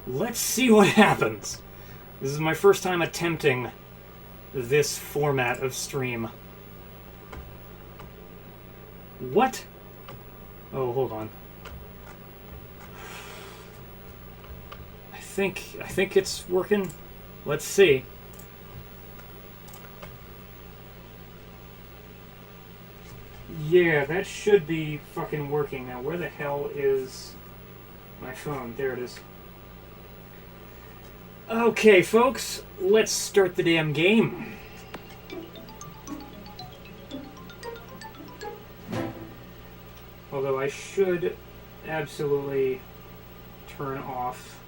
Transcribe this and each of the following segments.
Let's see what happens. This is my first time attempting this format of stream. What? Oh, hold on. I think it's working. Let's see. Yeah, that should be fucking working. Now, where the hell is my phone? There it is. Okay, folks, let's start the damn game. Although I should absolutely turn off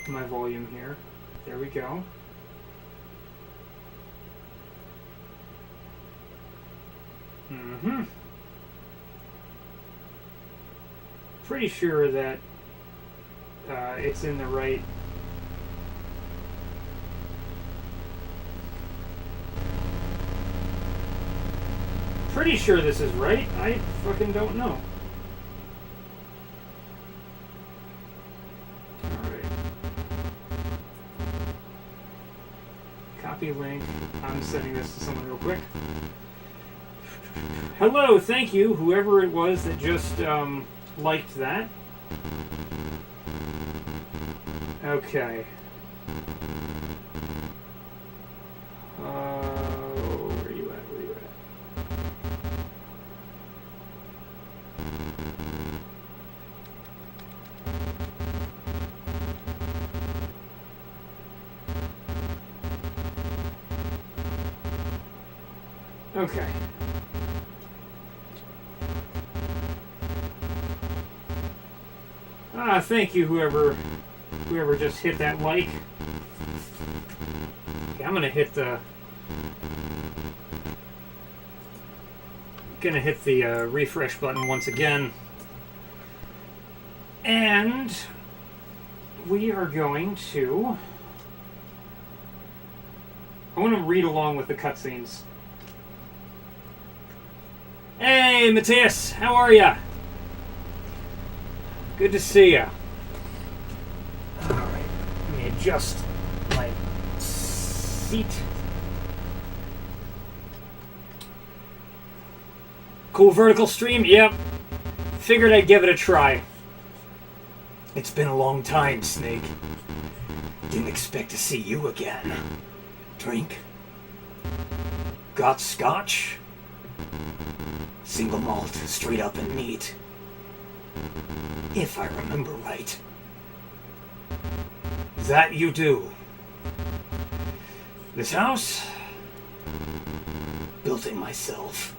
my volume here. There we go. Pretty sure that it's in the right. Pretty sure this is right. I fucking don't know. Alright. Copy link. I'm sending this to someone real quick. Hello, thank you, whoever it was that just liked that. Okay. Where are you at? Where are you at? Okay. Thank you, whoever just hit that like. Okay, I'm gonna hit the refresh button once again, and we are going to. I want to read along with the cutscenes. Hey, Matthias, how are ya? Good to see ya. Alright, let me adjust my seat. Cool vertical stream? Yep. Figured I'd give it a try. It's been a long time, Snake. Didn't expect to see you again. Drink? Got scotch? Single malt, straight up and neat. If I remember right. That you do. This house? Built it myself.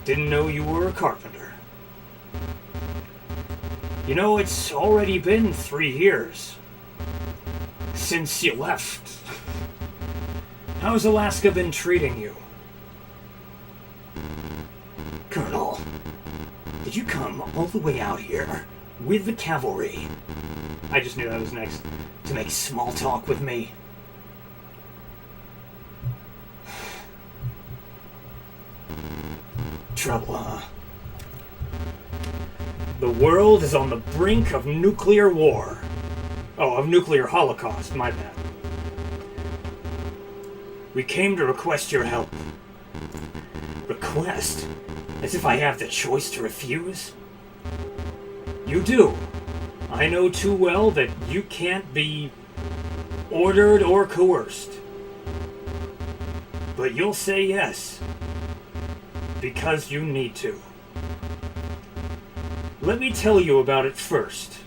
Didn't know you were a carpenter. You know, it's already been 3 years since you left. How's Alaska been treating you? Colonel, did you come all the way out here with the cavalry? I just knew that was next. To make small talk with me? Trouble, huh? The world is on the brink of nuclear war. Oh, of nuclear holocaust, my bad. We came to request your help. Request? As if I have the choice to refuse? You do. I know too well that you can't be ordered or coerced. But you'll say yes. Because you need to. Let me tell you about it first.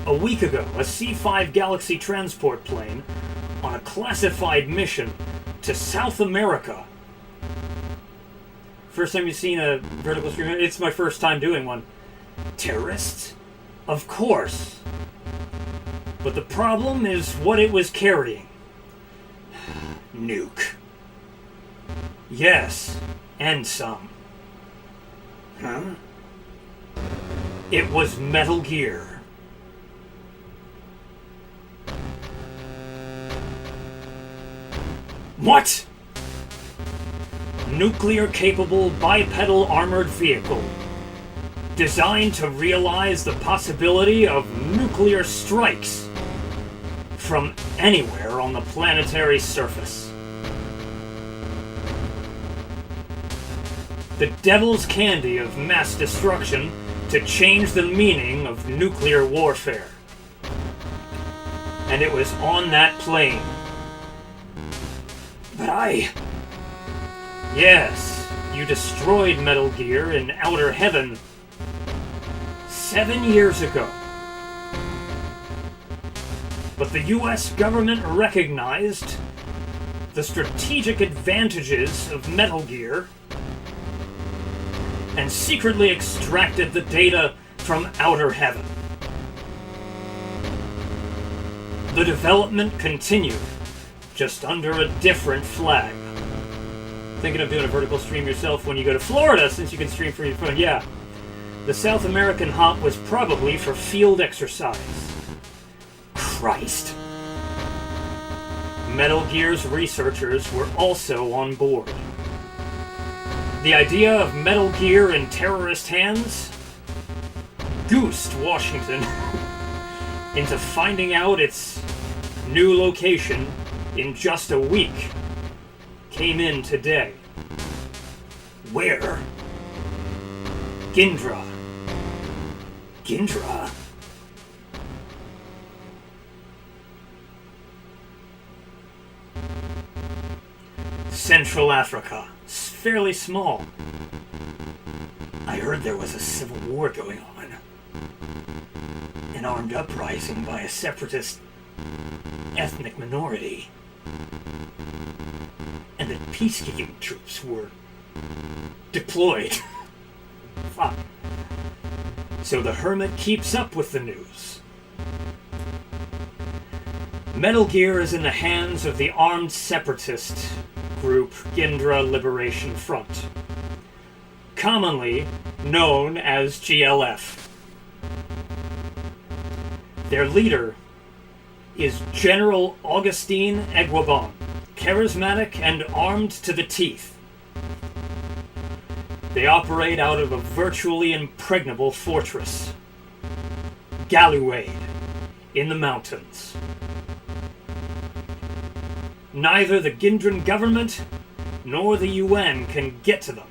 A week ago, a C-5 Galaxy transport plane on a classified mission to South America. First time you've seen a vertical stream? It's my first time doing one. Terrorists? Of course. But the problem is what it was carrying. Nuke. Yes, and some. Huh? It was Metal Gear. What? nuclear-capable bipedal armored vehicle designed to realize the possibility of nuclear strikes from anywhere on the planetary surface. The devil's candy of mass destruction to change the meaning of nuclear warfare. And it was on that plane. But Yes, you destroyed Metal Gear in Outer Heaven 7 years ago. But the US government recognized the strategic advantages of Metal Gear and secretly extracted the data from Outer Heaven. The development continued, just under a different flag. Thinking of doing a vertical stream yourself when you go to Florida, since you can stream from your phone? Yeah. The South American hop was probably for field exercise. Christ. Metal Gear's researchers were also on board. The idea of Metal Gear in terrorist hands goosed Washington into finding out its new location in just a week. Came in today. Where? Gindra. Gindra? Central Africa. It's fairly small. I heard there was a civil war going on. An armed uprising by a separatist ethnic minority. And that peacekeeping troops were deployed. Fuck. So the Hermit keeps up with the news. Metal Gear is in the hands of the armed separatist group Gindra Liberation Front, commonly known as GLF. Their leader is General Augustine Egwabon, charismatic and armed to the teeth. They operate out of a virtually impregnable fortress, Galuade, in the mountains. Neither the Gindran government nor the UN can get to them.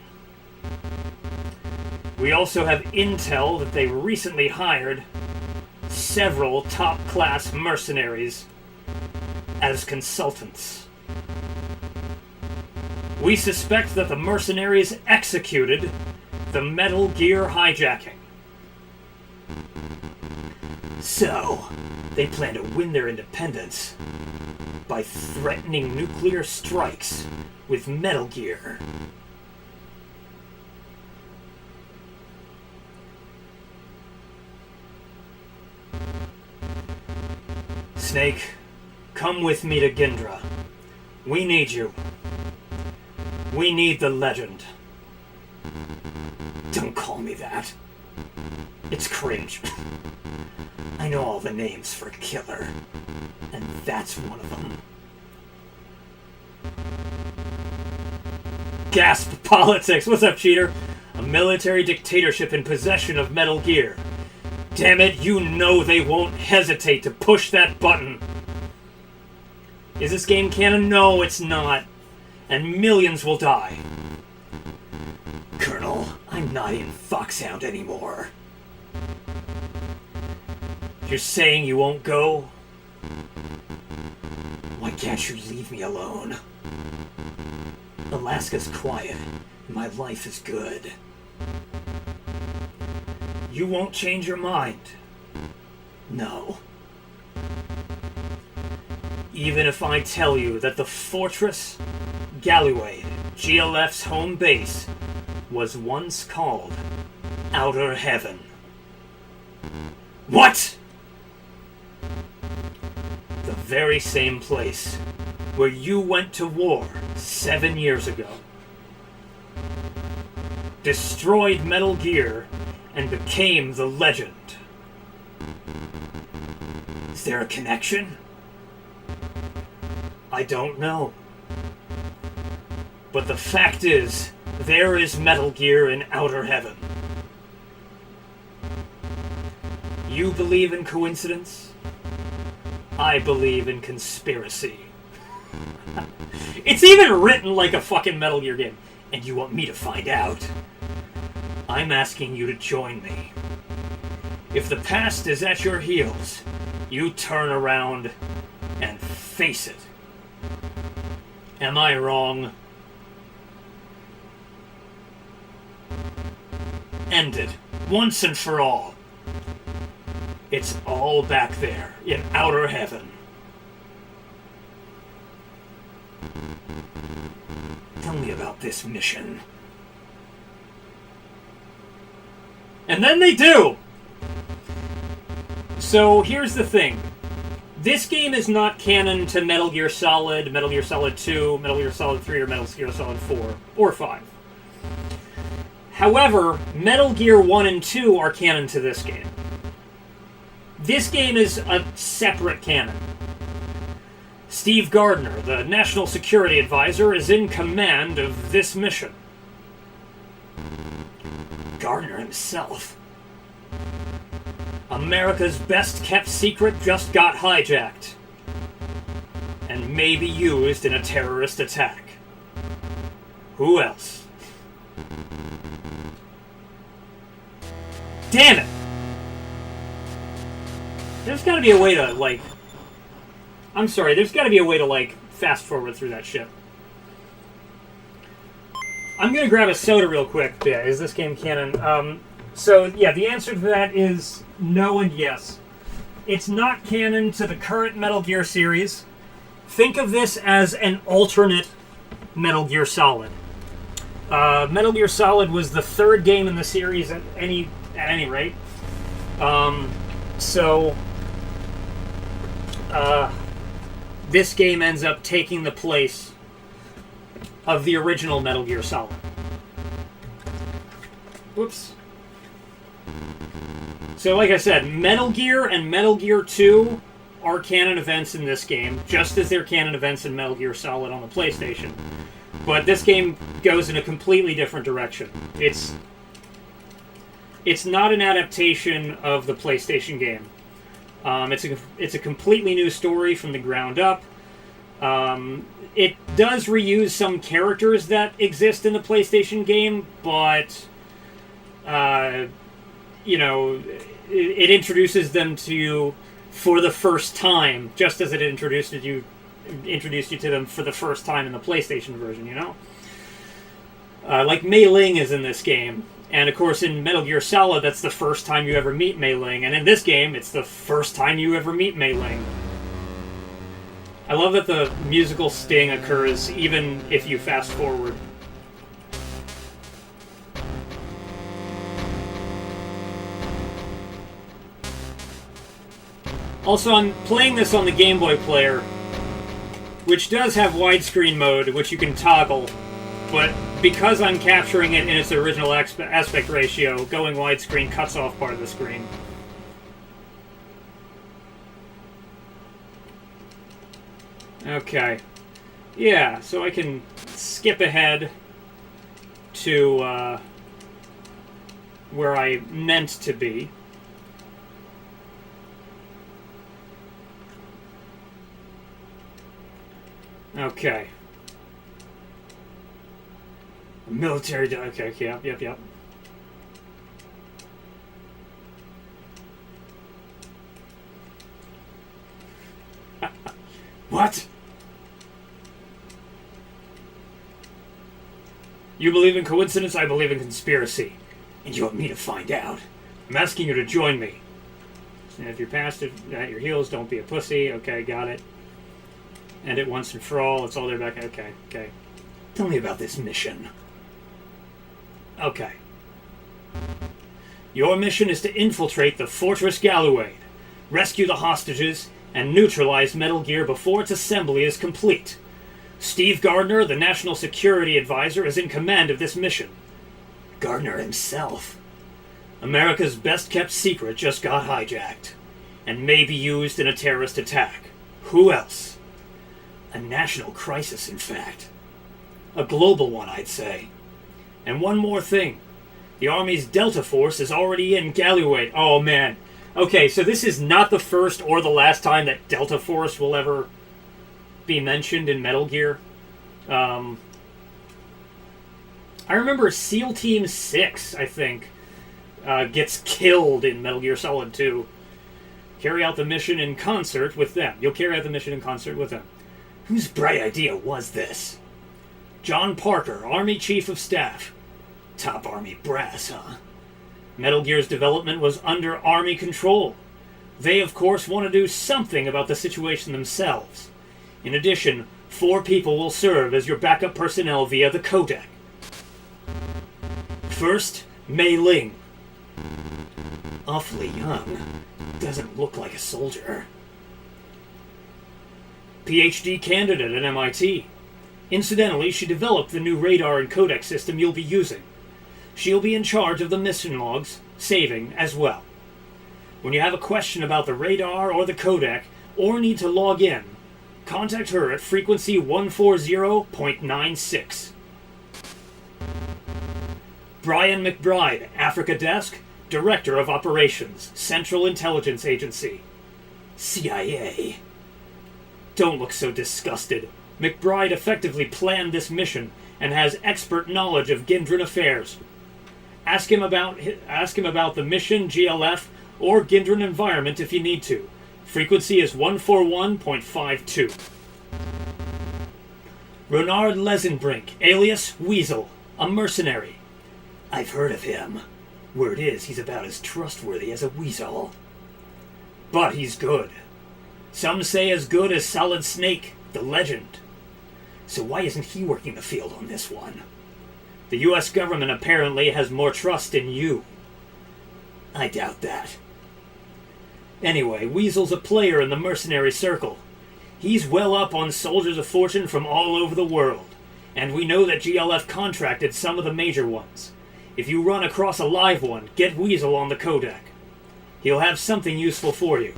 We also have intel that they recently hired several top-class mercenaries as consultants. We suspect that the mercenaries executed the Metal Gear hijacking. So, they plan to win their independence by threatening nuclear strikes with Metal Gear. Snake, come with me to Gindra. We need you. We need the legend. Don't call me that. It's cringe. I know all the names for killer, and that's one of them. Gasp politics! What's up, cheater? A military dictatorship in possession of Metal Gear. Damn it, you know they won't hesitate to push that button. Is this game canon? No, it's not. And millions will die. Colonel, I'm not in Foxhound anymore. You're saying you won't go? Why can't you leave me alone? Alaska's quiet, and my life is good. You won't change your mind. No. Even if I tell you that the fortress, Galuade, GLF's home base, was once called Outer Heaven. What? The very same place where you went to war 7 years ago. Destroyed Metal Gear and became the legend. Is there a connection? I don't know. But the fact is, there is Metal Gear in outer heaven. You believe in coincidence? I believe in conspiracy. It's even written like a fucking Metal Gear game. And you want me to find out? I'm asking you to join me. If the past is at your heels, you turn around and face it. Am I wrong? End it, once and for all. It's all back there, in outer heaven. Tell me about this mission. And then they do! So, here's the thing. This game is not canon to Metal Gear Solid, Metal Gear Solid 2, Metal Gear Solid 3, or Metal Gear Solid 4, or 5. However, Metal Gear 1 and 2 are canon to this game. This game is a separate canon. Steve Gardner, the National Security Advisor, is in command of this mission. Gardner himself. America's best-kept secret just got hijacked. And may be used in a terrorist attack. Who else? Damn it! There's gotta be a way to, like... I'm sorry, there's gotta be a way to, like, fast-forward through that shit. I'm gonna grab a soda real quick. Yeah, is this game canon? So, yeah, the answer to that is no and yes. It's not canon to the current Metal Gear series. Think of this as an alternate Metal Gear Solid. Metal Gear Solid was the third game in the series at any rate. This game ends up taking the place of the original Metal Gear Solid. Whoops. So, like I said, Metal Gear and Metal Gear 2 are canon events in this game, just as they're canon events in Metal Gear Solid on the PlayStation. But this game goes in a completely different direction. It's not an adaptation of the PlayStation game. It's a completely new story from the ground up. It does reuse some characters that exist in the PlayStation game, but it introduces them to you for the first time, just as it introduced you to them for the first time in the PlayStation version. Like Mei Ling is in this game. And, of course, in Metal Gear Solid, that's the first time you ever meet Mei Ling. And in this game, it's the first time you ever meet Mei Ling. I love that the musical sting occurs even if you fast forward. Also, I'm playing this on the Game Boy player, which does have widescreen mode, which you can toggle. But because I'm capturing it in its original aspect ratio, going widescreen cuts off part of the screen. Okay. Yeah, so I can skip ahead to where I meant to be. Okay. Military... Okay, yep. What? You believe in coincidence, I believe in conspiracy. And you want me to find out. I'm asking you to join me. And if you're past it, at your heels, don't be a pussy. Okay, got it. End it once and for all. It's all there back. Okay. Tell me about this mission. Okay. Your mission is to infiltrate the Fortress Galloway, rescue the hostages, and neutralize Metal Gear before its assembly is complete. Steve Gardner, the National Security Advisor, is in command of this mission. Gardner himself. America's best-kept secret just got hijacked, and may be used in a terrorist attack. Who else? A national crisis, in fact. A global one, I'd say. And one more thing. The Army's Delta Force is already in Galuate. Oh, man. Okay, so this is not the first or the last time that Delta Force will ever be mentioned in Metal Gear. I remember SEAL Team 6, I think, gets killed in Metal Gear Solid 2. Carry out the mission in concert with them. You'll carry out the mission in concert with them. Whose bright idea was this? John Parker, Army Chief of Staff. Top Army brass, huh? Metal Gear's development was under Army control. They, of course, want to do something about the situation themselves. In addition, 4 people will serve as your backup personnel via the codec. First, Mei Ling. Awfully young. Doesn't look like a soldier. PhD candidate at MIT. Incidentally, she developed the new radar and codec system you'll be using. She'll be in charge of the mission logs, saving as well. When you have a question about the radar or the codec, or need to log in, contact her at frequency 140.96. Brian McBride, Africa Desk, Director of Operations, Central Intelligence Agency. CIA. Don't look so disgusted. McBride effectively planned this mission and has expert knowledge of Gindran affairs. Ask him about the mission, GLF, or Gindran environment if you need to. Frequency is 141.52. Renard Lesenbrink, alias Weasel, a mercenary. I've heard of him. Word is he's about as trustworthy as a weasel. But he's good. Some say as good as Solid Snake, the legend. So why isn't he working the field on this one? The US government apparently has more trust in you. I doubt that. Anyway, Weasel's a player in the mercenary circle. He's well up on soldiers of fortune from all over the world, and we know that GLF contracted some of the major ones. If you run across a live one, get Weasel on the codec. He'll have something useful for you.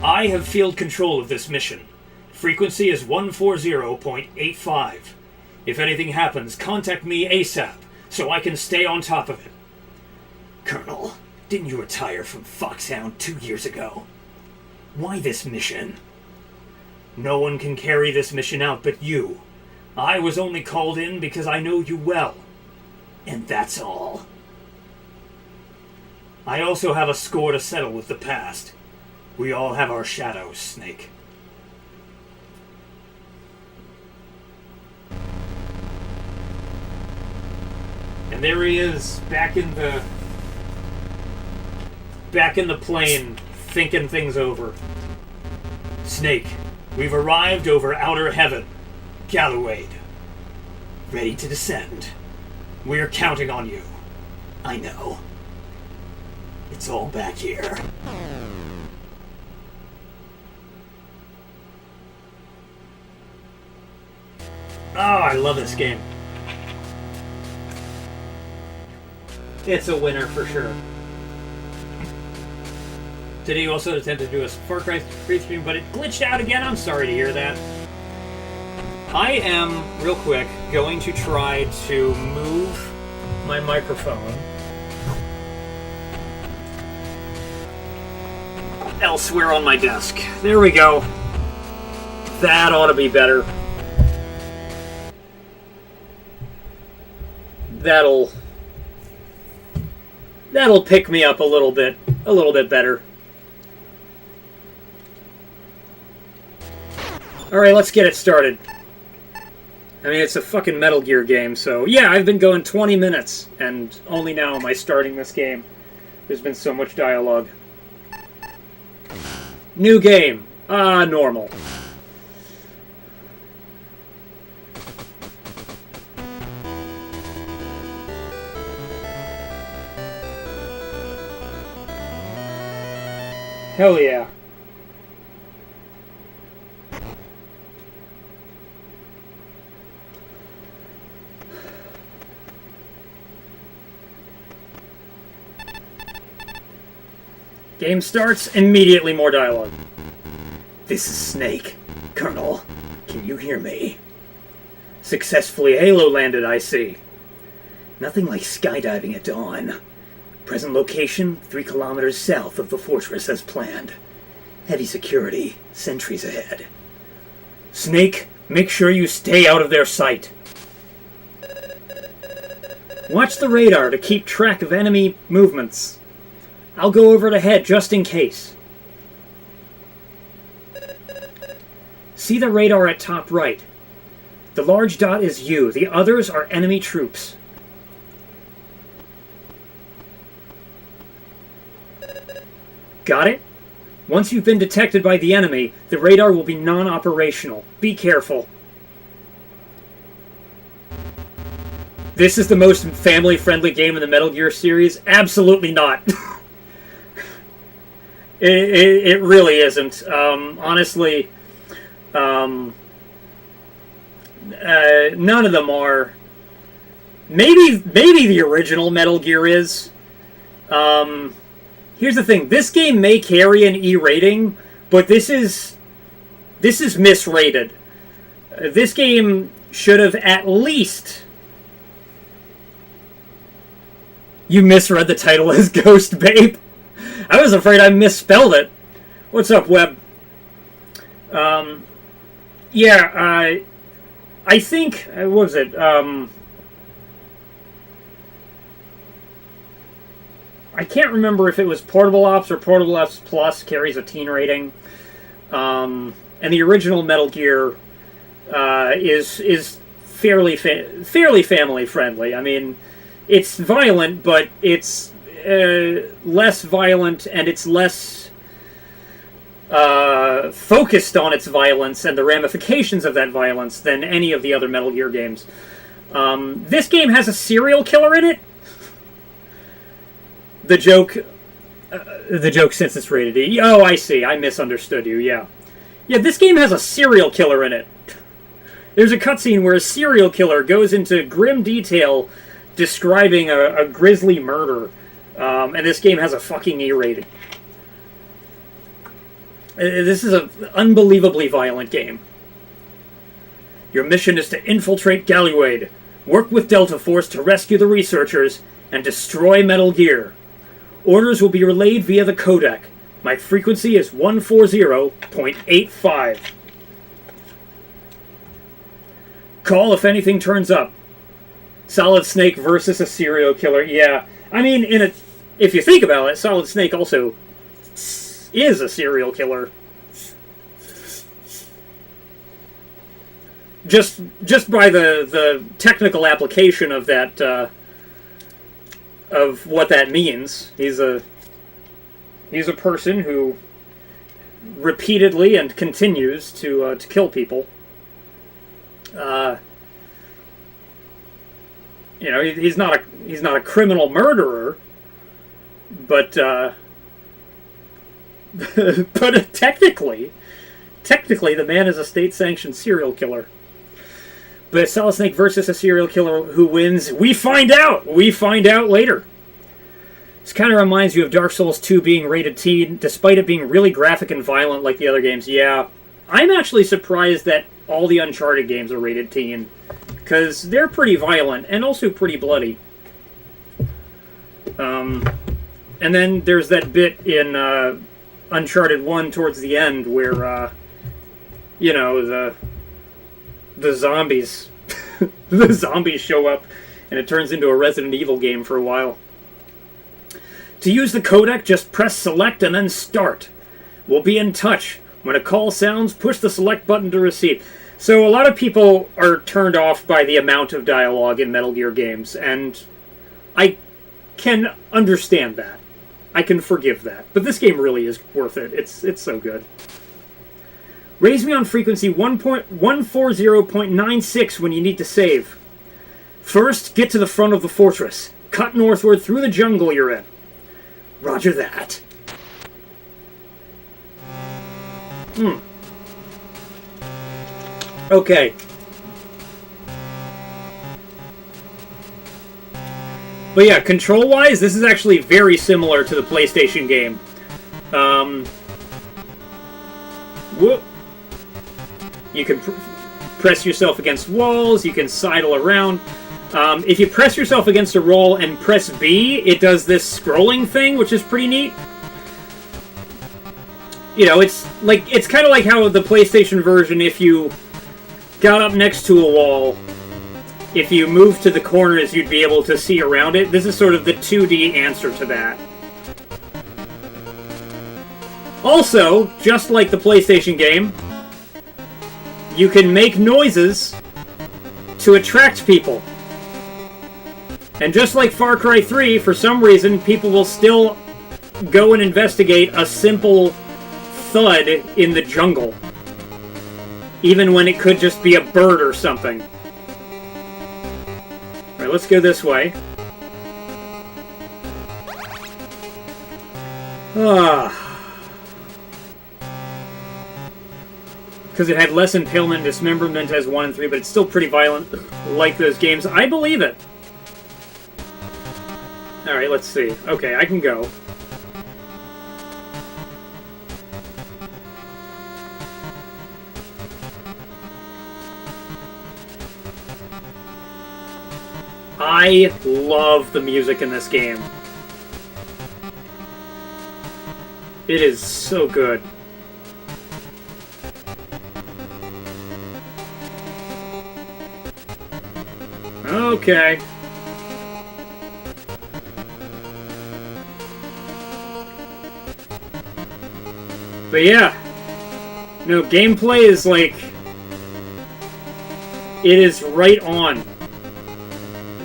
I have field control of this mission. Frequency is 140.85. If anything happens, contact me ASAP, so I can stay on top of it. Colonel, didn't you retire from Foxhound 2 years ago? Why this mission? No one can carry this mission out but you. I was only called in because I know you well. And that's all. I also have a score to settle with the past. We all have our shadows, Snake. And there he is, back in the plane, thinking things over. Snake, we've arrived over outer heaven, Galuade. Ready to descend. We're counting on you. I know. It's all back here. Oh, I love this game. It's a winner for sure. Today you also attempted to do a Far Cry 3 stream, but it glitched out again. I'm sorry to hear that. I am, real quick, going to try to move my microphone elsewhere on my desk. There we go. That ought to be better. That'll pick me up a little bit better. Alright, let's get it started. I mean, it's a fucking Metal Gear game, so yeah, I've been going 20 minutes, and only now am I starting this game. There's been so much dialogue. New game. Normal. Hell yeah. Game starts, immediately more dialogue. This is Snake. Colonel, can you hear me? Successfully Halo-landed, I see. Nothing like skydiving at dawn. Present location, 3 kilometers south of the fortress as planned. Heavy security, sentries ahead. Snake, make sure you stay out of their sight. Watch the radar to keep track of enemy movements. I'll go over ahead just in case. See the radar at top right. The large dot is you. The others are enemy troops. Got it? Once you've been detected by the enemy, the radar will be non-operational. Be careful. This is the most family-friendly game in the Metal Gear series? Absolutely not. It really isn't. Honestly, none of them are. Maybe the original Metal Gear is. Here's the thing. This game may carry an E rating, but this is misrated. This game should have at least... You misread the title as Ghost Babe. I was afraid I misspelled it. What's up, Web? Yeah, I think... what was it? I can't remember if it was Portable Ops or Portable Ops Plus carries a teen rating. And the original Metal Gear is fairly family friendly. I mean, it's violent, but it's less violent and it's less focused on its violence and the ramifications of that violence than any of the other Metal Gear games. This game has a serial killer in it. The joke since it's rated E. Oh, I see. I misunderstood you, yeah. Yeah, this game has a serial killer in it. There's a cutscene where a serial killer goes into grim detail describing a grisly murder. And this game has a fucking E rating. This is an unbelievably violent game. Your mission is to infiltrate Galluade, work with Delta Force to rescue the researchers, and destroy Metal Gear. Orders will be relayed via the codec. My frequency is 140.85. Call if anything turns up. Solid Snake versus a serial killer. Yeah, I mean, if you think about it, Solid Snake also is a serial killer. Just by the technical application of that. Of what that means. He's a person who repeatedly and continues to kill people. You know, he's not a criminal murderer, but but technically the man is a state-sanctioned serial killer. But Solid Snake versus a serial killer who wins, we find out! We find out later. This kind of reminds you of Dark Souls 2 being rated teen, despite it being really graphic and violent like the other games. Yeah, I'm actually surprised that all the Uncharted games are rated teen, because they're pretty violent and also pretty bloody. And then there's that bit in Uncharted 1 towards the end where, you know, the zombies the zombies show up and it turns into a Resident Evil game for a while. To use the codec, just press select and then start. We'll be in touch. When a call sounds, push the select button to receive. So a lot of people are turned off by the amount of dialogue in Metal Gear games, and I can understand that. I can forgive that. But this game really is worth it. It's so good. Raise me on frequency 140.96 when you need to save. First, get to the front of the fortress. Cut northward through the jungle you're in. Roger that. Okay. But yeah, control-wise, this is actually very similar to the PlayStation game. Whoop. You can press yourself against walls, you can sidle around. If you press yourself against a wall and press B, it does this scrolling thing, which is pretty neat. You know, it's kind of like how the PlayStation version, if you got up next to a wall, if you moved to the corners, you'd be able to see around it. This is sort of the 2D answer to that. Also, just like the PlayStation game, you can make noises to attract people. And just like Far Cry 3, for some reason, people will still go and investigate a simple thud in the jungle. Even when it could just be a bird or something. Alright, let's go this way. Because it had less impalement and dismemberment as 1 and 3, but it's still pretty violent, like those games. I believe it. Alright, let's see. Okay, I can go. I love the music in this game. It is so good. Okay. But yeah. No, gameplay is like... It is right on.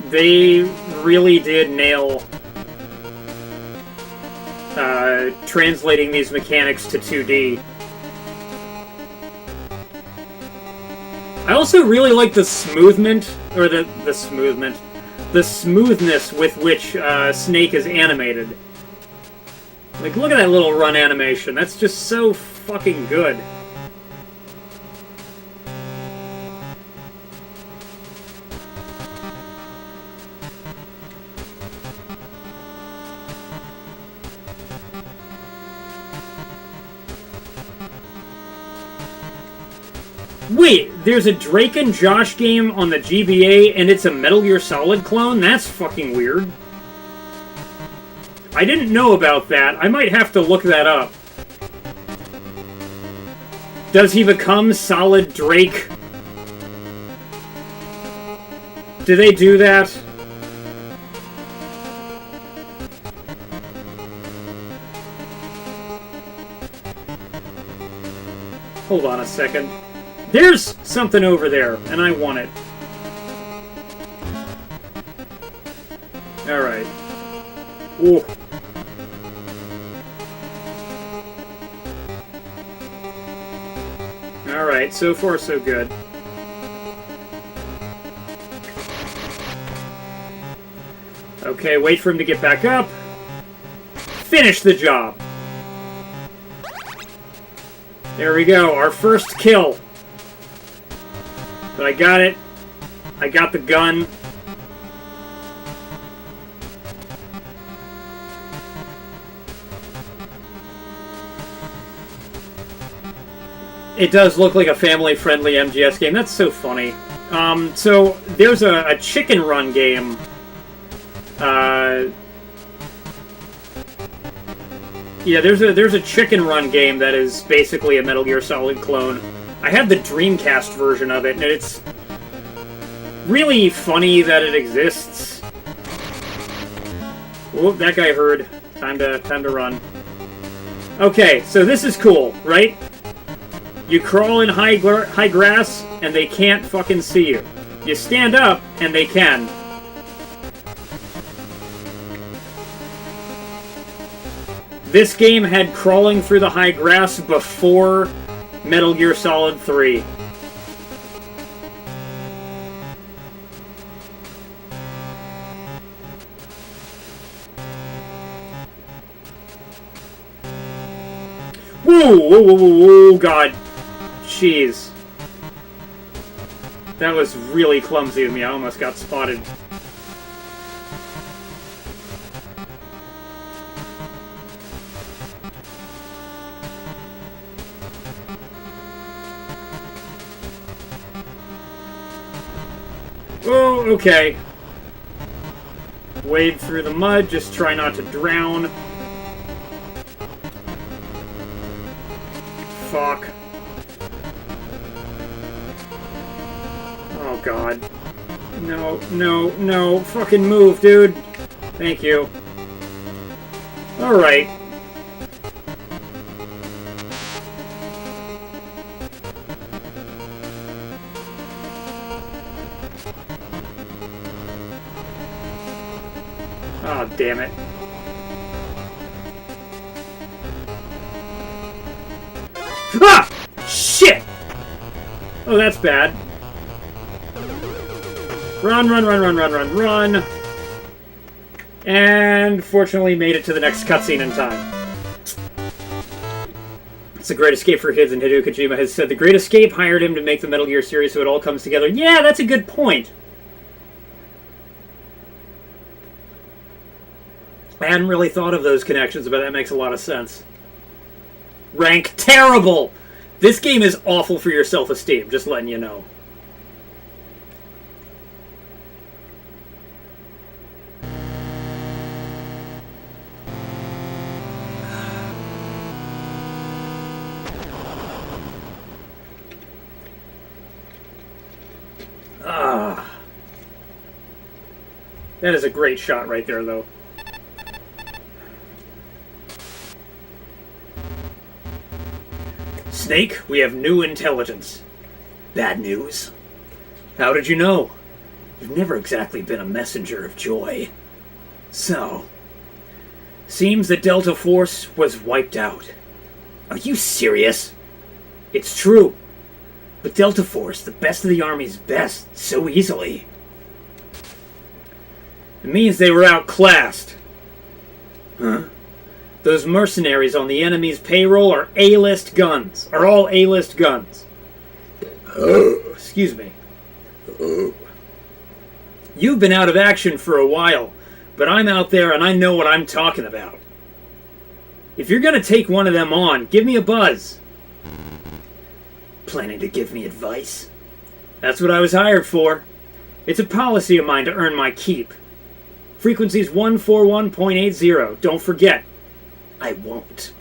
They really did nail translating these mechanics to 2D. I also really like the smoothment, or the smoothness with which Snake is animated. Like, look at that little run animation. That's just so fucking good. Wait, there's a Drake and Josh game on the GBA and it's a Metal Gear Solid clone? That's fucking weird. I didn't know about that. I might have to look that up. Does he become Solid Drake? Do they do that? Hold on a second. There's something over there, and I want it. Alright. Ooh. Alright, so far so good. Okay, wait for him to get back up. Finish the job. There we go, our first kill. But I got it. I got the gun. It does look like a family-friendly MGS game. That's so funny. So there's a chicken run game. Yeah, there's a chicken run game that is basically a Metal Gear Solid clone. I had the Dreamcast version of it, and it's really funny that it exists. Whoop, that guy heard. Time to run. Okay, so this is cool, right? You crawl in high grass, and they can't fucking see you. You stand up, and they can. This game had crawling through the high grass before Metal Gear Solid 3. Whoa, whoa, whoa, whoa, God. Jeez. That was really clumsy of me. I almost got spotted. Oh, okay. Wade through the mud, just try not to drown. Fuck. Oh, God. No, no, no. Fucking move, dude. Thank you. Alright. Oh, damn it. Ah! Shit! Oh, that's bad. Run, run, run, run, run, run, run. And fortunately made it to the next cutscene in time. It's a great escape for kids, and Hideo Kojima has said the Great Escape hired him to make the Metal Gear series so it all comes together. Yeah, that's a good point. I hadn't really thought of those connections, but that makes a lot of sense. Rank terrible! This game is awful for your self-esteem, just letting you know. That is a great shot right there, though. Snake, we have new intelligence. Bad news? How did you know? You've never exactly been a messenger of joy. So, seems the Delta Force was wiped out. Are you serious? It's true. But Delta Force, the best of the Army's best, so easily. It means they were outclassed. Huh? Those mercenaries on the enemy's payroll are A-list guns. Are all A-list guns. Excuse me. You've been out of action for a while, but I'm out there and I know what I'm talking about. If you're gonna take one of them on, give me a buzz. Planning to give me advice? That's what I was hired for. It's a policy of mine to earn my keep. Frequency's 141.80. Don't forget. I won't.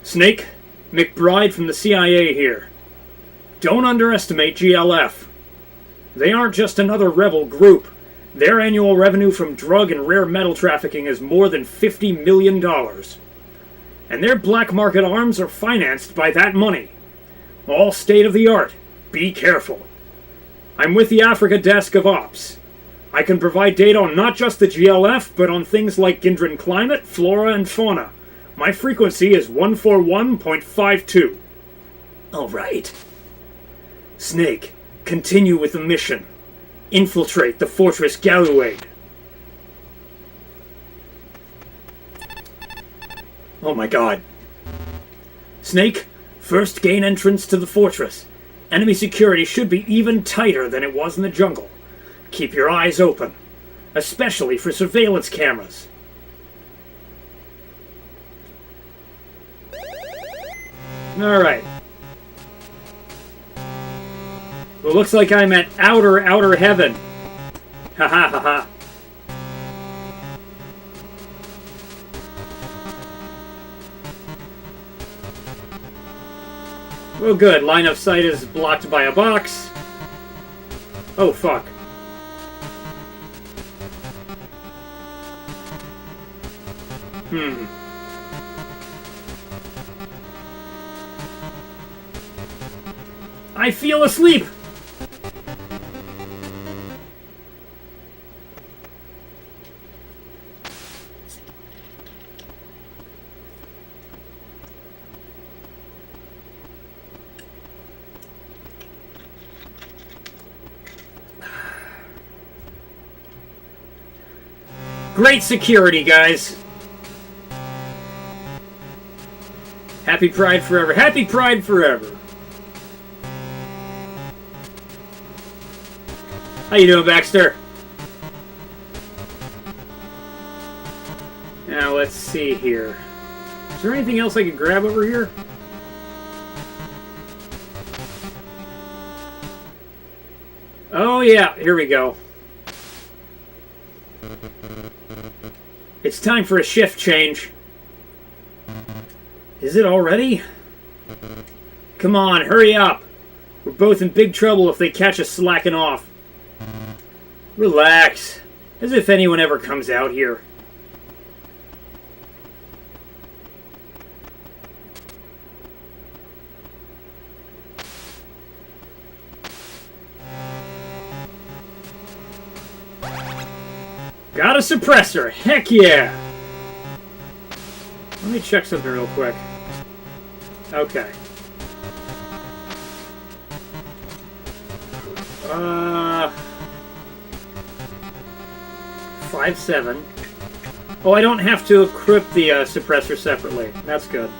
Snake, McBride from the CIA here. Don't underestimate GLF. They aren't just another rebel group. Their annual revenue from drug and rare metal trafficking is more than $50 million. And their black market arms are financed by that money. All state-of-the-art. Be careful. I'm with the Africa Desk of Ops. I can provide data on not just the GLF, but on things like Gindran climate, flora, and fauna. My frequency is 141.52. All right. Snake, continue with the mission. Infiltrate the Fortress Galuade. Oh my god. Snake, first gain entrance to the fortress. Enemy security should be even tighter than it was in the jungle. Keep your eyes open, especially for surveillance cameras. Alright. Well, looks like I'm at outer heaven. Ha ha ha ha. Oh good, line of sight is blocked by a box. Oh fuck. I feel asleep! Great security, guys! Happy Pride forever. Happy Pride forever. How you doing, Baxter? Now, let's see here. Is there anything else I could grab over here? Oh yeah, here we go. It's time for a shift change. Is it already? Come on, hurry up. We're both in big trouble if they catch us slacking off. Relax. As if anyone ever comes out here. Got a suppressor. Heck yeah. Let me check something real quick. Okay. 5-7. Oh, I don't have to equip the suppressor separately. That's good.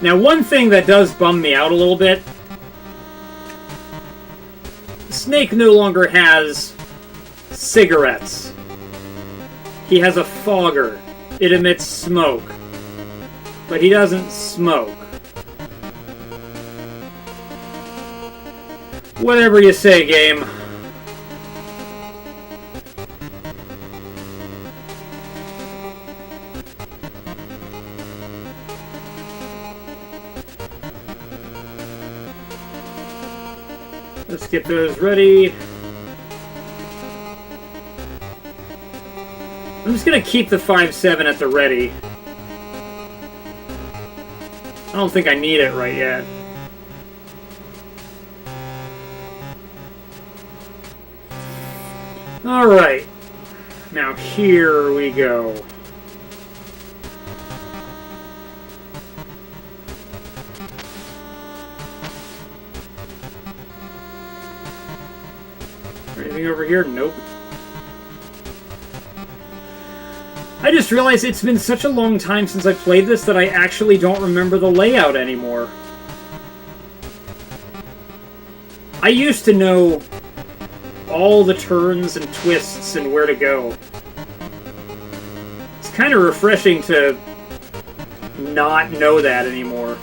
Now, one thing that does bum me out a little bit. Snake no longer has cigarettes. He has a fogger. It emits smoke. But he doesn't smoke. Whatever you say, game. Let's get those ready. I'm just going to keep the 5-7 at the ready. I don't think I need it right yet. Alright. Now here we go. Anything over here? Nope. I just realized it's been such a long time since I played this that I actually don't remember the layout anymore. I used to know all the turns and twists and where to go. It's kind of refreshing to not know that anymore.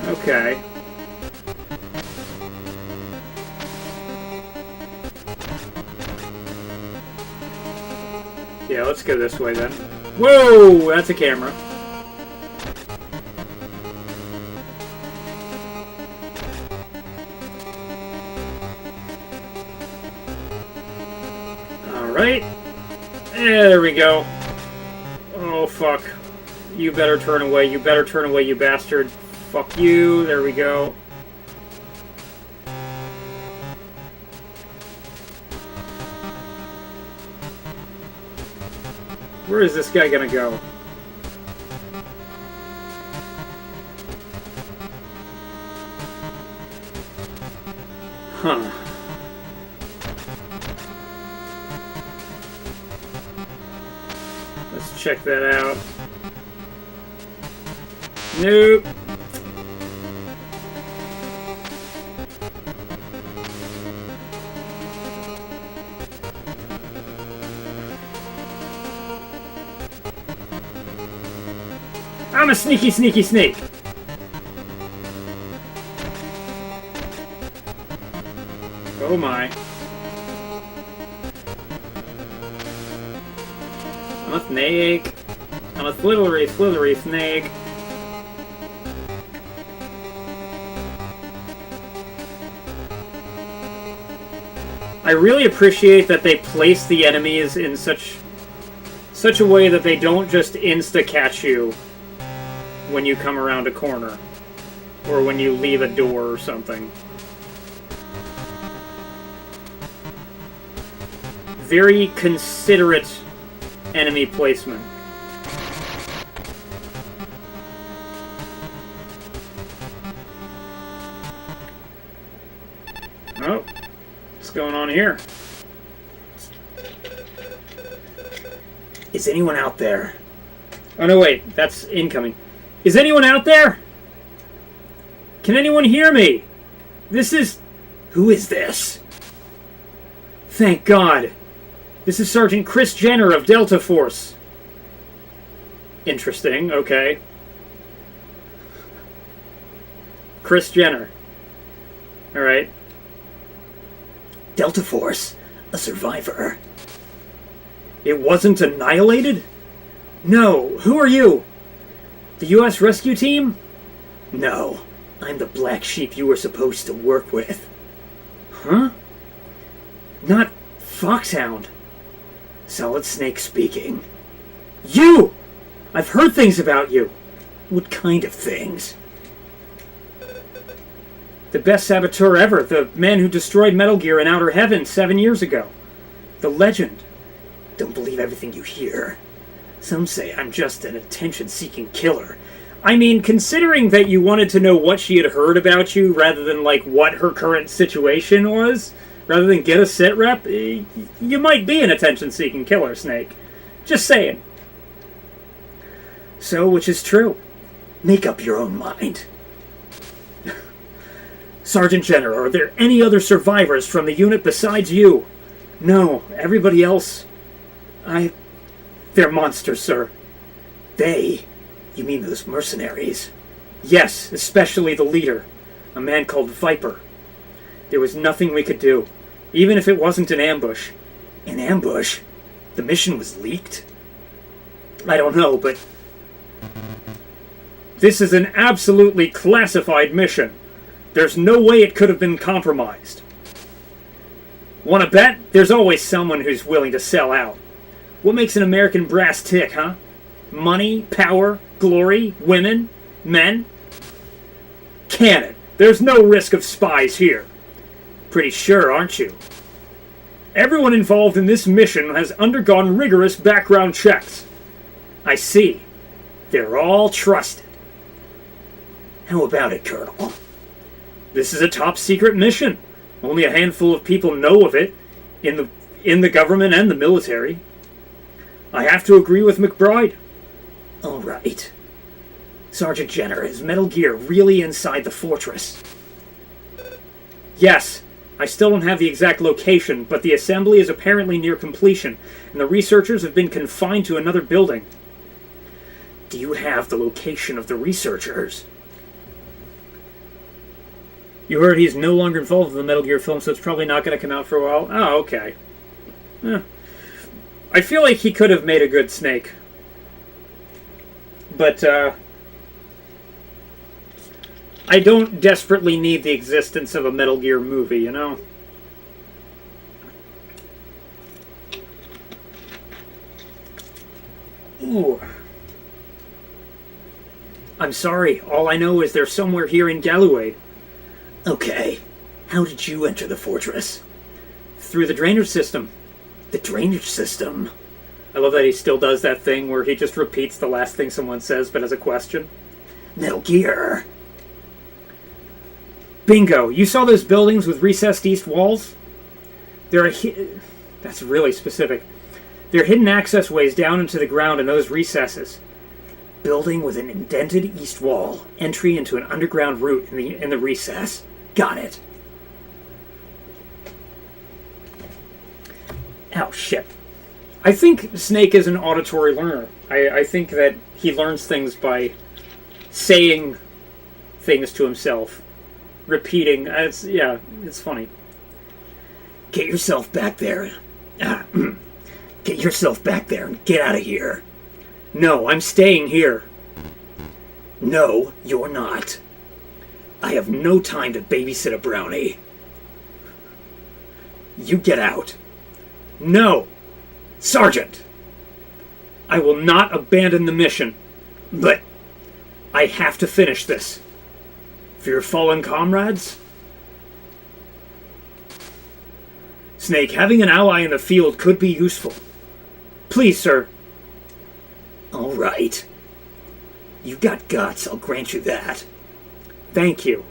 Okay. Yeah, let's go this way then. Whoa! That's a camera. Alright. There we go. Oh, fuck. You better turn away. You better turn away, you bastard. Fuck you. There we go. Where is this guy gonna go? Huh. Let's check that out. Nope. I'm a sneaky, sneaky snake. Oh my. I'm a snake. I'm a slithery, slithery snake. I really appreciate that they place the enemies in such a way that they don't just insta-catch you when you come around a corner, or when you leave a door or something. Very considerate enemy placement. Oh, what's going on here? Is anyone out there? Oh no, wait, that's incoming. Is anyone out there? Can anyone hear me? This is... Who is this? Thank God. This is Sergeant Chris Jenner of Delta Force. Interesting, okay. Kris Jenner. Alright. Delta Force, a survivor. It wasn't annihilated? No, who are you? The U.S. rescue team? No, I'm the black sheep you were supposed to work with. Huh? Not Foxhound. Solid Snake speaking. You! I've heard things about you. What kind of things? The best saboteur ever, the man who destroyed Metal Gear in Outer Heaven 7 years ago. The legend. Don't believe everything you hear. Some say I'm just an attention-seeking killer. I mean, considering that you wanted to know what she had heard about you rather than, like, what her current situation was, rather than get a sit rep, you might be an attention-seeking killer, Snake. Just saying. So, which is true? Make up your own mind. Sergeant Jenner, are there any other survivors from the unit besides you? No, everybody else... They're monsters, sir. They? You mean those mercenaries? Yes, especially the leader, a man called Viper. There was nothing we could do, even if it wasn't an ambush. An ambush? The mission was leaked? I don't know, but... This is an absolutely classified mission. There's no way it could have been compromised. Wanna bet? There's always someone who's willing to sell out. What makes an American brass tick, huh? Money, power, glory, women, men? Can it? There's no risk of spies here. Pretty sure, aren't you? Everyone involved in this mission has undergone rigorous background checks. I see. They're all trusted. How about it, Colonel? This is a top-secret mission. Only a handful of people know of it in the government and the military. I have to agree with McBride. All right. Sergeant Jenner, is Metal Gear really inside the fortress? Yes. I still don't have the exact location, but the assembly is apparently near completion, and the researchers have been confined to another building. Do you have the location of the researchers? You heard he's no longer involved in the Metal Gear film, so it's probably not going to come out for a while. Oh, okay. I feel like he could have made a good Snake. But, I don't desperately need the existence of a Metal Gear movie, you know? Ooh. I'm sorry. All I know is they're somewhere here in Galloway. Okay. How did you enter the fortress? Through the drainage system. The drainage system? I love that he still does that thing where he just repeats the last thing someone says, but as a question. Metal Gear. Bingo! You saw those buildings with recessed east walls? That's really specific. There are hidden access ways down into the ground in those recesses. Building with an indented east wall. Entry into an underground route in the recess. Got it. Oh, shit. I think Snake is an auditory learner. I think that he learns things by saying things to himself. Repeating. It's funny. Get yourself back there. Get yourself back there and get out of here. No, I'm staying here. No, you're not. I have no time to babysit a brownie. You get out. No. Sergeant! I will not abandon the mission. But I have to finish this. For your fallen comrades? Snake, having an ally in the field could be useful. Please, sir. All right. You got guts, I'll grant you that. Thank you.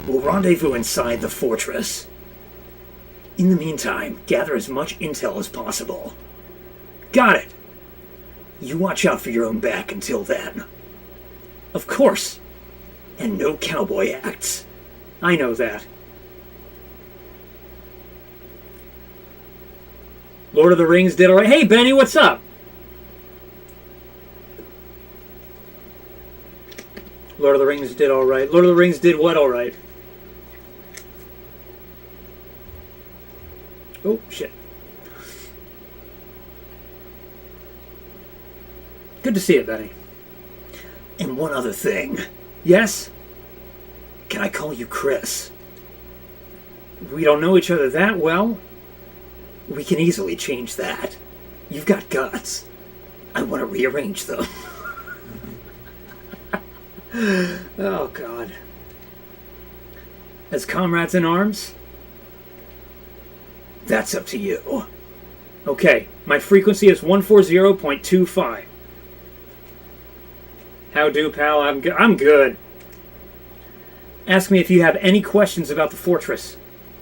We'll rendezvous inside the fortress. In the meantime, gather as much intel as possible. Got it. You watch out for your own back until then. Of course. And no cowboy acts. I know that. Lord of the Rings did alright. Hey, Benny, what's up? Lord Lord of the Rings did alright. Lord of the Rings did what alright? Oh, shit. Good to see it, Benny. And one other thing. Yes? Can I call you Chris? We don't know each other that well. We can easily change that. You've got guts. I want to rearrange them. Oh, God. As comrades in arms? That's up to you. Okay, my frequency is 140.25. How do, pal? I'm good. Ask me if you have any questions about the fortress.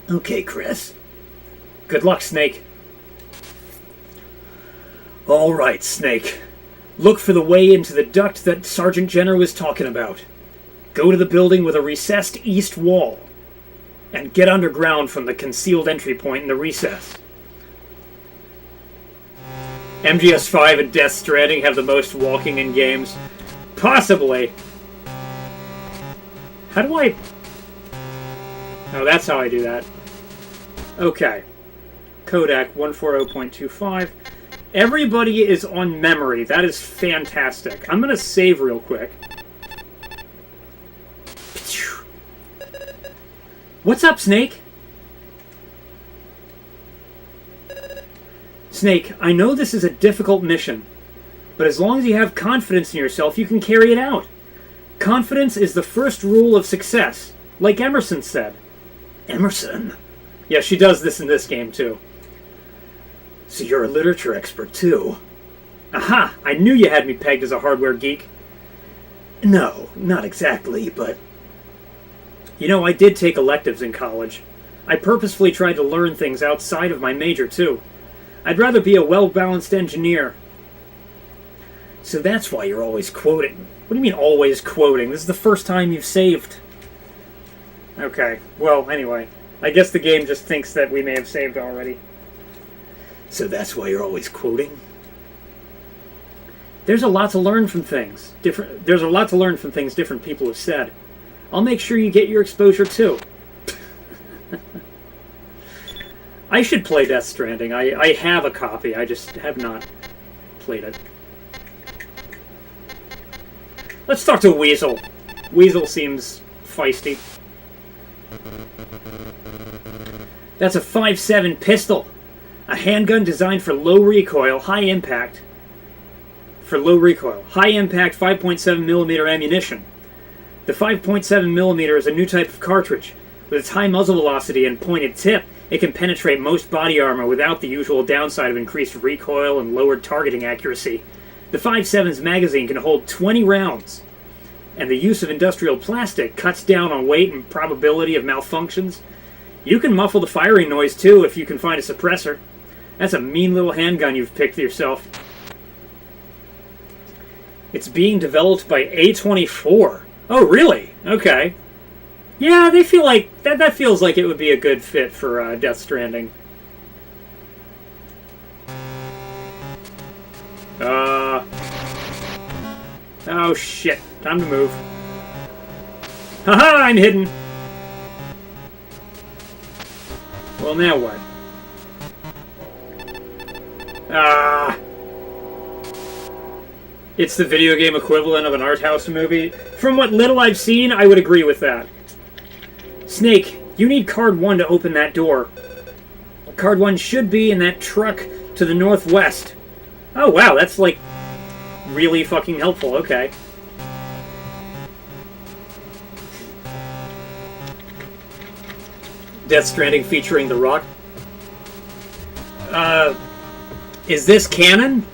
Okay, Chris. Good luck, Snake. All right, Snake. Look for the way into the duct that Sergeant Jenner was talking about. Go to the building with a recessed east wall. And get underground from the concealed entry point in the recess. MGS5 and Death Stranding have the most walking in games. Possibly. How do I... Oh, that's how I do that. Okay. Kodak 140.25. Everybody is on memory. That is fantastic. I'm going to save real quick. What's up, Snake? Snake, I know this is a difficult mission, but as long as you have confidence in yourself, you can carry it out. Confidence is the first rule of success, like Emerson said. Emerson? Yeah, she does this in this game, too. So you're a literature expert, too. Aha! I knew you had me pegged as a hardware geek. No, not exactly, but... You know, I did take electives in college. I purposefully tried to learn things outside of my major, too. I'd rather be a well-balanced engineer. So that's why you're always quoting. What do you mean, always quoting? This is the first time you've saved. Okay, well, anyway. I guess the game just thinks that we may have saved already. So that's why you're always quoting? There's a lot to learn from things. There's a lot to learn from things different people have said. I'll make sure you get your exposure, too. I should play Death Stranding. I have a copy. I just have not played it. Let's talk to Weasel. Weasel seems feisty. That's a 5.7 pistol. A handgun designed for low recoil, high impact. For low recoil. High impact 5.7mm ammunition. The 5.7mm is a new type of cartridge. With its high muzzle velocity and pointed tip, it can penetrate most body armor without the usual downside of increased recoil and lowered targeting accuracy. The 5.7's magazine can hold 20 rounds, and the use of industrial plastic cuts down on weight and probability of malfunctions. You can muffle the firing noise too if you can find a suppressor. That's a mean little handgun you've picked yourself. It's being developed by A24. Oh, really? Okay. Yeah, they feel like that feels like it would be a good fit for Death Stranding. Oh shit. Time to move. Haha, I'm hidden. Well, now what? It's the video game equivalent of an art house movie. From what little I've seen, I would agree with that. Snake, you need card 1 to open that door. Card 1 should be in that truck to the northwest. Oh wow, that's like really fucking helpful. Okay. Death Stranding featuring The Rock. Is this canon?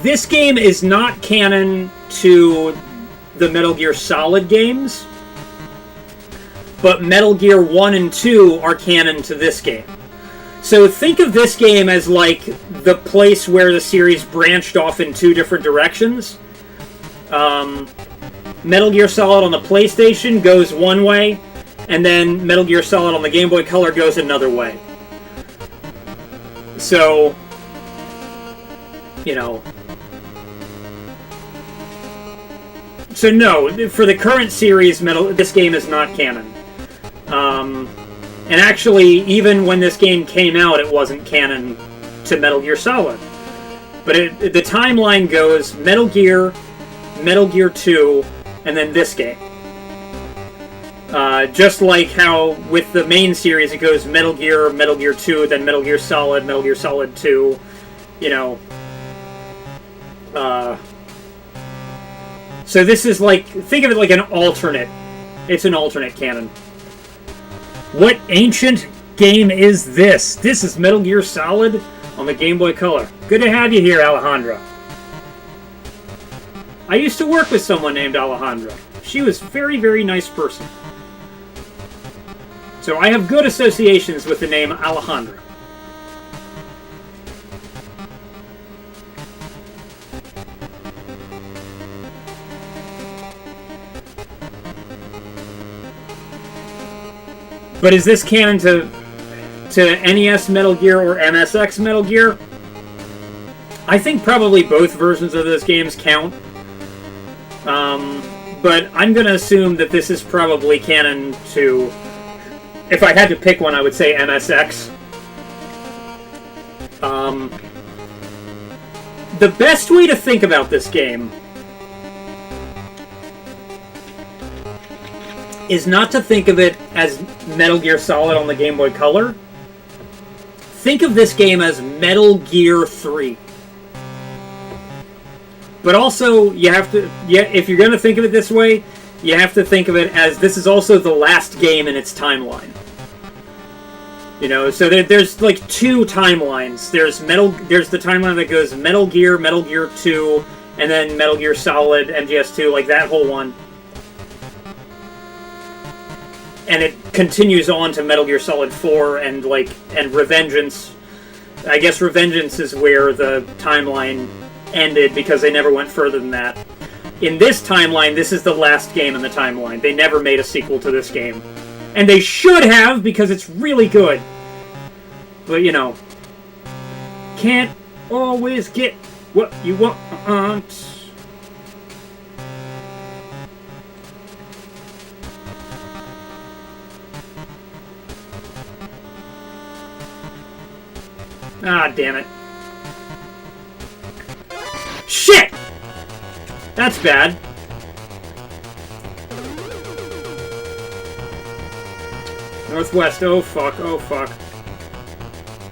This game is not canon to the Metal Gear Solid games, but Metal Gear 1 and 2 are canon to this game. So think of this game as like the place where the series branched off in two different directions. Metal Gear Solid on the PlayStation goes one way, and then Metal Gear Solid on the Game Boy Color goes another way. So, you know, So no, for the current series, this game is not canon. And actually, even when this game came out, it wasn't canon to Metal Gear Solid. But the timeline goes Metal Gear 2, and then this game. Just like how with the main series it goes Metal Gear 2, then Metal Gear Solid 2, you know. So this is like, think of it like an alternate. It's an alternate canon. What ancient game is this? This is Metal Gear Solid on the Game Boy Color. Good to have you here, Alejandra. I used to work with someone named Alejandra. She was a very, very nice person. So I have good associations with the name Alejandra. But is this canon to NES Metal Gear or MSX Metal Gear? I think probably both versions of those games count. But I'm going to assume that this is probably canon to... If I had to pick one, I would say MSX. The best way to think about this game is not to think of it as Metal Gear Solid on the Game Boy Color. Think of this game as Metal Gear 3. But also, you have to... if you're going to think of it this way, you have to think of it as this is also the last game in its timeline. You know, so there's like two timelines. There's the timeline that goes Metal Gear 2, and then Metal Gear Solid, MGS2, like that whole one. And it continues on to Metal Gear Solid 4 and Revengeance. I guess Revengeance is where the timeline ended because they never went further than that. In this timeline, this is the last game in the timeline. They never made a sequel to this game. And they should have, because it's really good. But, you know, can't always get what you want. Ah, damn it. Shit! That's bad. Northwest, oh fuck, oh fuck.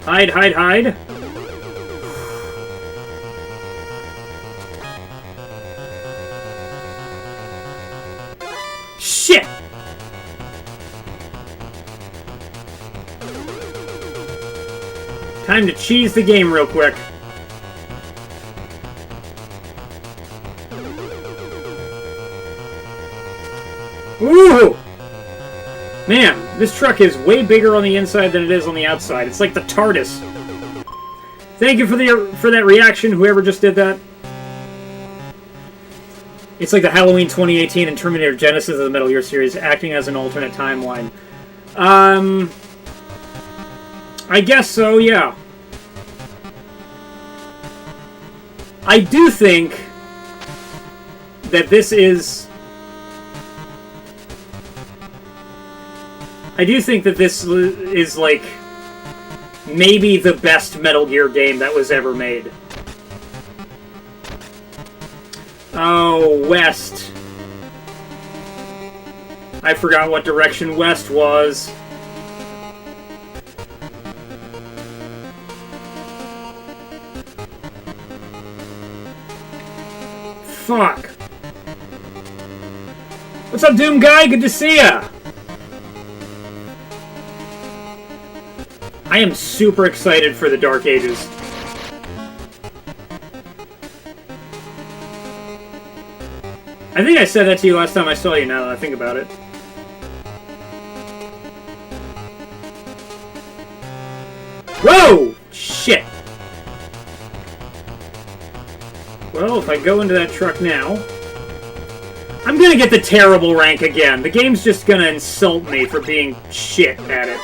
Hide, hide, hide. Shit! Time to cheese the game real quick. Ooh! Man, this truck is way bigger on the inside than it is on the outside. It's like the TARDIS. Thank you for that reaction, whoever just did that. It's like the Halloween 2018 and Terminator Genesis of the Metal Gear series, acting as an alternate timeline. I guess so, yeah. I do think that this is... I do think that this is, like, maybe the best Metal Gear game that was ever made. Oh, west. I forgot what direction west was. Fuck. What's up, Doom Guy? Good to see ya! I am super excited for the Dark Ages. I think I said that to you last time I saw you, now that I think about it. Whoa! Shit! Well, if I go into that truck now... I'm gonna get the terrible rank again. The game's just gonna insult me for being shit at it.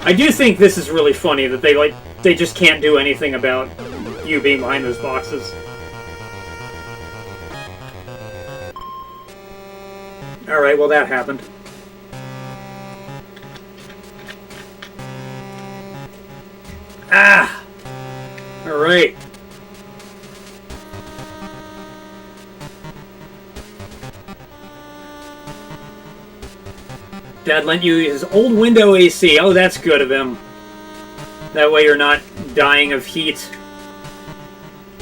I do think this is really funny that they just can't do anything about you being behind those boxes. Alright, well that happened. Ah! Alright. Dad lent you his old window AC. Oh, that's good of him. That way you're not dying of heat.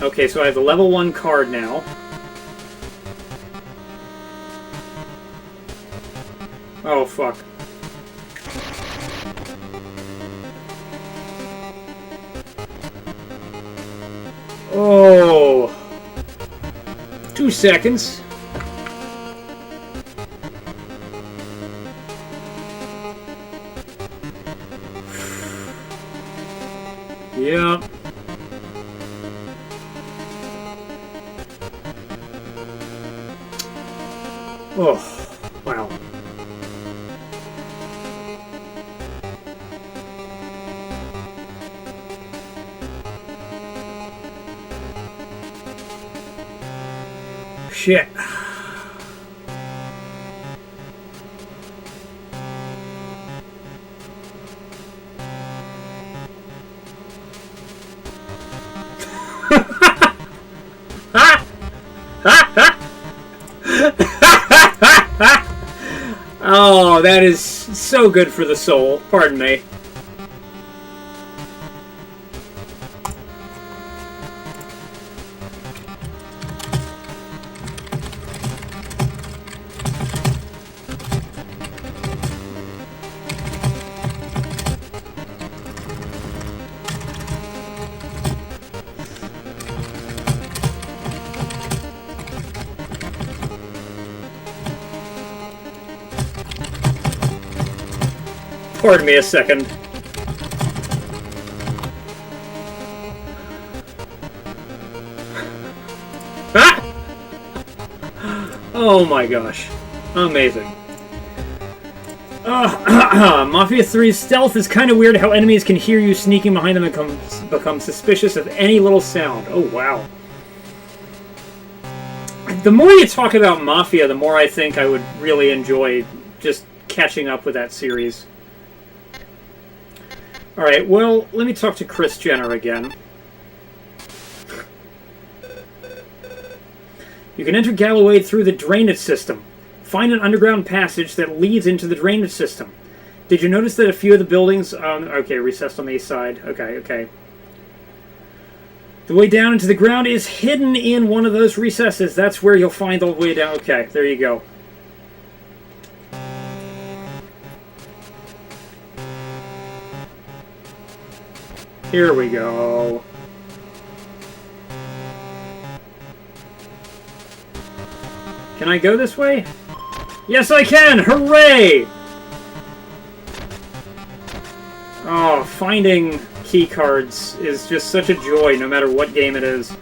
Okay, so I have the level 1 card now. Oh, fuck. Oh. 2 seconds. Yeah. Oh, wow. Shit. Oh, that is so good for the soul. Pardon me. Pardon me a second. Ah! Oh my gosh. Amazing. Mafia 3's stealth is kind of weird how enemies can hear you sneaking behind them and become suspicious of any little sound. Oh, wow. The more you talk about Mafia, the more I think I would really enjoy just catching up with that series. Alright, well, let me talk to Chris Jenner again. You can enter Galloway through the drainage system. Find an underground passage that leads into the drainage system. Did you notice that a few of the buildings... okay, recessed on the east side. Okay. The way down into the ground is hidden in one of those recesses. That's where you'll find the way down. Okay, there you go. Here we go. Can I go this way? Yes, I can! Hooray! Oh, finding key cards is just such a joy, no matter what game it is.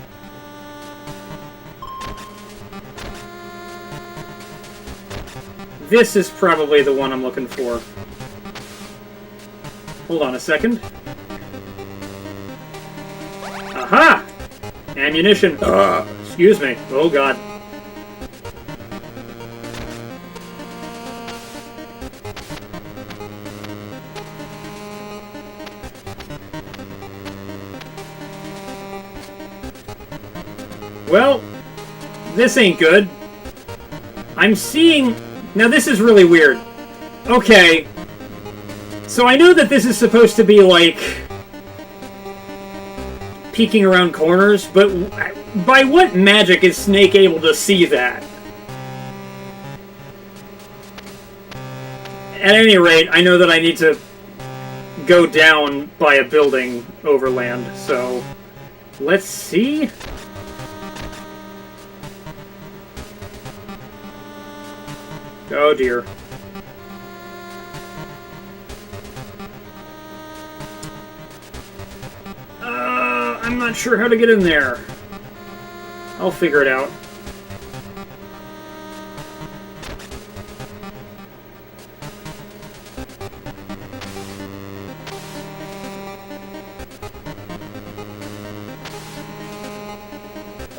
This is probably the one I'm looking for. Hold on a second. Aha! Ammunition. Excuse me. Oh, God. Well, this ain't good. I'm seeing... Now, this is really weird. Okay. So I know that this is supposed to be, like... peeking around corners, but by what magic is Snake able to see that? At any rate, I know that I need to go down by a building overland, so let's see. Oh dear. I'm not sure how to get in there. I'll figure it out.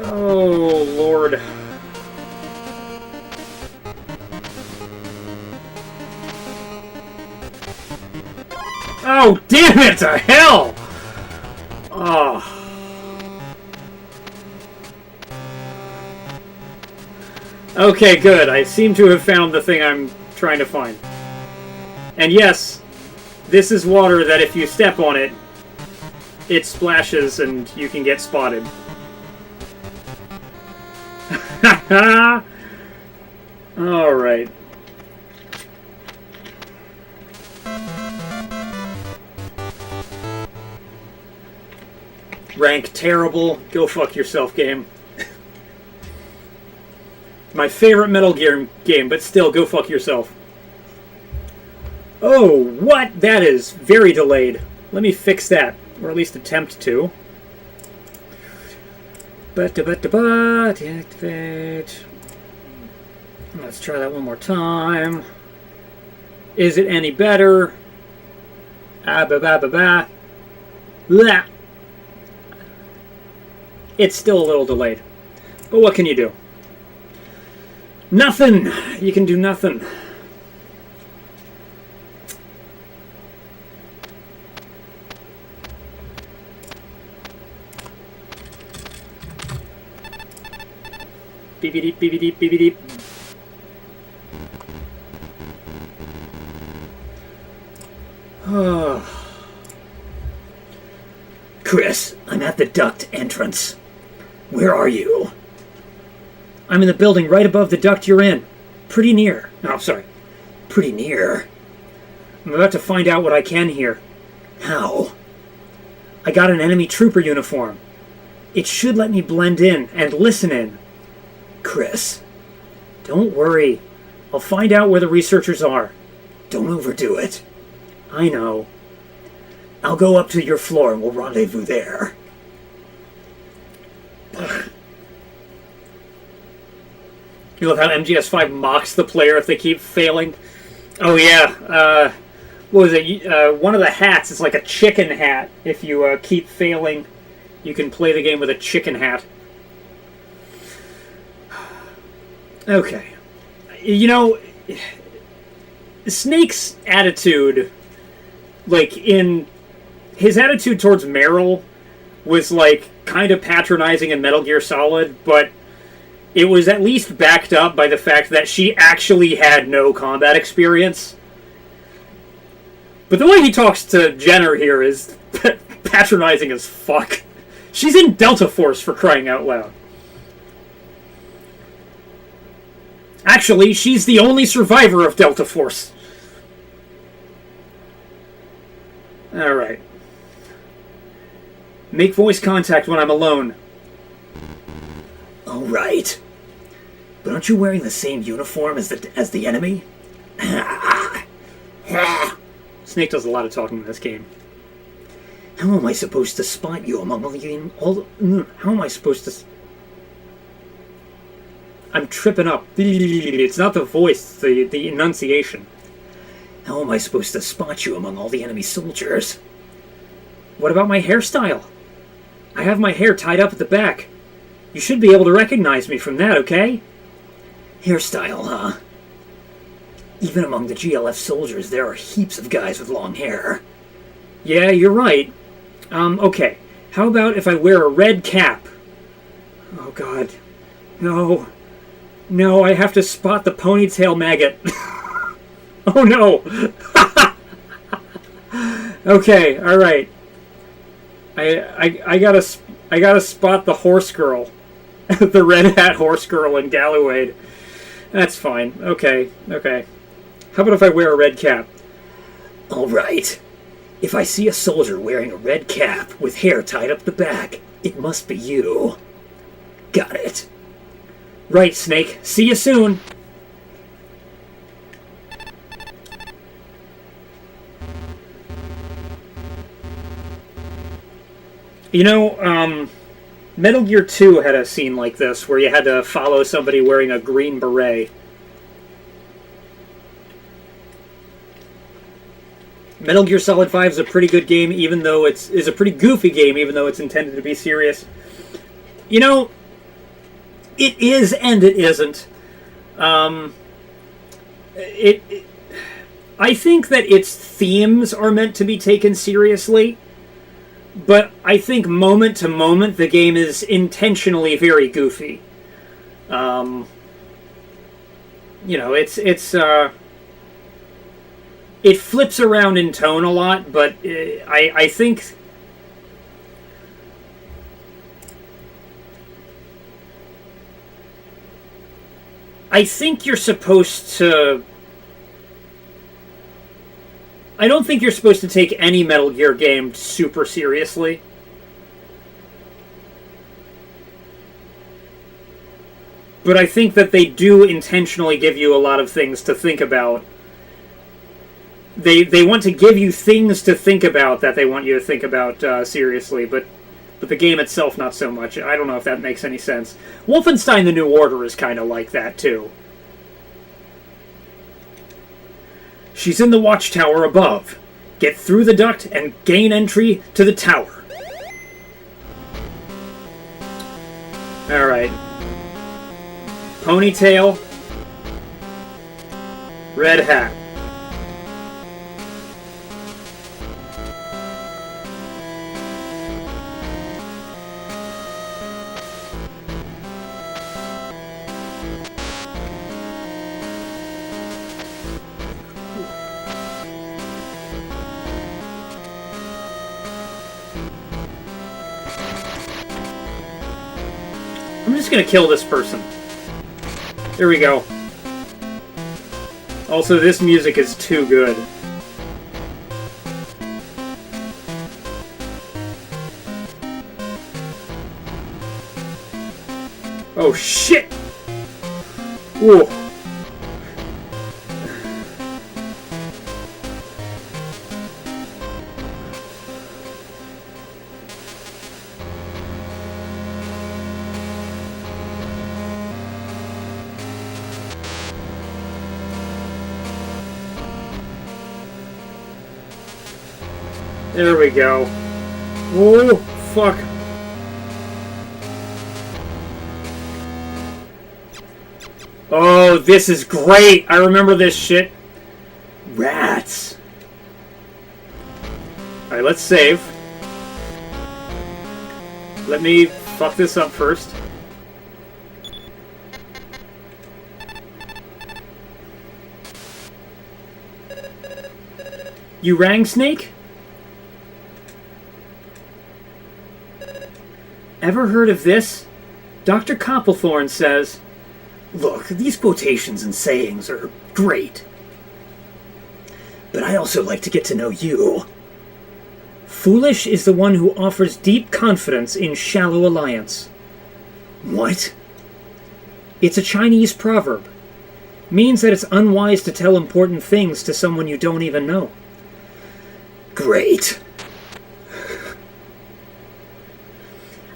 Oh, Lord. Oh, damn it to hell! Oh. Okay, good. I seem to have found the thing I'm trying to find. And yes, this is water that if you step on it, it splashes and you can get spotted. Alright. Rank terrible. Go fuck yourself, game. My favorite Metal Gear game, but still, go fuck yourself. Oh, what? That is very delayed. Let me fix that, or at least attempt to. Deactivate. Let's try that one more time. Is it any better? Blah. It's still a little delayed. But what can you do? Nothing! You can do nothing. Beep-a-deep, beep-a-deep, beep-a-deep. Chris, I'm at the duct entrance. Where are you? I'm in the building right above the duct you're in. Pretty near. Oh, sorry. Pretty near. I'm about to find out what I can here. How? I got an enemy trooper uniform. It should let me blend in and listen in. Chris. Don't worry. I'll find out where the researchers are. Don't overdo it. I know. I'll go up to your floor and we'll rendezvous there. You love how MGS5 mocks the player if they keep failing? Oh yeah, what was it? One of the hats is like a chicken hat. If you keep failing, you can play the game with a chicken hat. Okay. You know, Snake's attitude, like, his attitude towards Meryl was, like, kind of patronizing in Metal Gear Solid, but it was at least backed up by the fact that she actually had no combat experience. But the way he talks to Jenner here is patronizing as fuck. She's in Delta Force, for crying out loud. Actually, she's the only survivor of Delta Force. Alright. Make voice contact when I'm alone. All right. But aren't you wearing the same uniform as the enemy? Snake does a lot of talking in this game. How am I supposed to spot you among all how am I supposed to... I'm tripping up. It's not the voice, the enunciation. How am I supposed to spot you among all the enemy soldiers? What about my hairstyle? I have my hair tied up at the back. You should be able to recognize me from that, okay? Hairstyle, huh? Even among the GLF soldiers, there are heaps of guys with long hair. Yeah, you're right. Okay. How about if I wear a red cap? Oh, God. No. No, I have to spot the ponytail maggot. Oh, no. Okay, alright. I gotta spot the horse girl. The red hat horse girl in Gallowade. That's fine. Okay. How about if I wear a red cap? Alright. If I see a soldier wearing a red cap with hair tied up the back, it must be you. Got it. Right, Snake. See you soon. You know, Metal Gear 2 had a scene like this, where you had to follow somebody wearing a green beret. Metal Gear Solid 5 is a pretty good game, even though is a pretty goofy game, even though it's intended to be serious. You know, It is and it isn't. I think that its themes are meant to be taken seriously, but I think moment to moment the game is intentionally very goofy. It flips around in tone a lot, but I think you're supposed to. I don't think you're supposed to take any Metal Gear game super seriously. But I think that they do intentionally give you a lot of things to think about. They want to give you things to think about that they want you to think about seriously, but the game itself not so much. I don't know if that makes any sense. Wolfenstein The New Order is kind of like that, too. She's in the watchtower above. Get through the duct and gain entry to the tower. Alright. Ponytail. Red hat. I'm just gonna kill this person. There we go. Also, this music is too good. Oh shit! Whoa. There we go. Oh, fuck. Oh, this is great! I remember this shit. Rats. Alright, let's save. Let me fuck this up first. You rang, Snake? Ever heard of this? Dr. Copplethorne says, "Look, these quotations and sayings are great. But I also like to get to know you. Foolish is the one who offers deep confidence in shallow alliance." What? It's a Chinese proverb. Means that it's unwise to tell important things to someone you don't even know. Great.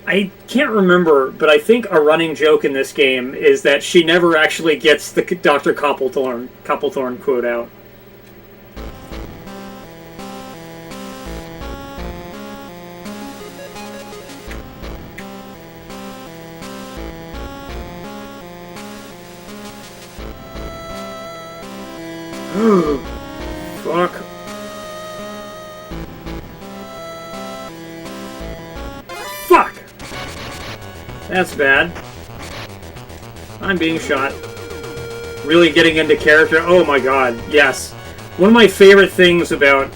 I can't remember, but I think a running joke in this game is that she never actually gets the Dr. Copplethorne quote out. Fuck. Fuck! That's bad. I'm being shot. Really getting into character. Oh my god, yes. One of my favorite things about...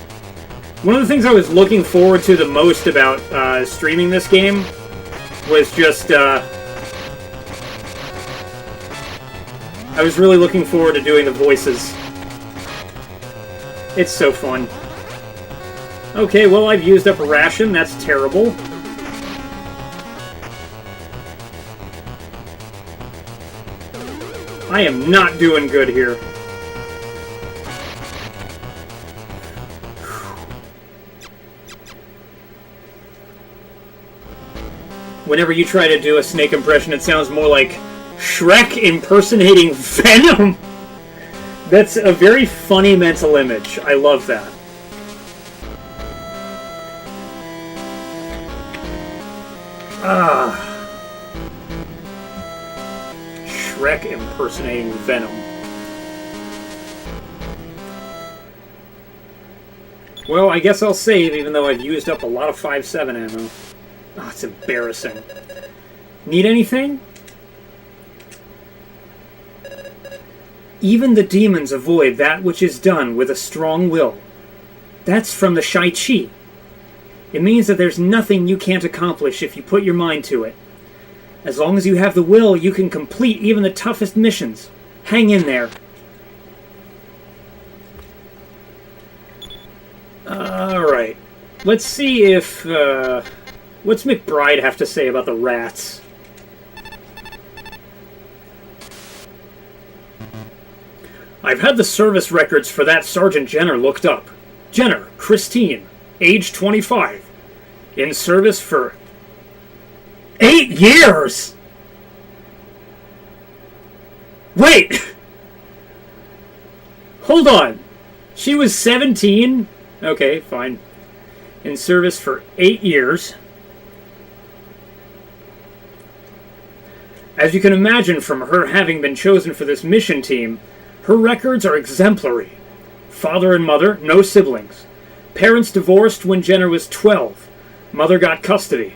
One of the things I was looking forward to the most about streaming this game was just... I was really looking forward to doing the voices. It's so fun. Okay, well, I've used up a ration. That's terrible. I am not doing good here. Whenever you try to do a Snake impression, it sounds more like Shrek impersonating Venom. That's a very funny mental image. I love that. Shrek impersonating Venom. Well, I guess I'll save, even though I've used up a lot of 5.7 ammo. Oh, it's embarrassing. Need anything? Even the demons avoid that which is done with a strong will. That's from the Shai Chi. It means that there's nothing you can't accomplish if you put your mind to it. As long as you have the will, you can complete even the toughest missions. Hang in there. Alright. Let's see if, what's McBride have to say about the rats? I've had the service records for that Sergeant Jenner looked up. Jenner, Christine, age 25. In service for 8 years! Wait! Hold on. She was 17? Okay, fine. In service for 8 years. As you can imagine from her having been chosen for this mission team, her records are exemplary. Father and mother, no siblings. Parents divorced when Jenner was 12. Mother got custody.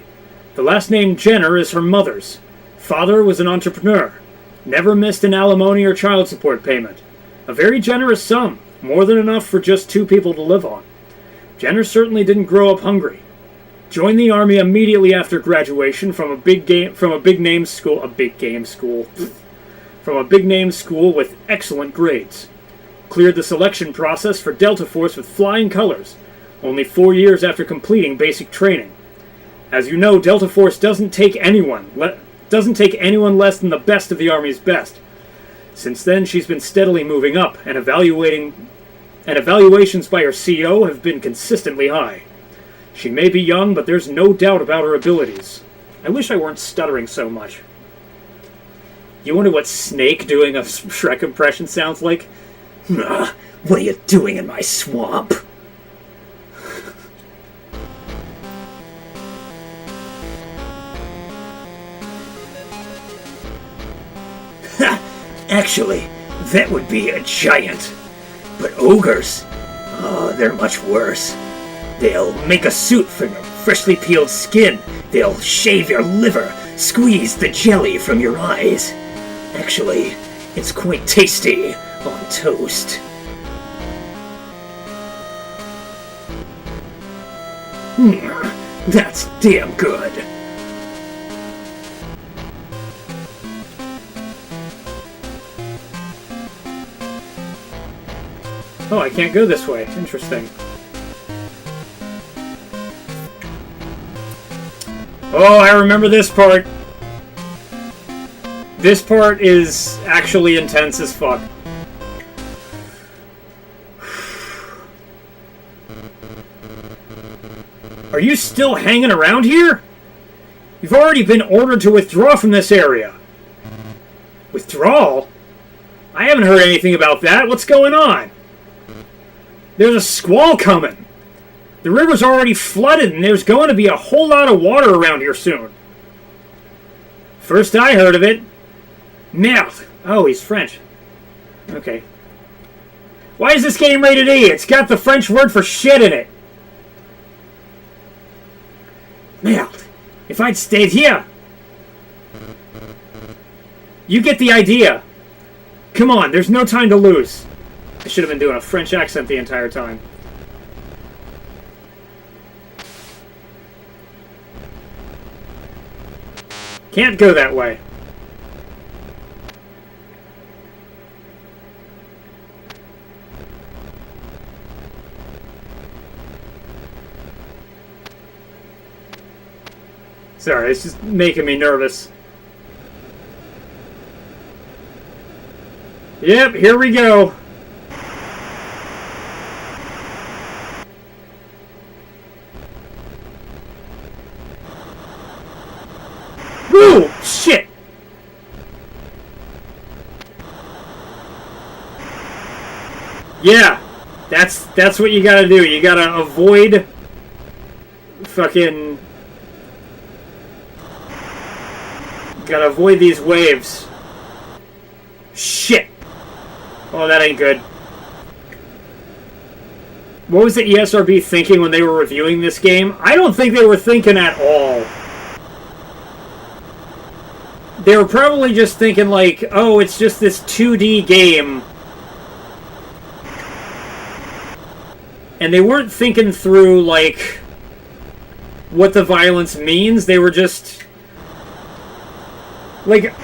The last name Jenner is her mother's. Father was an entrepreneur. Never missed an alimony or child support payment. A very generous sum, more than enough for just 2 people to live on. Jenner certainly didn't grow up hungry. Joined the army immediately after graduation from a big name school with excellent grades. Cleared the selection process for Delta Force with flying colors, only 4 years after completing basic training. As you know, Delta Force doesn't take anyone less than the best of the Army's best. Since then, she's been steadily moving up, and evaluations by her CO have been consistently high. She may be young, but there's no doubt about her abilities. I wish I weren't stuttering so much. You wonder what Snake doing a Shrek impression sounds like? What are you doing in my swamp? Actually, that would be a giant. But ogres, they're much worse. They'll make a suit from your freshly peeled skin. They'll shave your liver, squeeze the jelly from your eyes. Actually, it's quite tasty on toast. That's damn good. Oh, I can't go this way. Interesting. Oh, I remember this part. This part is actually intense as fuck. Are you still hanging around here? You've already been ordered to withdraw from this area. Withdrawal? I haven't heard anything about that. What's going on? There's a squall coming. The river's already flooded, and there's going to be a whole lot of water around here soon. First I heard of it. Merde. Oh, he's French. Okay. Why is this game rated E? It's got the French word for shit in it. Merde. If I'd stayed here. You get the idea. Come on, there's no time to lose. I should have been doing a French accent the entire time. Can't go that way. Sorry, it's just making me nervous. Yep, here we go. Woo! Shit! Yeah, that's what you gotta do. You gotta avoid fucking... Gotta avoid these waves. Shit! Oh, that ain't good. What was the ESRB thinking when they were reviewing this game? I don't think they were thinking at all. They were probably just thinking like, oh, it's just this 2D game. And they weren't thinking through, like, what the violence means. They were just... like,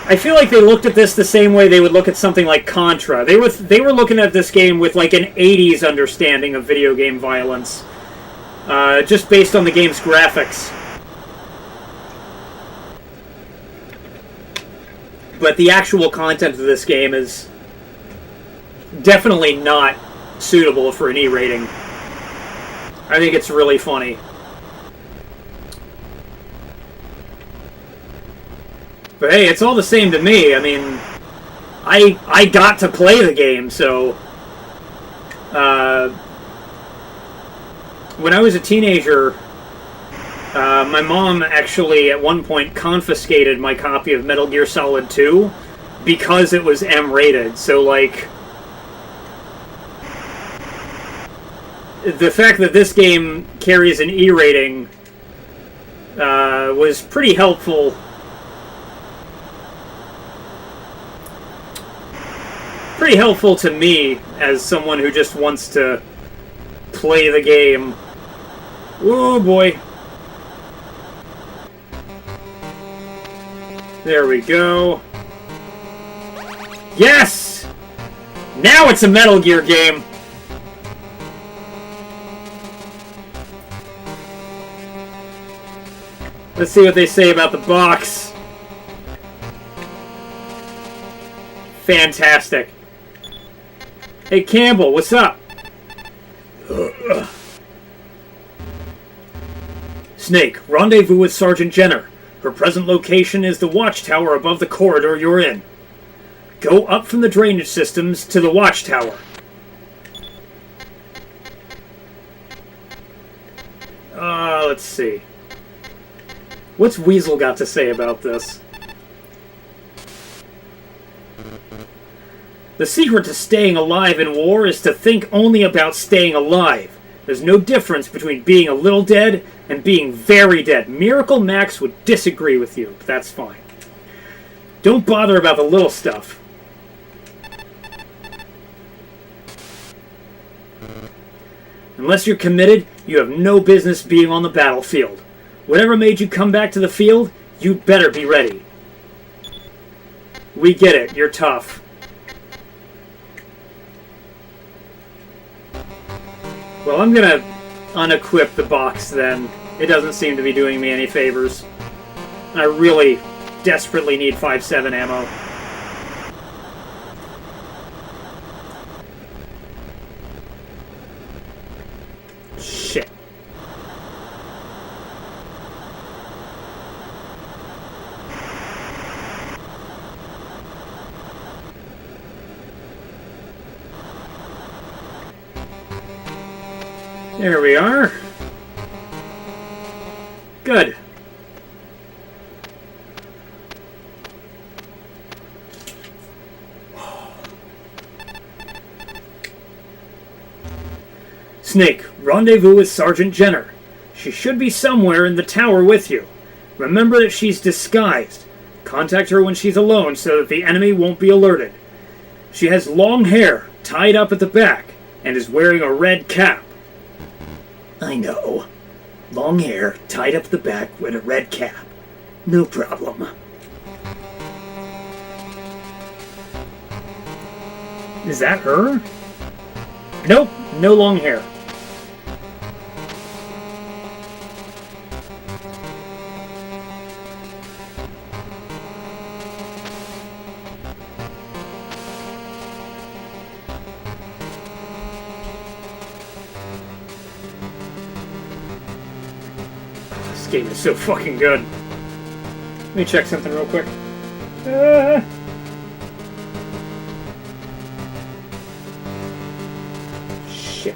I feel like they looked at this the same way they would look at something like Contra. They were looking at this game with, like, an 80s understanding of video game violence. Just based on the game's graphics. But the actual content of this game is definitely not suitable for an E rating. I think it's really funny. But hey, it's all the same to me. I mean, I got to play the game, so... when I was a teenager, my mom actually at one point confiscated my copy of Metal Gear Solid 2 because it was M-rated. So, like... the fact that this game carries an E rating was pretty helpful. Pretty helpful to me as someone who just wants to play the game. Oh boy. There we go. Yes! Now it's a Metal Gear game! Let's see what they say about the box. Fantastic. Hey Campbell, what's up? Snake, rendezvous with Sergeant Jenner. Her present location is the watchtower above the corridor you're in. Go up from the drainage systems to the watchtower. Let's see. What's Weasel got to say about this? The secret to staying alive in war is to think only about staying alive. There's no difference between being a little dead and being very dead. Miracle Max would disagree with you, but that's fine. Don't bother about the little stuff. Unless you're committed, you have no business being on the battlefield. Whatever made you come back to the field, you better be ready. We get it, you're tough. Well, I'm gonna unequip the box then. It doesn't seem to be doing me any favors. I really desperately need 5.7 ammo. Shit. There we are. Good. Snake, rendezvous with Sergeant Jenner. She should be somewhere in the tower with you. Remember that she's disguised. Contact her when she's alone so that the enemy won't be alerted. She has long hair, tied up at the back, and is wearing a red cap. I know. Long hair, tied up the back with a red cap. No problem. Is that her? Nope, no long hair. This game is so fucking good. Let me check something real quick. Shit.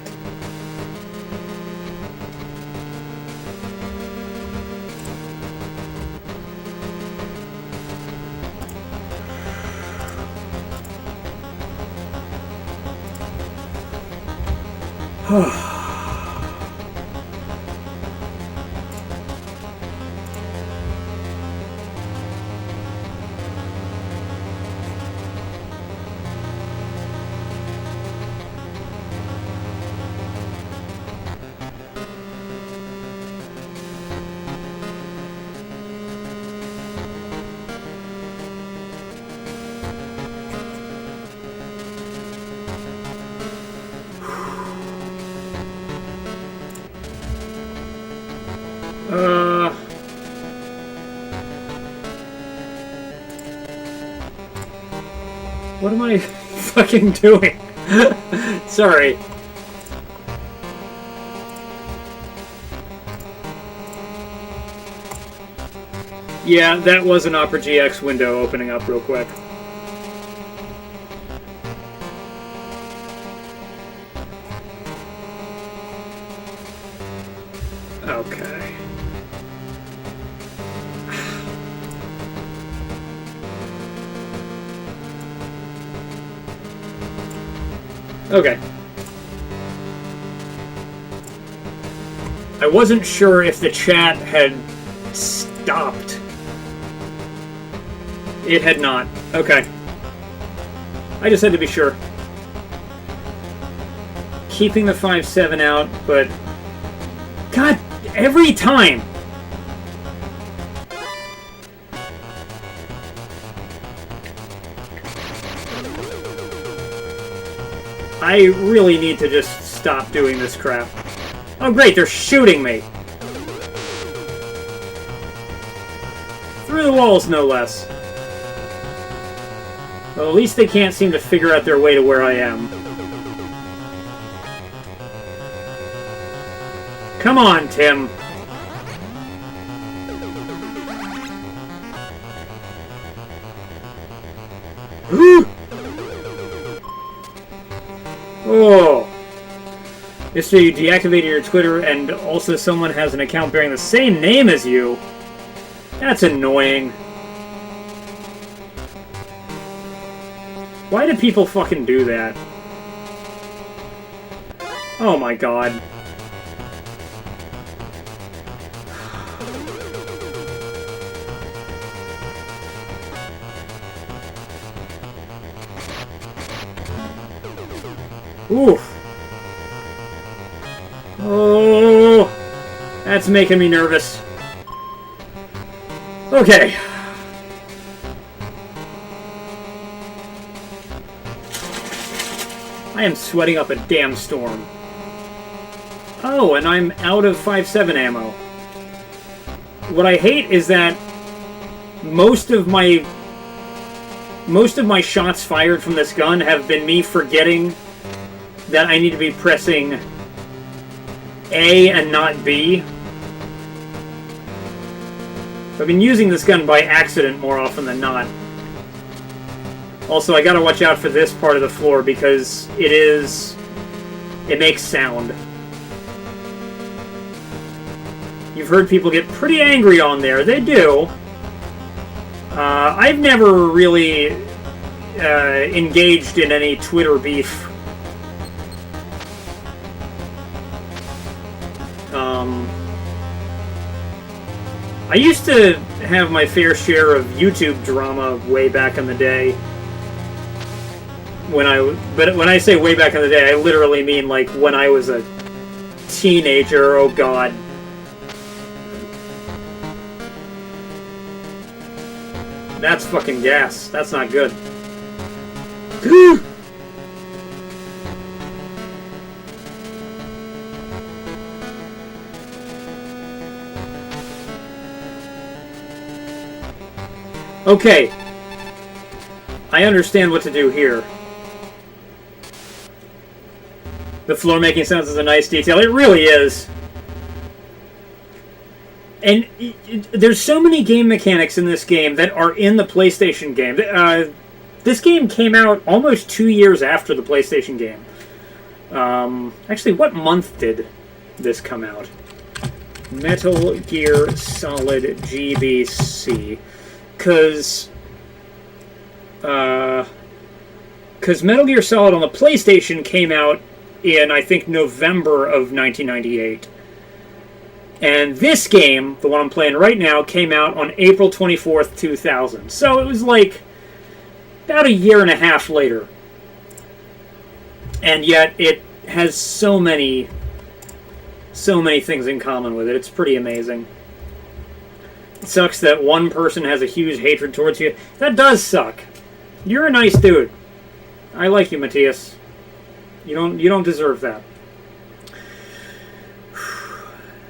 What am I fucking doing? Sorry. Yeah, that was an Opera GX window opening up real quick. Okay. Okay. I wasn't sure if the chat had stopped. It had not. Okay. I just had to be sure. Keeping the 5-7 out, but... God, every time! I really need to just stop doing this crap. Oh great, they're shooting me! Through the walls, no less. Well, at least they can't seem to figure out their way to where I am. Come on, Tim! Oh! Yesterday you deactivated your Twitter and also someone has an account bearing the same name as you. That's annoying. Why do people fucking do that? Oh my god. Oof. Oh, that's making me nervous. Okay. I am sweating up a damn storm. Oh, and I'm out of 5.7 ammo. What I hate is that most of my shots fired from this gun have been me forgetting that I need to be pressing A and not B. I've been using this gun by accident more often than not. Also, I gotta watch out for this part of the floor because it makes sound. You've heard people get pretty angry on there. They do. I've never really engaged in any Twitter beef. I used to have my fair share of YouTube drama way back in the day. But when I say way back in the day, I literally mean like when I was a teenager. Oh god. That's fucking gas. That's not good. Okay. I understand what to do here. The floor making sounds is a nice detail. It really is. And there's so many game mechanics in this game that are in the PlayStation game. This game came out almost 2 years after the PlayStation game. Actually, what month did this come out? Metal Gear Solid GBC. Because Metal Gear Solid on the PlayStation came out in, I think, November of 1998. And this game, the one I'm playing right now, came out on April 24th, 2000. So it was like about a year and a half later. And yet it has so many things in common with it. It's pretty amazing. It sucks that one person has a huge hatred towards you. That does suck. You're a nice dude. I like you, Matthias. You don't deserve that.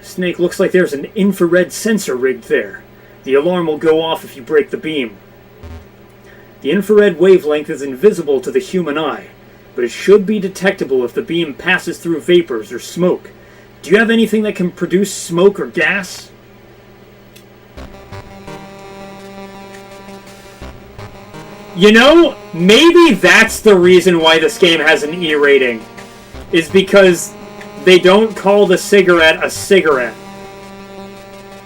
Snake, looks like there's an infrared sensor rigged there. The alarm will go off if you break the beam. The infrared wavelength is invisible to the human eye, but it should be detectable if the beam passes through vapors or smoke. Do you have anything that can produce smoke or gas? You know, maybe that's the reason why this game has an E rating. Is because they don't call the cigarette a cigarette.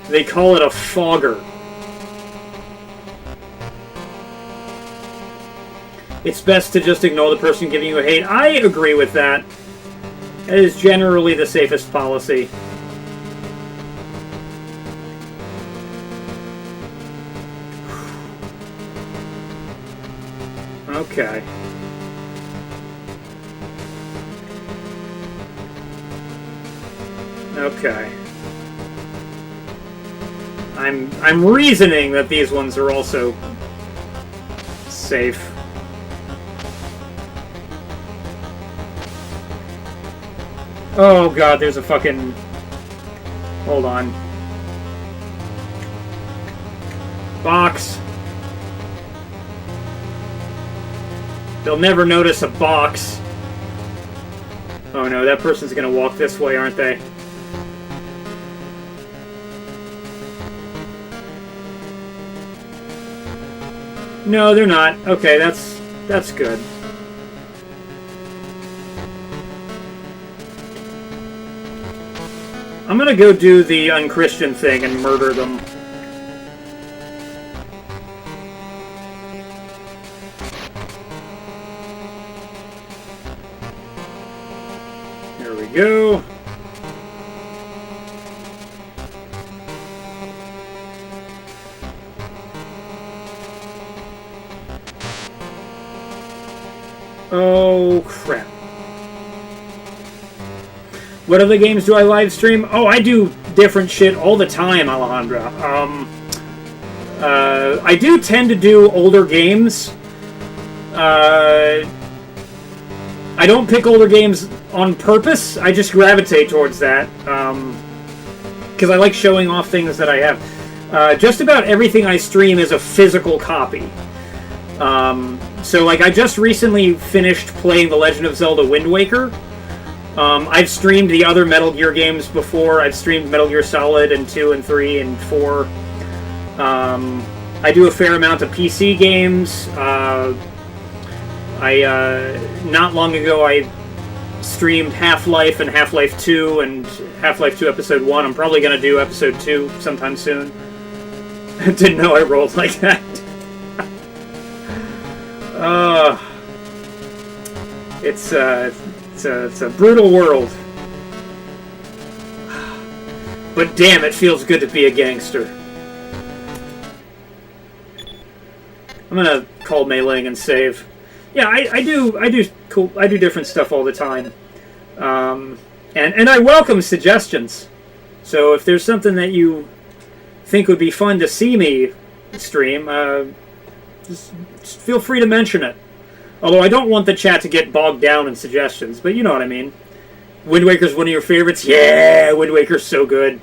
They call it a fogger. It's best to just ignore the person giving you a hate. I agree with that. It is generally the safest policy. Okay. Okay. I'm reasoning that these ones are also safe. Oh god, there's a fucking... Hold on. Box. They'll never notice a box. Oh no, that person's gonna walk this way, aren't they? No, they're not. Okay, that's good. I'm gonna go do the unchristian thing and murder them. There we go. Oh, crap. What other games do I live stream? Oh, I do different shit all the time, Alejandra. I do tend to do older games. I don't pick older games on purpose. I just gravitate towards that. Because I like showing off things that I have. Just about everything I stream is a physical copy. So, like, I just recently finished playing The Legend of Zelda Wind Waker. I've streamed the other Metal Gear games before. I've streamed Metal Gear Solid and 2 and 3 and 4. I do a fair amount of PC games. Not long ago, I streamed Half-Life and Half-Life 2 and Half-Life 2 Episode 1. I'm probably going to do Episode 2 sometime soon. Didn't know I rolled like that. It's a brutal world. But damn, it feels good to be a gangster. I'm gonna call meleeing and save. Yeah, I do different stuff all the time. And I welcome suggestions. So if there's something that you think would be fun to see me stream, just feel free to mention it. Although I don't want the chat to get bogged down in suggestions, but you know what I mean. Wind Waker's one of your favorites? Yeah, Wind Waker's so good.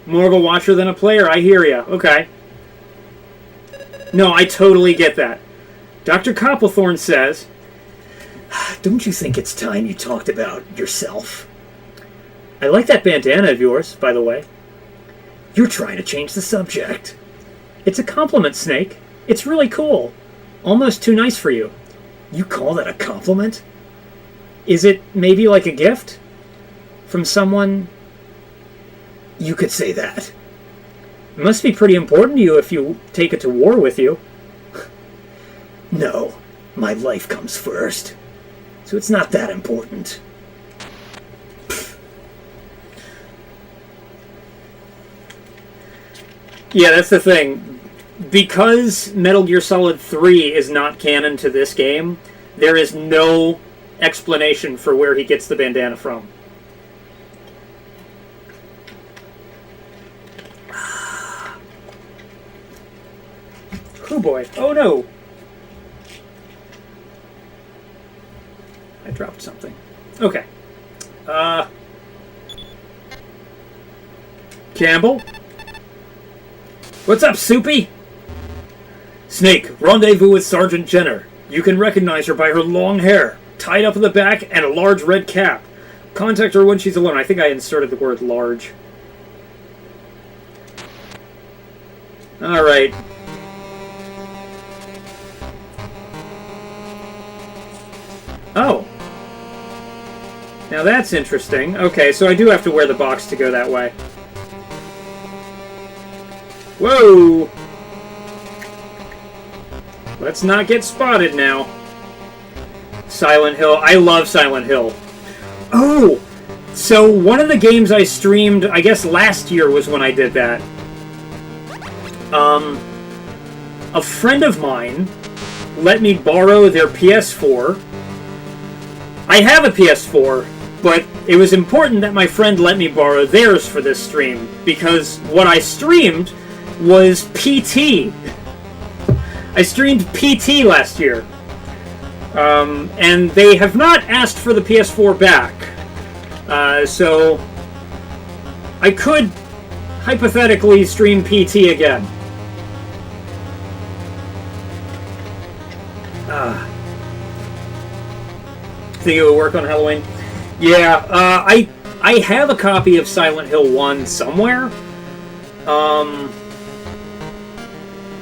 More of a watcher than a player, I hear ya. Okay. No, I totally get that. Dr. Copplethorne says, Don't you think it's time you talked about yourself? I like that bandana of yours, by the way. You're trying to change the subject. It's a compliment, Snake. It's really cool. Almost too nice for you. You call that a compliment? Is it maybe like a gift? From someone? You could say that. It must be pretty important to you if you take it to war with you. No. My life comes first. So it's not that important. Yeah, that's the thing. Because Metal Gear Solid 3 is not canon to this game, there is no explanation for where he gets the bandana from. Oh boy. Oh no! I dropped something. Okay. Campbell? What's up, Soupy? Snake, rendezvous with Sergeant Jenner. You can recognize her by her long hair, tied up in the back, and a large red cap. Contact her when she's alone. I think I inserted the word large. Alright. Oh. Now that's interesting. Okay, so I do have to wear the box to go that way. Whoa! Let's not get spotted now. Silent Hill. I love Silent Hill. Oh! So one of the games I streamed, I guess last year was when I did that. A friend of mine let me borrow their PS4. I have a PS4, but it was important that my friend let me borrow theirs for this stream, because what I streamed was PT. I streamed PT last year. And they have not asked for the PS4 back. So I could hypothetically stream PT again. Think it would work on Halloween? Yeah, I have a copy of Silent Hill 1 somewhere.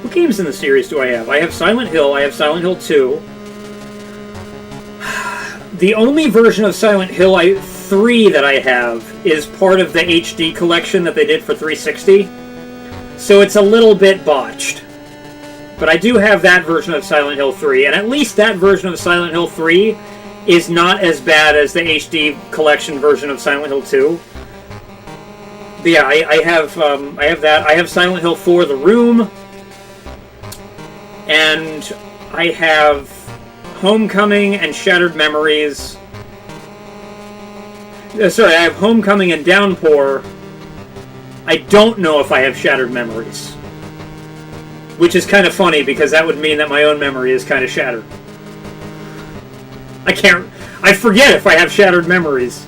What games in the series do I have? I have Silent Hill, I have Silent Hill 2. The only version of Silent Hill 3 that I have is part of the HD collection that they did for 360. So it's a little bit botched. But I do have that version of Silent Hill 3, and at least that version of Silent Hill 3 is not as bad as the HD collection version of Silent Hill 2. But yeah, I have that. I have Silent Hill 4: The Room, and I have Homecoming and Shattered Memories. Sorry, I have Homecoming and Downpour. I don't know if I have Shattered Memories. Which is kind of funny, because that would mean that my own memory is kind of shattered. I forget if I have Shattered Memories.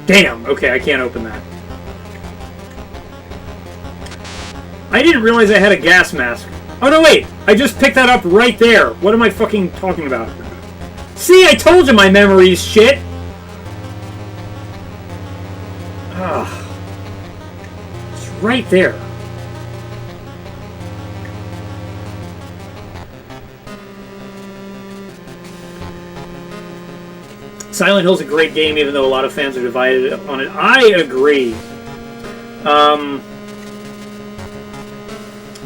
Damn, okay, I can't open that. I didn't realize I had a gas mask. Oh no, wait! I just picked that up right there! What am I fucking talking about? See, I told you my memory's shit! Ah. It's right there. Silent Hill's a great game, even though a lot of fans are divided on it. I agree.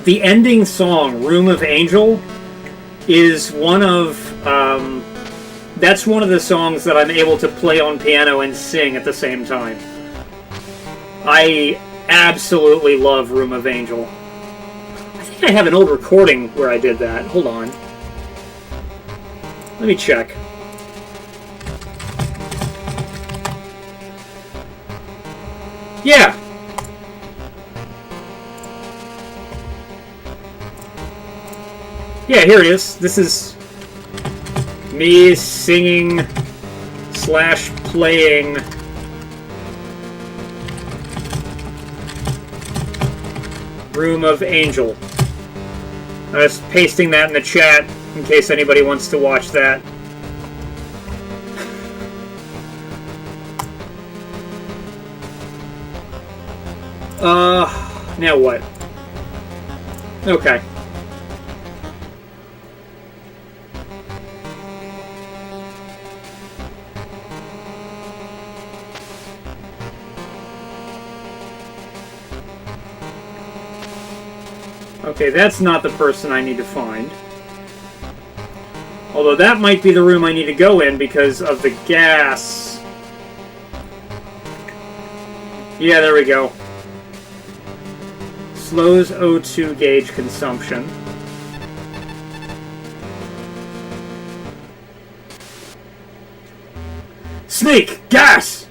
The ending song, Room of Angel, is one of... that's one of the songs that I'm able to play on piano and sing at the same time. I absolutely love Room of Angel. I think I have an old recording where I did that. Hold on. Let me check. Yeah. Yeah, here it is. This is me singing / playing Room of Angel. I was pasting that in the chat in case anybody wants to watch that. Now what? Okay. Okay, that's not the person I need to find. Although that might be the room I need to go in because of the gas. Yeah, there we go. Slows O2 gauge consumption. Snake! Gas!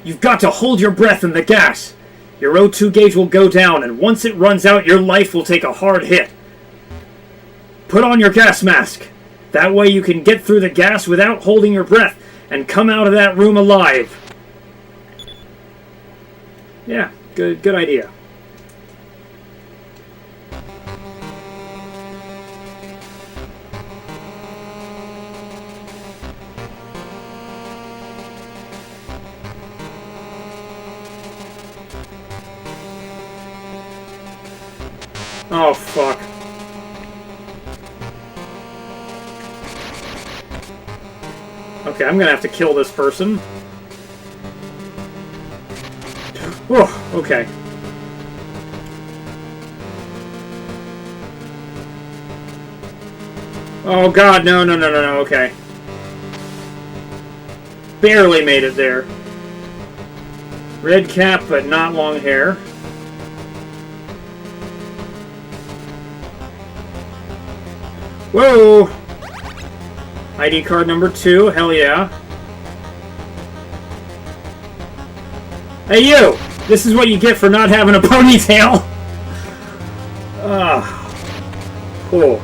You've got to hold your breath in the gas. Your O2 gauge will go down, and once it runs out, your life will take a hard hit. Put on your gas mask. That way you can get through the gas without holding your breath and come out of that room alive. Yeah, good idea. Oh, fuck. Okay, I'm gonna have to kill this person. Oh, okay. Oh god, no, okay. Barely made it there. Red cap, but not long hair. Whoa! ID card number 2, hell yeah. Hey you! This is what you get for not having a ponytail! Cool.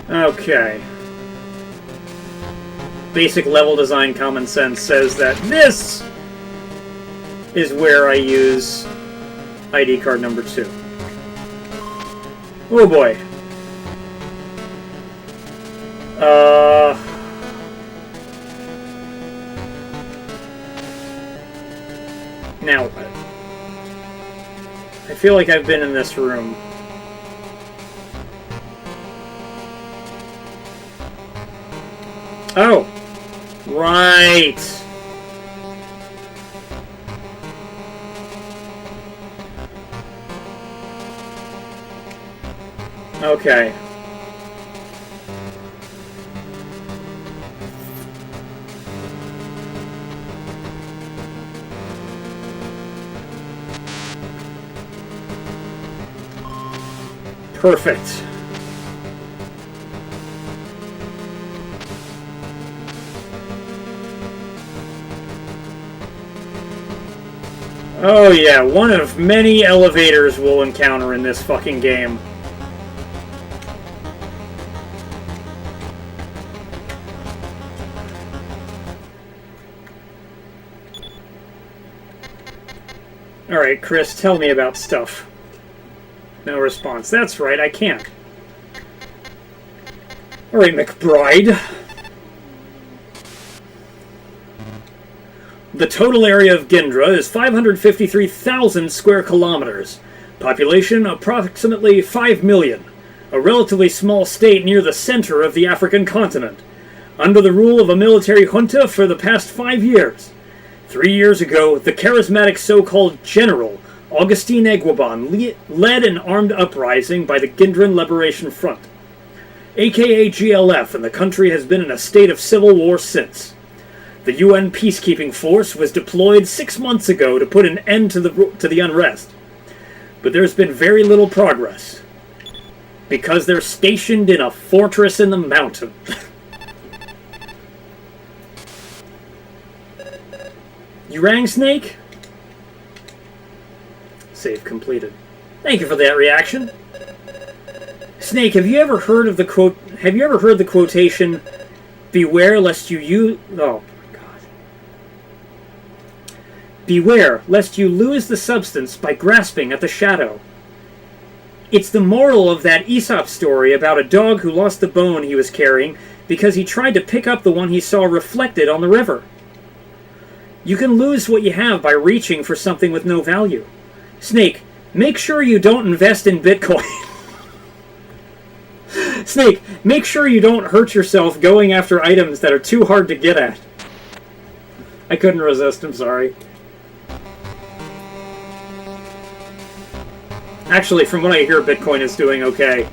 Okay. Basic level design common sense says that this is where I use ID card number 2. Oh boy. Now what? I feel like I've been in this room. Oh! Right! Okay. Perfect. Oh yeah, one of many elevators we'll encounter in this fucking game. Alright, Chris, tell me about stuff. No response. That's right, I can't. Alright, McBride. The total area of Gindra is 553,000 square kilometers. Population approximately 5 million. A relatively small state near the center of the African continent. Under the rule of a military junta for the past 5 years. 3 years ago, the charismatic so-called General Augustine Egwaban led an armed uprising by the Gindran Liberation Front, aka GLF, and the country has been in a state of civil war since. The UN peacekeeping force was deployed 6 months ago to put an end to the unrest, but there's been very little progress, because they're stationed in a fortress in the mountain. You rang, Snake? Save completed. Thank you for that reaction. Snake, have you ever heard of the quote? Have you ever heard the quotation, "Beware lest you use..." Oh my god. Beware lest you lose the substance by grasping at the shadow. It's the moral of that Aesop story about a dog who lost the bone he was carrying because he tried to pick up the one he saw reflected on the river. You can lose what you have by reaching for something with no value. Snake, make sure you don't invest in Bitcoin. Snake, make sure you don't hurt yourself going after items that are too hard to get at. I couldn't resist, I'm sorry. Actually, from what I hear, Bitcoin is doing okay.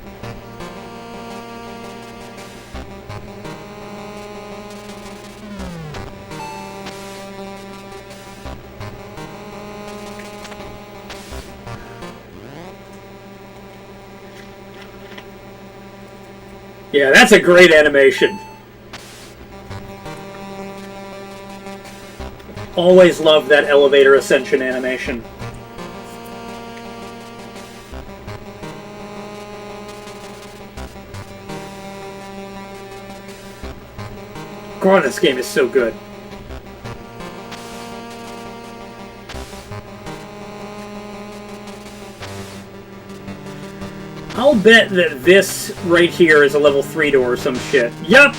Yeah, that's a great animation. Always loved that elevator ascension animation. God, this game is so good. I'll bet that this right here is a level 3 door or some shit. Yup!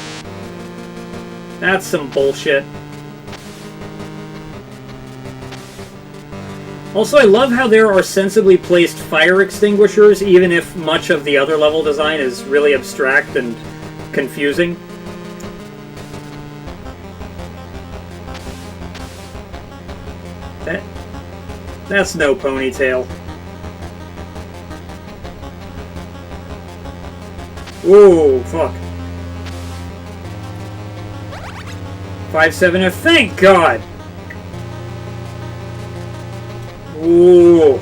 That's some bullshit. Also, I love how there are sensibly placed fire extinguishers, even if much of the other level design is really abstract and confusing. That's no ponytail. Ooh, fuck. 5-7F, thank God! Ooh.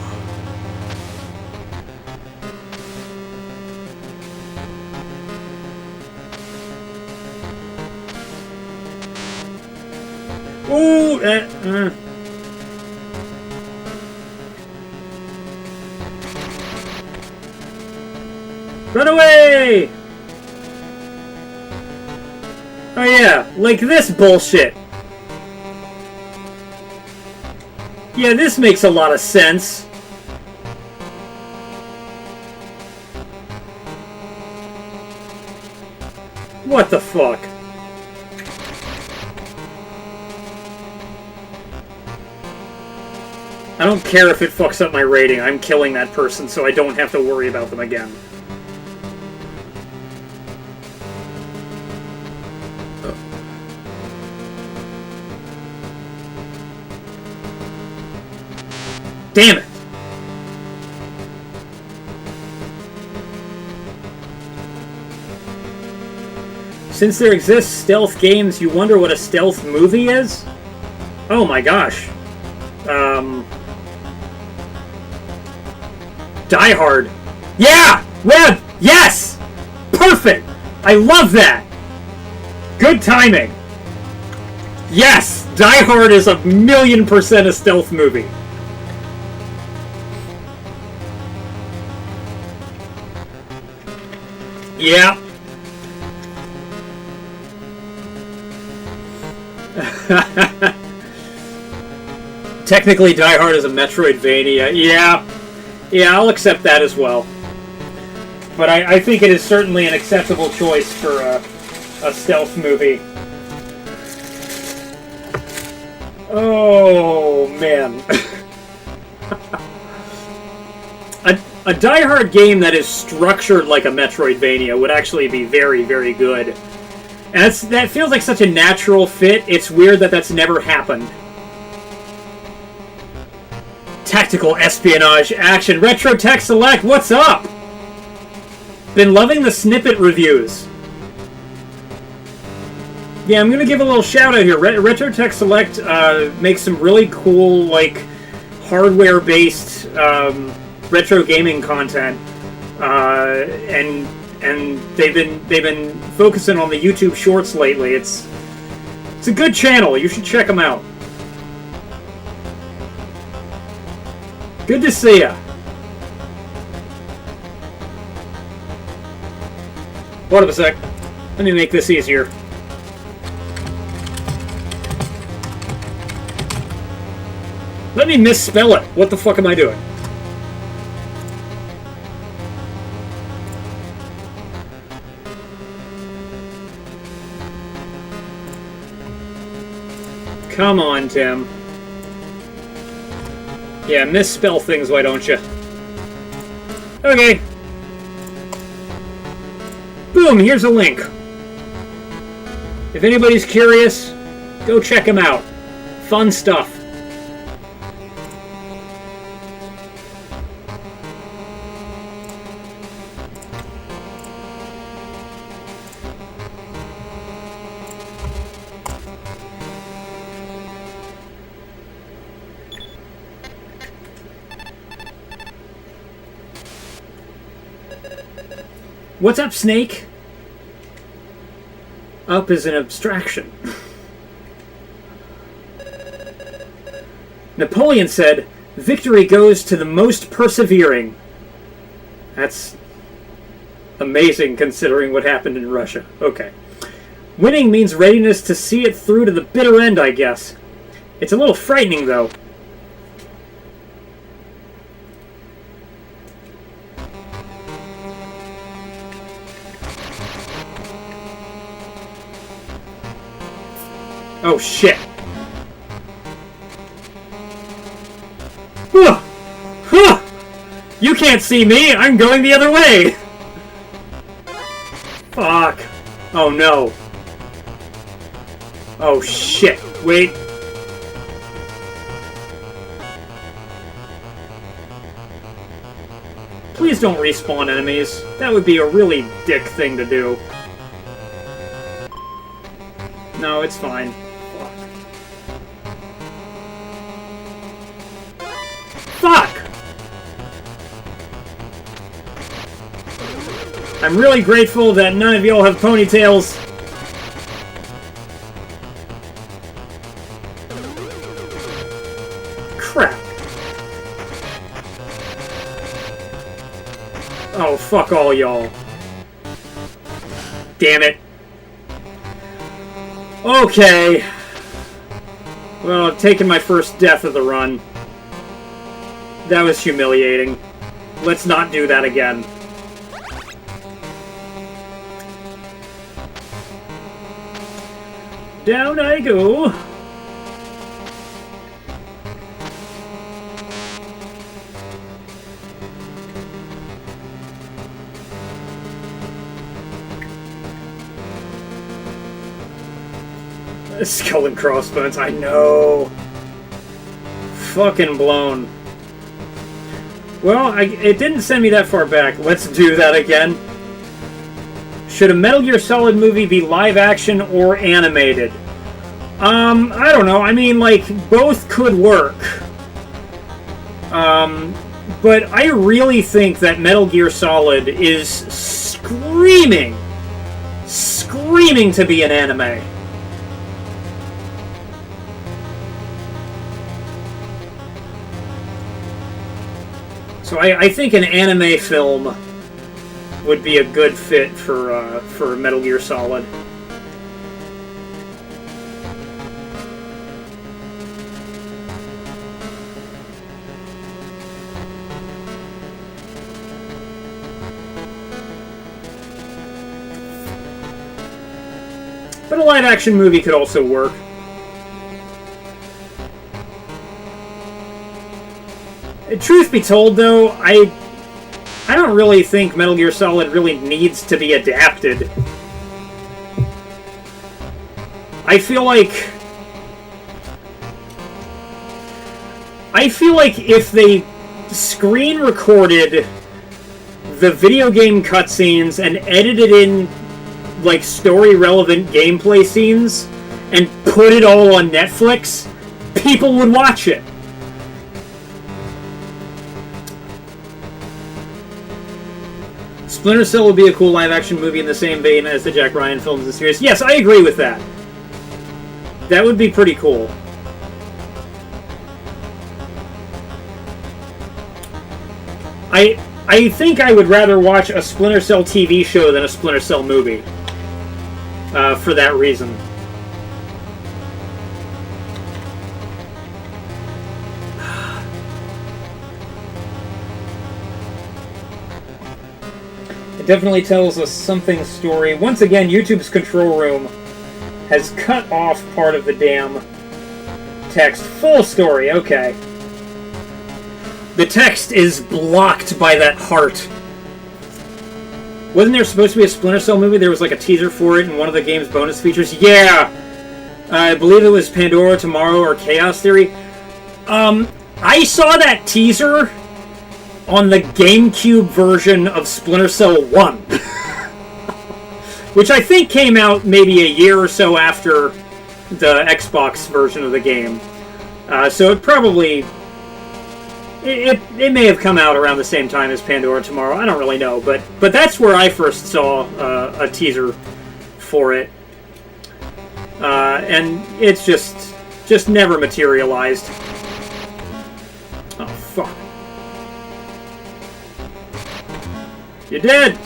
Ooh, Run away! Oh yeah, like this bullshit. Yeah, this makes a lot of sense. What the fuck? I don't care if it fucks up my rating. I'm killing that person so I don't have to worry about them again. Damn it! Since there exists stealth games, you wonder what a stealth movie is? Oh my gosh. Die Hard. Yeah! Web! Yes! Perfect! I love that! Good timing. Yes! Die Hard is 1,000,000% a stealth movie. Yeah. Technically, Die Hard is a Metroidvania. Yeah. Yeah, I'll accept that as well. But I think it is certainly an acceptable choice for a stealth movie. Oh, man. A Die Hard game that is structured like a Metroidvania would actually be very, very good. And that feels like such a natural fit, it's weird that that's never happened. Tactical espionage action. Retro Tech Select, what's up? Been loving the snippet reviews. Yeah, I'm gonna give a little shout out here. Retro Tech Select makes some really cool, like, hardware-based retro gaming content, and they've been focusing on the YouTube Shorts lately. It's a good channel. You should check them out. Good to see ya. Hold up a sec. Let me make this easier. Let me misspell it. What the fuck am I doing? Come on, Tim. Yeah, misspell things, why don't you? Okay. Boom, here's a link. If anybody's curious, go check him out. Fun stuff. What's up, Snake? Up is an abstraction. Napoleon said, "Victory goes to the most persevering." That's amazing considering what happened in Russia. Okay. Winning means readiness to see it through to the bitter end, I guess. It's a little frightening, though. Oh, shit. Huh. Huh. You can't see me! I'm going the other way! Fuck. Oh, no. Oh, shit. Wait. Please don't respawn enemies. That would be a really dick thing to do. No, it's fine. Fuck! I'm really grateful that none of y'all have ponytails. Crap. Oh, fuck all y'all. Damn it. Okay. Well, I've taken my first death of the run. That was humiliating. Let's not do that again. Down I go. Skull and crossbones, I know. Fucking blown. Well, it didn't send me that far back. Let's do that again. Should a Metal Gear Solid movie be live action or animated? I don't know. I mean, like, both could work. But I really think that Metal Gear Solid is screaming to be an anime. So I think an anime film would be a good fit for Metal Gear Solid. But a live-action movie could also work. Truth be told, though, I don't really think Metal Gear Solid really needs to be adapted. I feel like if they screen recorded the video game cutscenes and edited in like story-relevant gameplay scenes and put it all on Netflix, people would watch it. Splinter Cell would be a cool live-action movie in the same vein as the Jack Ryan films and series. Yes, I agree with that. That would be pretty cool. I think I would rather watch a Splinter Cell TV show than a Splinter Cell movie. For that reason. It definitely tells us something story. Once again, YouTube's control room has cut off part of the damn text. Full story, okay. The text is blocked by that heart. Wasn't there supposed to be a Splinter Cell movie? There was like a teaser for it in one of the game's bonus features. Yeah! I believe it was Pandora Tomorrow or Chaos Theory. I saw that teaser on the GameCube version of Splinter Cell 1. Which I think came out maybe a year or so after the Xbox version of the game. So it probably... It may have come out around the same time as Pandora Tomorrow. I don't really know. But that's where I first saw a teaser for it. And it's just never materialized. Oh, fuck. You're dead!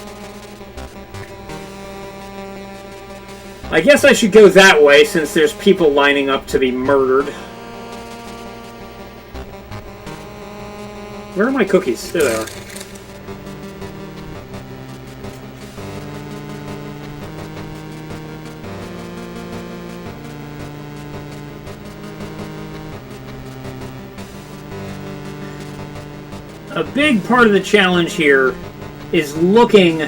I guess I should go that way, since there's people lining up to be murdered. Where are my cookies? There they are. A big part of the challenge here is looking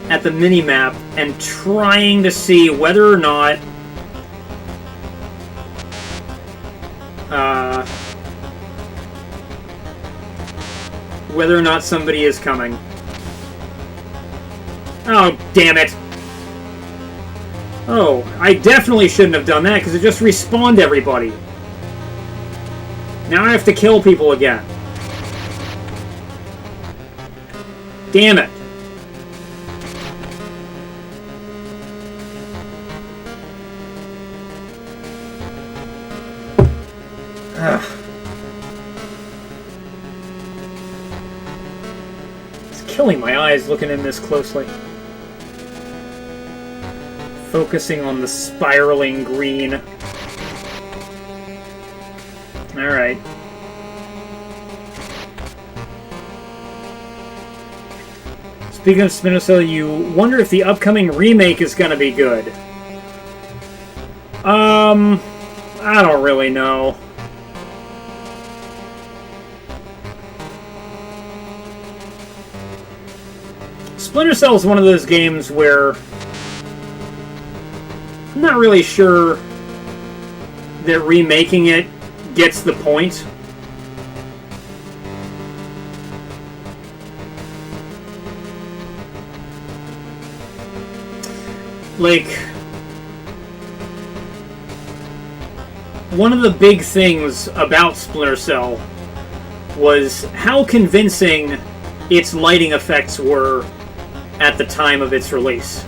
at the mini-map and trying to see whether or not somebody is coming. Oh, damn it. Oh, I definitely shouldn't have done that because it just respawned everybody. Now I have to kill people again. Damn it. Ugh. It's killing my eyes looking in this closely. Focusing on the spiraling green. Alright. Speaking of Splinter Cell, you wonder if the upcoming remake is gonna be good. I don't really know. Splinter Cell is one of those games where I'm not really sure that remaking it gets the point. Like, one of the big things about Splinter Cell was how convincing its lighting effects were at the time of its release.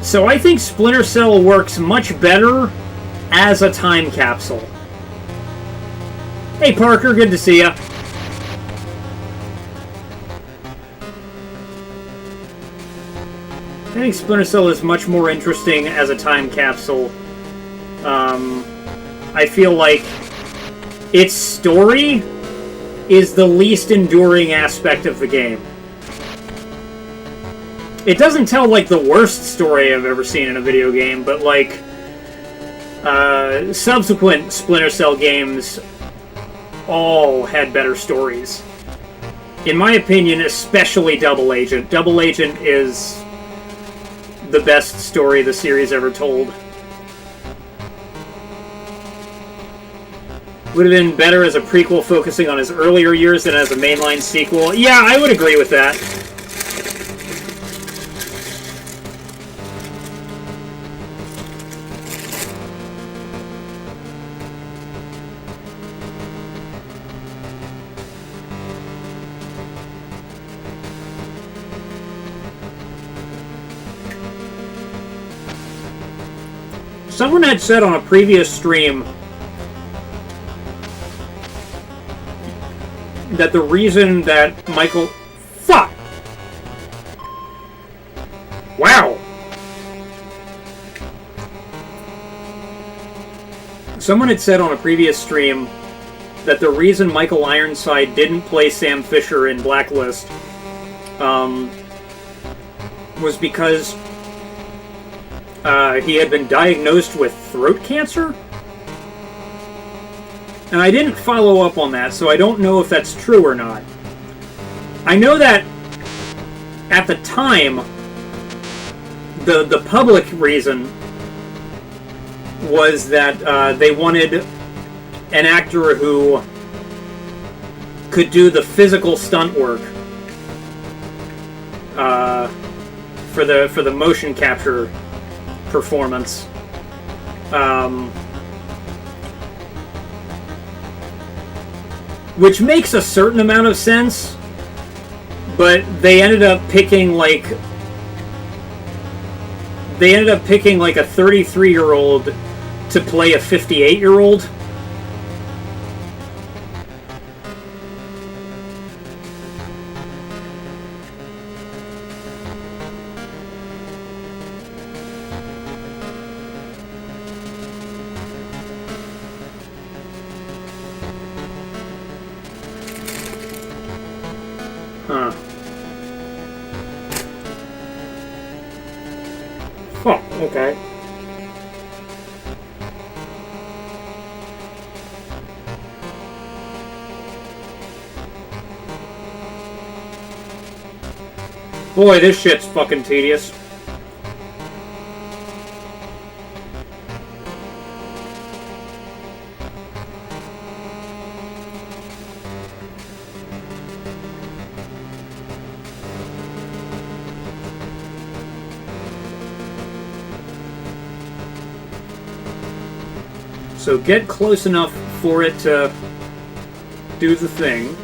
So I think Splinter Cell works much better as a time capsule. Hey Parker, good to see ya. I think Splinter Cell is much more interesting as a time capsule. I feel like its story is the least enduring aspect of the game. It doesn't tell, like, the worst story I've ever seen in a video game, but, like, subsequent Splinter Cell games all had better stories. In my opinion, especially Double Agent. Double Agent is the best story the series ever told. Would have been better as a prequel focusing on his earlier years than as a mainline sequel. Yeah, I would agree with that. Someone had said on a previous stream that the reason that Michael... Fuck! Wow! Someone had said on a previous stream that the reason Michael Ironside didn't play Sam Fisher in Blacklist was because he had been diagnosed with throat cancer? And I didn't follow up on that, so I don't know if that's true or not. I know that at the time, the public reason was that they wanted an actor who could do the physical stunt work for the motion capture performance. Which makes a certain amount of sense, but they ended up picking like a 33-year-old to play a 58-year-old. Huh. Oh, okay. Boy, this shit's fucking tedious. So get close enough for it to do the thing.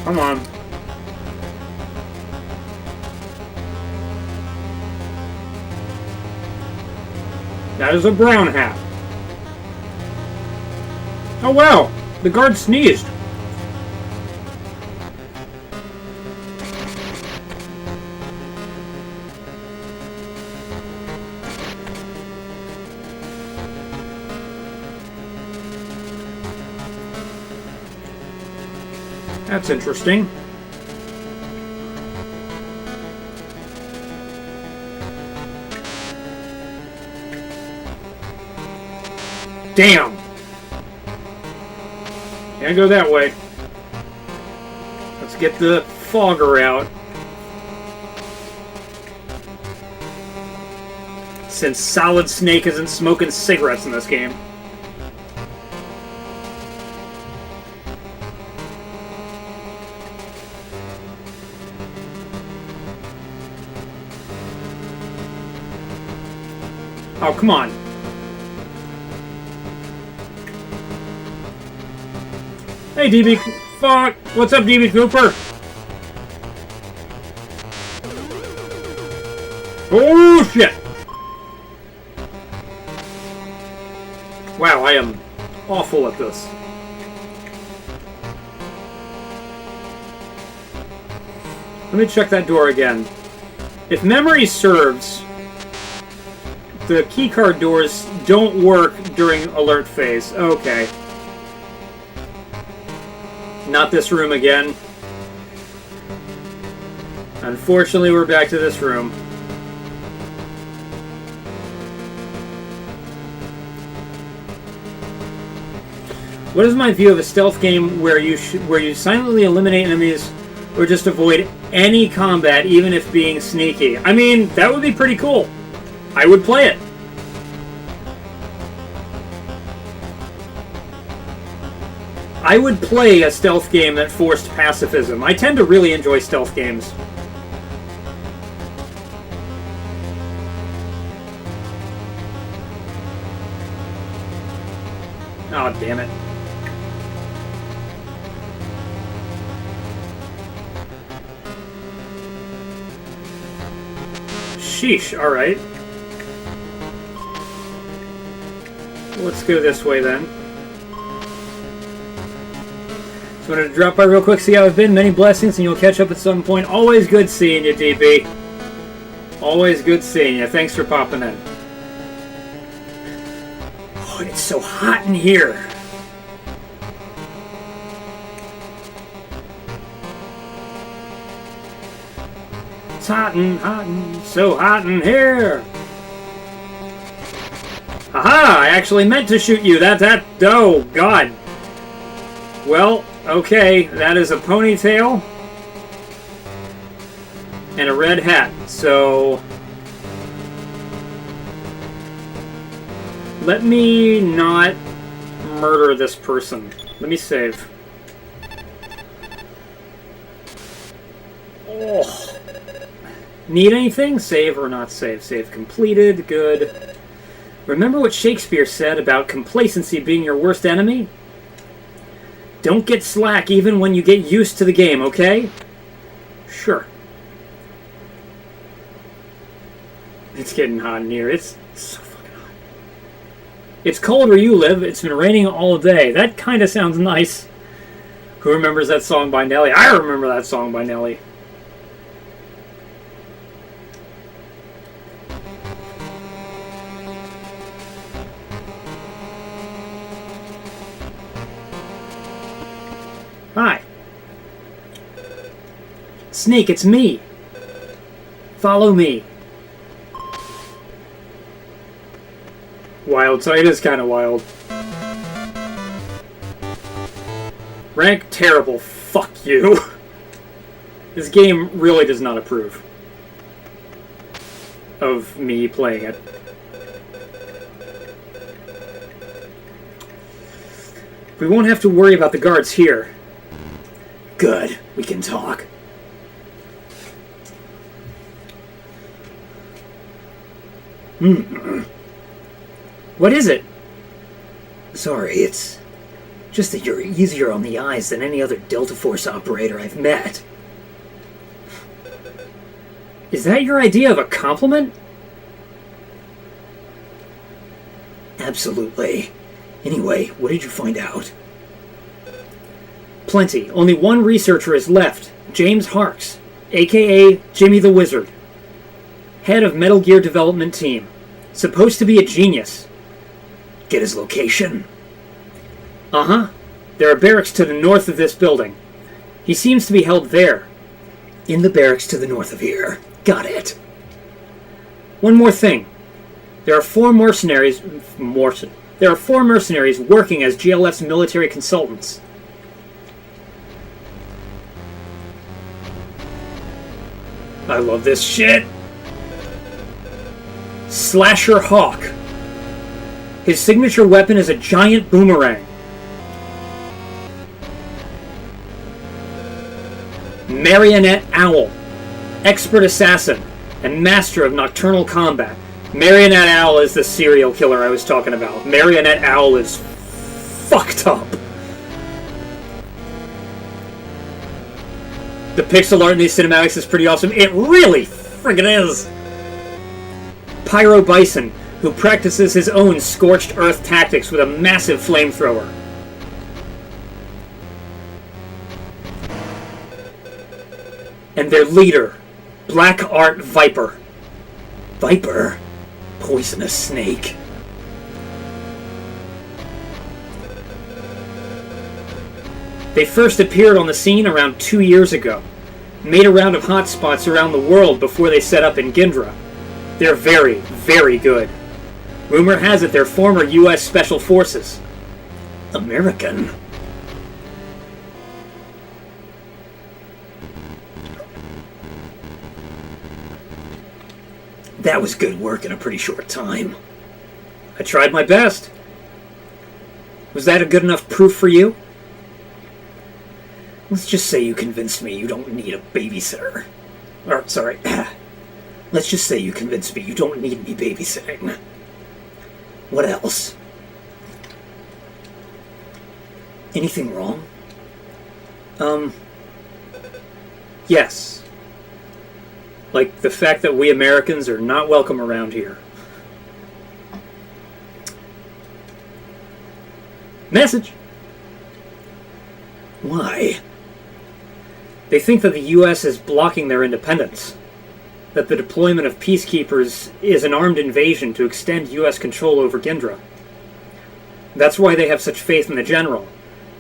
Come on. That is a brown hat. Oh wow, the guard sneezed. That's interesting. Damn. Can't go that way. Let's get the fogger out. Since Solid Snake isn't smoking cigarettes in this game. Oh, come on. Hey, DB... Fuck! What's up, DB Cooper? Oh, shit! Wow, I am awful at this. Let me check that door again. If memory serves, the keycard doors don't work during alert phase. Okay. Not this room again. Unfortunately, we're back to this room. What is my view of a stealth game where you silently eliminate enemies or just avoid any combat, even if being sneaky? I mean, that would be pretty cool. I would play it. I would play a stealth game that forced pacifism. I tend to really enjoy stealth games. Oh, damn it. Sheesh, alright. Let's go this way then. Just wanted to drop by real quick, see how I've been. Many blessings, and you'll catch up at some point. Always good seeing you, DP. Always good seeing you. Thanks for popping in. Oh, it's so hot in here. It's hot and so hot in here. Ha Aha! I actually meant to shoot you. Oh, God. Well, okay. That is a ponytail. And a red hat. So... let me not murder this person. Let me save. Oh. Need anything? Save or not save? Save completed. Good. Remember what Shakespeare said about complacency being your worst enemy? Don't get slack even when you get used to the game, okay? Sure. It's getting hot in here. It's so fucking hot. It's cold where you live. It's been raining all day. That kind of sounds nice. Who remembers that song by Nelly? I remember that song by Nelly. Hi. Snake, it's me. Follow me. Wild, so it is kind of wild. Rank terrible. Fuck you. This game really does not approve of me playing it. We won't have to worry about the guards here. Good. We can talk. What is it? Sorry, it's just that you're easier on the eyes than any other Delta Force operator I've met. Is that your idea of a compliment? Absolutely. Anyway, what did you find out? Plenty. Only one researcher is left. James Harks, a.k.a. Jimmy the Wizard. Head of Metal Gear Development Team. Supposed to be a genius. Get his location? Uh-huh. There are barracks to the north of this building. He seems to be held there. In the barracks to the north of here. Got it. One more thing. There are four mercenaries working as GLF's military consultants. I love this shit. Slasher Hawk. His signature weapon is a giant boomerang. Marionette Owl. Expert assassin and master of nocturnal combat. Marionette Owl is the serial killer I was talking about. Marionette Owl is fucked up. The pixel art in these cinematics is pretty awesome. It really friggin' is. Pyro Bison, who practices his own scorched earth tactics with a massive flamethrower. And their leader, Black Art Viper. Viper? Poisonous snake. They first appeared on the scene around 2 years ago. Made a round of hotspots around the world before they set up in Gindra. They're very, very good. Rumor has it they're former U.S. Special Forces. American? That was good work in a pretty short time. I tried my best. Was that a good enough proof for you? Let's just say you convinced me you don't need a babysitter. Or, sorry. Let's just say you convinced me you don't need me babysitting. What else? Anything wrong? Yes. Like the fact that we Americans are not welcome around here. Message! Why? They think that the U.S. is blocking their independence. That the deployment of peacekeepers is an armed invasion to extend U.S. control over Gindra. That's why they have such faith in the General,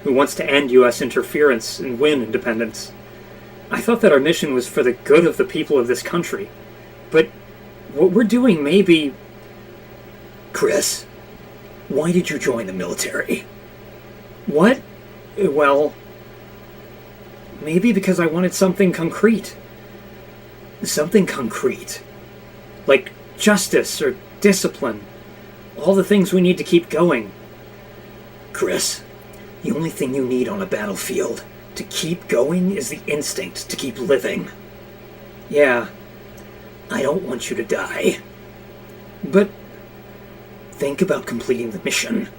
who wants to end U.S. interference and win independence. I thought that our mission was for the good of the people of this country. But what we're doing may be... Chris, Why did you join the military? What? Well, maybe because I wanted something concrete. Something concrete. Like justice or discipline. All the things we need to keep going. Chris, the only thing you need on a battlefield to keep going is the instinct to keep living. Yeah, I don't want you to die. But think about completing the mission.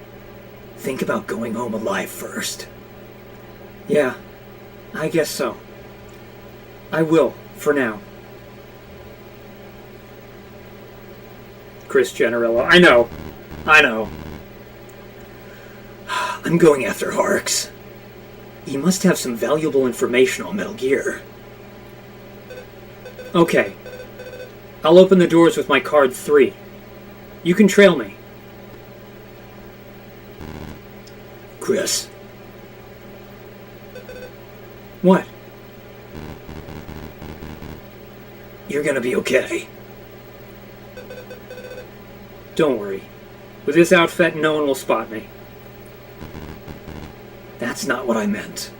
Think about going home alive first. Yeah, I guess so. I will, for now. Chris Generello. I know. I'm going after Harks. He must have some valuable information on Metal Gear. Okay. I'll open the doors with my card 3. You can trail me. Chris. What? You're gonna be okay. Don't worry. With this outfit, no one will spot me. That's not what I meant.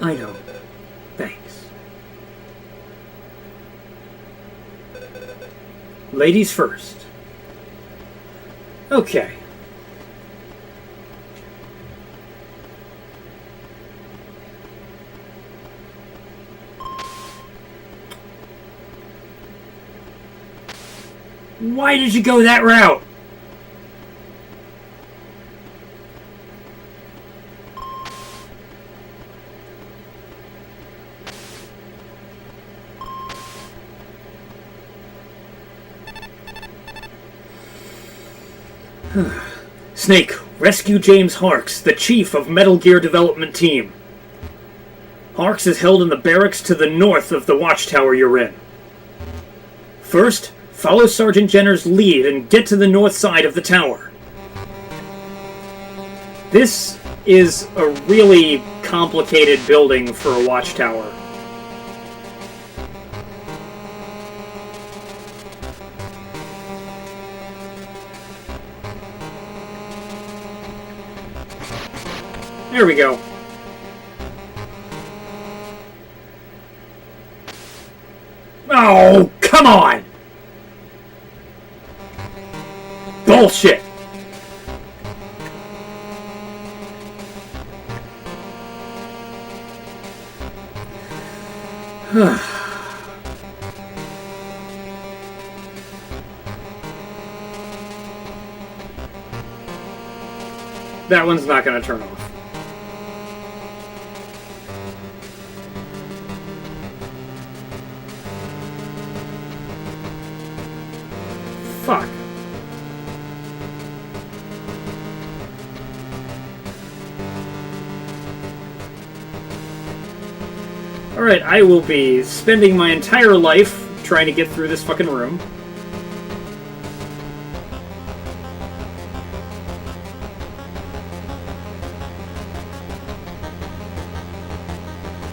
I know. Thanks. Ladies first. Okay. Why did you go that route? Snake, rescue James Harks, the chief of Metal Gear Development Team. Harks is held in the barracks to the north of the watchtower you're in. First, follow Sergeant Jenner's lead and get to the north side of the tower. This is a really complicated building for a watchtower. There we go. Oh, come on! Bullshit! That one's not going to turn off. Fuck. Alright, I will be spending my entire life trying to get through this fucking room.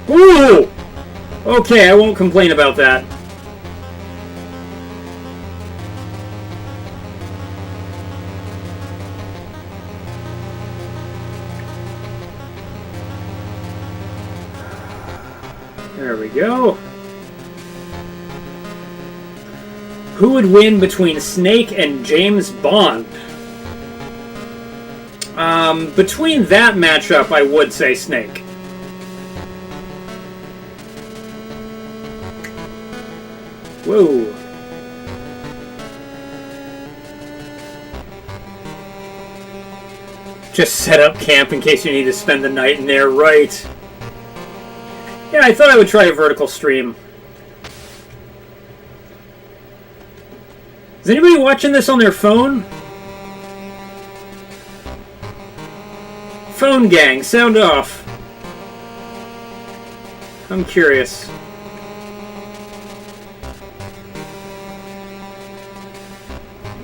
Ooh! Okay, I won't complain about that. There we go. Who would win between Snake and James Bond? Between that matchup, I would say Snake. Whoa. Just set up camp in case you need to spend the night in there, right? Yeah, I thought I would try a vertical stream. Is anybody watching this on their phone? Phone gang, sound off. I'm curious.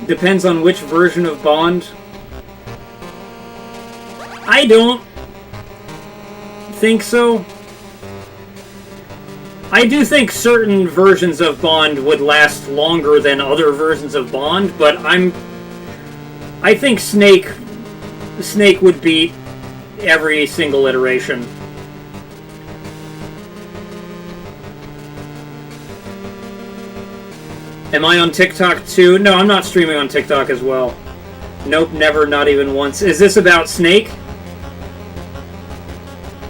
Depends on which version of Bond. I don't think so. I do think certain versions of Bond would last longer than other versions of Bond, but I think Snake would beat every single iteration. Am I on TikTok too? No, I'm not streaming on TikTok as well. Nope, never, not even once. Is this about Snake?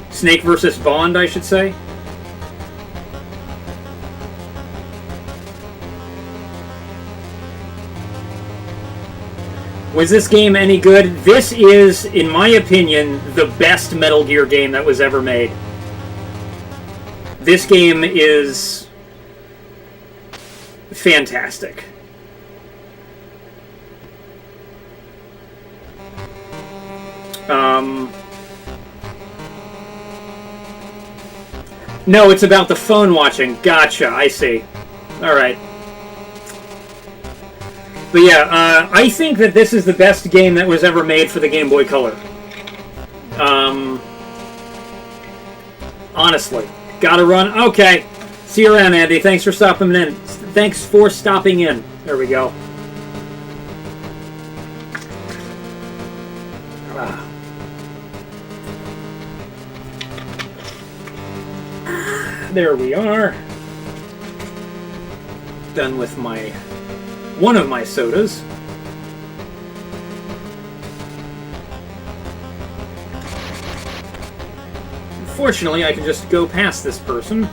Snake versus Bond, I should say. Was this game any good? This is, in my opinion, the best Metal Gear game that was ever made. This game is fantastic. No, it's about the phone watching. Gotcha, I see. Alright. But yeah, I think that this is the best game that was ever made for the Game Boy Color. Honestly. Gotta run. Okay. See you around, Andy. Thanks for stopping in. Thanks for stopping in. There we go. There we are. Done with one of my sodas. Fortunately, I can just go past this person.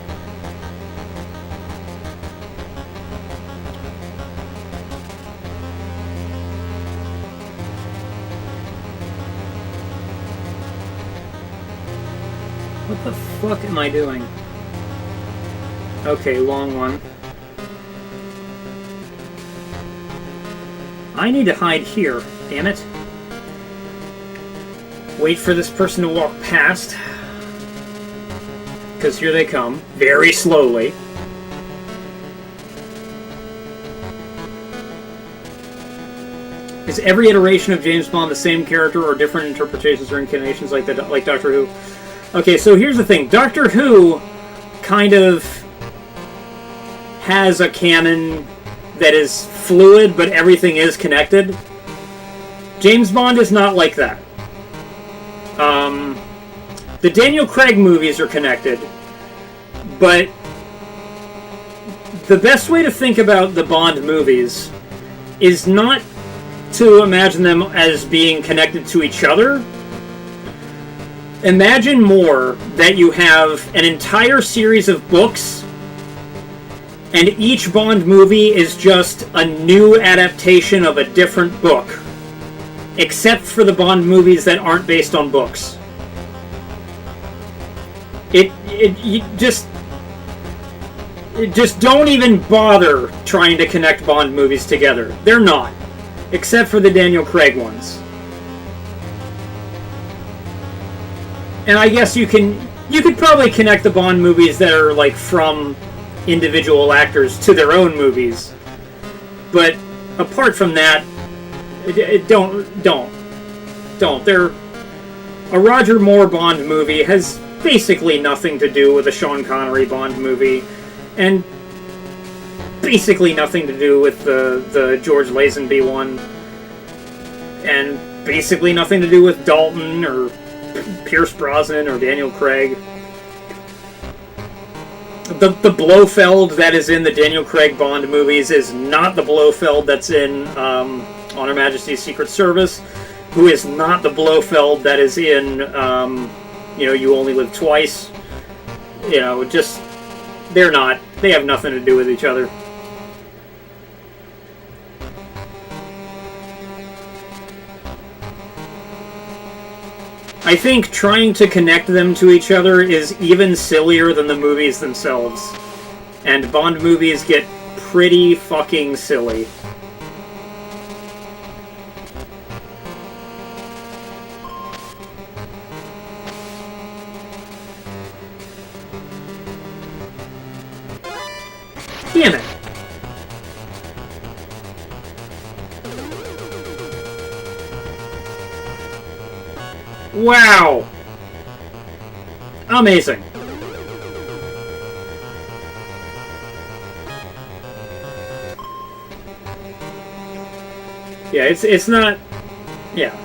What the fuck am I doing? Okay, long one. I need to hide here, damn it. Wait for this person to walk past. Because here they come, very slowly. Is every iteration of James Bond the same character or different interpretations or incarnations like Doctor Who? Okay, so here's the thing. Doctor Who kind of has a canon that is fluid, but everything is connected. James Bond is not like that. The Daniel Craig movies are connected, but the best way to think about the Bond movies is not to imagine them as being connected to each other. Imagine more that you have an entire series of books, and each Bond movie is just a new adaptation of a different book, except for the Bond movies that aren't based on books. You just don't even bother trying to connect Bond movies together. They're not, except for the Daniel Craig ones. And I guess you could probably connect the Bond movies that are like from individual actors to their own movies, but apart from that, don't. A Roger Moore Bond movie has basically nothing to do with a Sean Connery Bond movie, and basically nothing to do with the George Lazenby one, and basically nothing to do with Dalton or Pierce Brosnan or Daniel Craig. The Blofeld that is in the Daniel Craig Bond movies is not the Blofeld that's in On Her Majesty's Secret Service, who is not the Blofeld that is in You Only Live Twice. Just they're not. They have nothing to do with each other. I think trying to connect them to each other is even sillier than the movies themselves. And Bond movies get pretty fucking silly. Damn it! Wow! Amazing. Yeah, it's not... Yeah.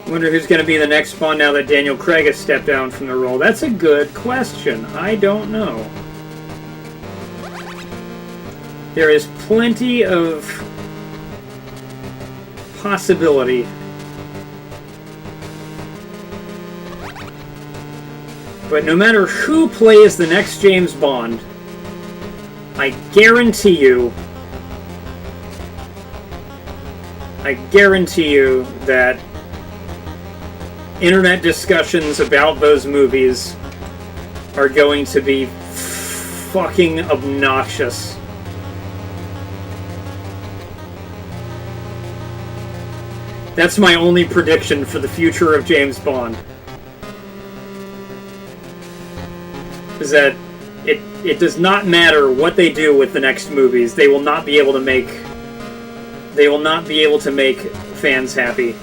Wonder who's going to be the next Bond now that Daniel Craig has stepped down from the role. That's a good question. I don't know. There is plenty of possibility. But no matter who plays the next James Bond, I guarantee you that internet discussions about those movies are going to be fucking obnoxious. That's my only prediction for the future of James Bond. Is that it does not matter what they do with the next movies. They will not be able to make fans happy.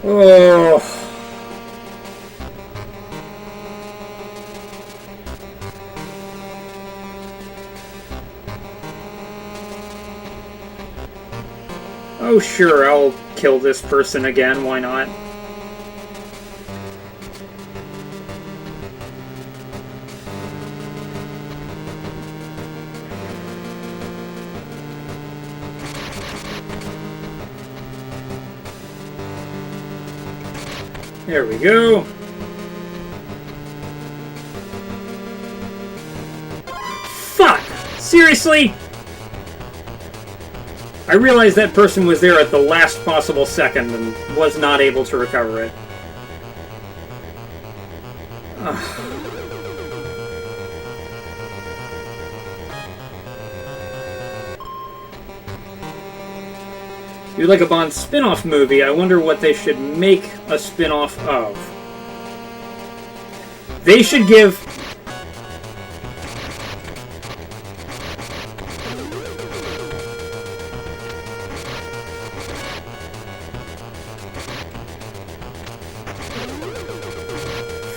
Oh. Oh, sure, I'll kill this person again, why not? There we go. Fuck! Seriously? I realized that person was there at the last possible second and was not able to recover it. You'd like a Bond spin-off movie. I wonder what they should make a spin-off of. They should give...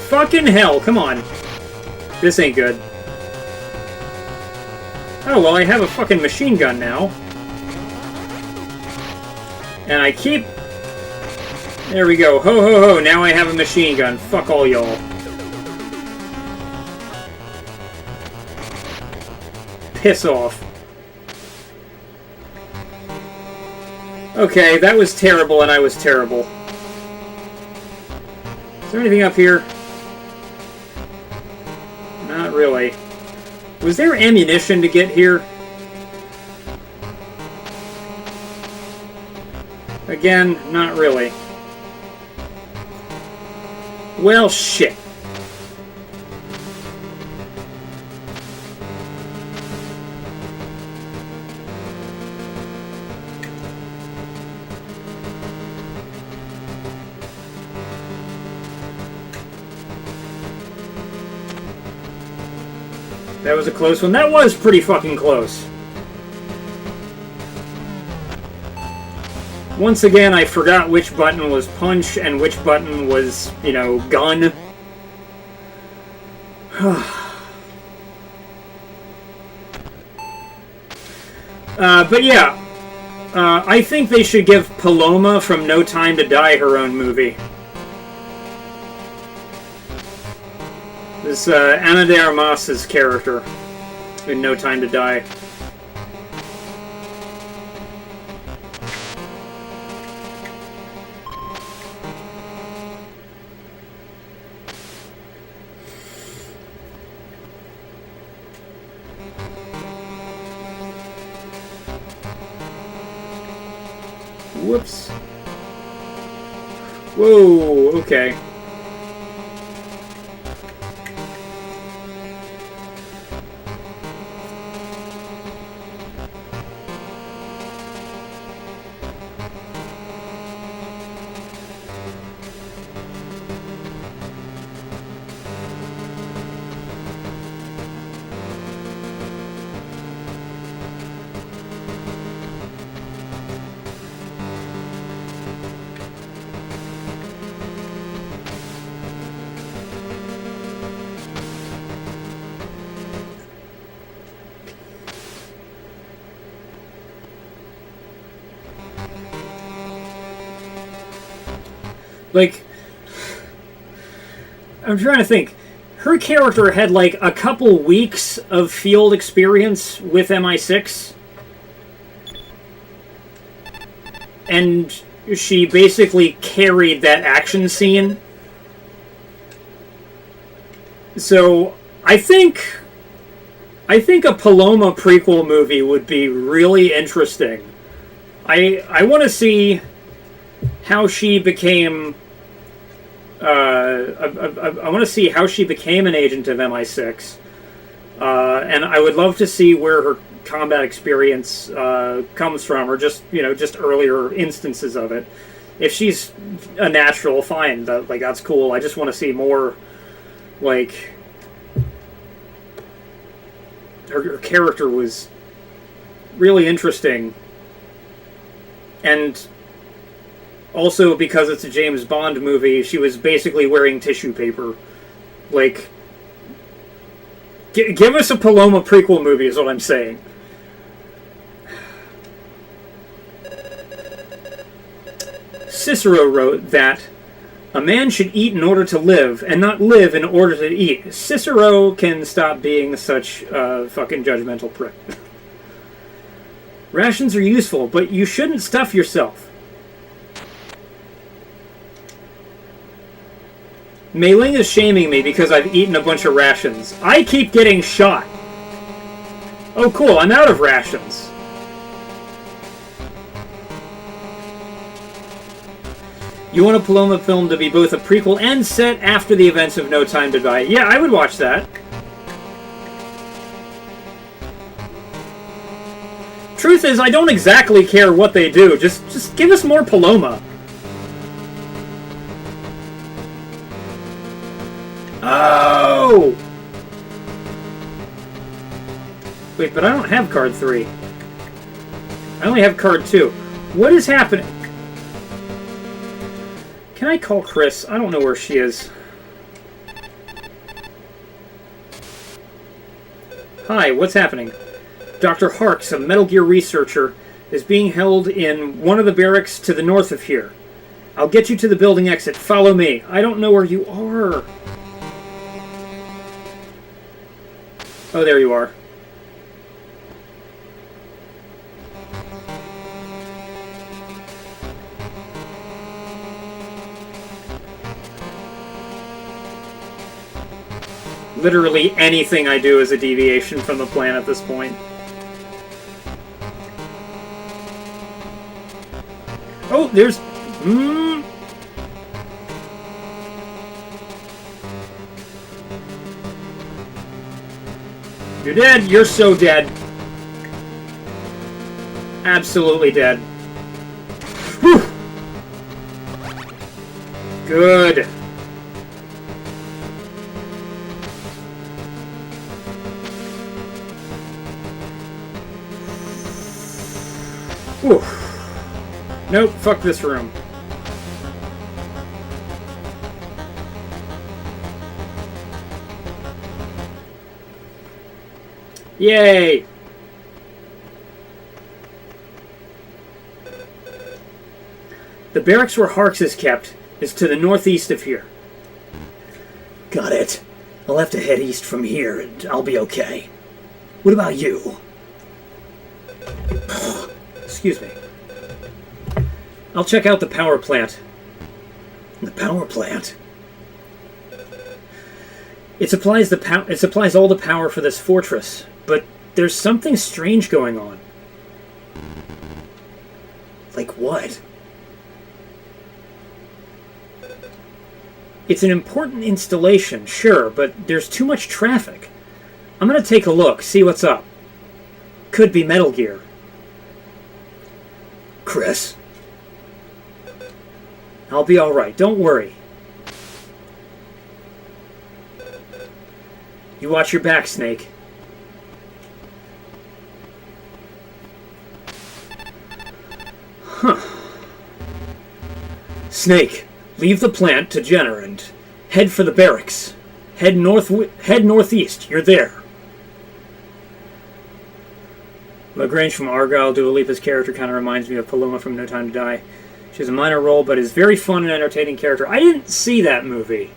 Fucking hell, come on. This ain't good. Oh, well, I have a fucking machine gun now. And I keep... There we go. Ho, ho, ho. Now I have a machine gun. Fuck all y'all. Piss off. Okay, that was terrible, and I was terrible. Is there anything up here? Not really. Was there ammunition to get here? Again, not really. Well, shit. That was a close one. That was pretty fucking close. Once again, I forgot which button was punch and which button was, you know, gun. But yeah, I think they should give Paloma from No Time to Die her own movie. This Ana de Armas's character in No Time to Die. Whoops. Whoa, okay. Like, I'm trying to think. Her character had like a couple weeks of field experience with MI6. And she basically carried that action scene. So, I think a Paloma prequel movie would be really interesting. I want to see how she became... I want to see how she became an agent of MI6. And I would love to see where her combat experience comes from, or just, just earlier instances of it. If she's a natural, fine. That's cool. I just want to see more, like... Her character was really interesting. And also, because it's a James Bond movie, she was basically wearing tissue paper. Like, give us a Paloma prequel movie is what I'm saying. Cicero wrote that a man should eat in order to live, and not live in order to eat. Cicero can stop being such a fucking judgmental prick. Rations are useful, but you shouldn't stuff yourself. Mei Ling is shaming me because I've eaten a bunch of rations. I keep getting shot. Oh cool, I'm out of rations. You want a Paloma film to be both a prequel and set after the events of No Time to Die. Yeah, I would watch that. Truth is, I don't exactly care what they do. Just give us more Paloma. Oh! Wait, but I don't have card 3. I only have card 2. What is happening? Can I call Chris? I don't know where she is. Hi, what's happening? Dr. Harks, a Metal Gear researcher, is being held in one of the barracks to the north of here. I'll get you to the building exit. Follow me. I don't know where you are. Oh, there you are. Literally anything I do is a deviation from the plan at this point. Oh, there's... You're dead. You're so dead. Absolutely dead. Whew. Good. Whew. Nope, fuck this room. Yay! The barracks where Harks is kept is to the northeast of here. Got it. I'll have to head east from here and I'll be okay. What about you? Excuse me. I'll check out the power plant. The power plant? It supplies all the power for this fortress, but there's something strange going on. Like what? It's an important installation, sure, but there's too much traffic. I'm gonna take a look, see what's up. Could be Metal Gear. Chris? I'll be alright, don't worry. You watch your back, Snake. Huh. Snake, leave the plant to Jenner and head for the barracks. Head northeast. You're there. Lagrange from Argyle, Dua Lipa's character kind of reminds me of Paloma from No Time to Die. She has a minor role, but is very fun and entertaining character. I didn't see that movie.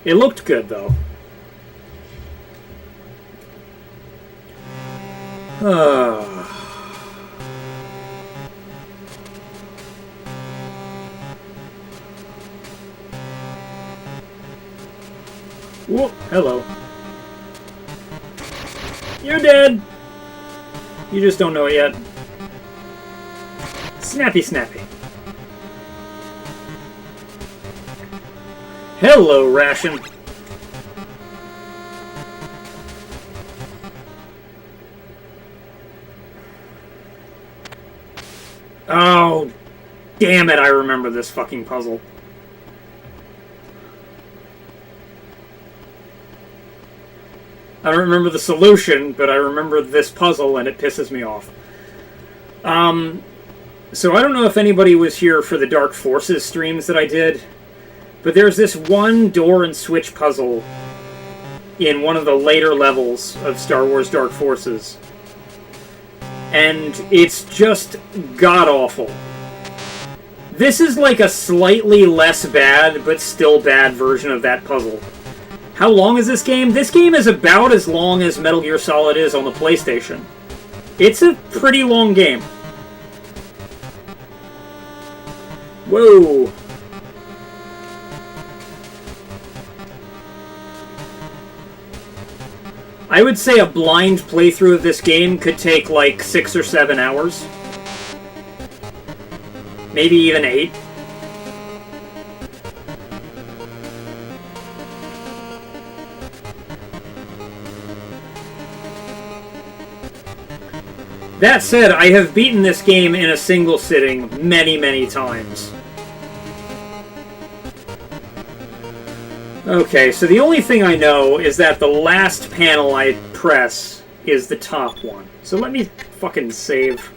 It looked good, though. Whoa, hello. You're dead! You just don't know it yet. Snappy, snappy. Hello, Ration. Oh, damn it, I remember this fucking puzzle. I don't remember the solution, but I remember this puzzle, and it pisses me off. So I don't know if anybody was here for the Dark Forces streams that I did, but there's this one door and switch puzzle in one of the later levels of Star Wars Dark Forces. And it's just god-awful. This is like a slightly less bad, but still bad version of that puzzle. How long is this game? This game is about as long as Metal Gear Solid is on the PlayStation. It's a pretty long game. Whoa. I would say a blind playthrough of this game could take like 6 or 7 hours. Maybe even 8. That said, I have beaten this game in a single sitting many, many times. Okay, so the only thing I know is that the last panel I press is the top one. So let me fucking save.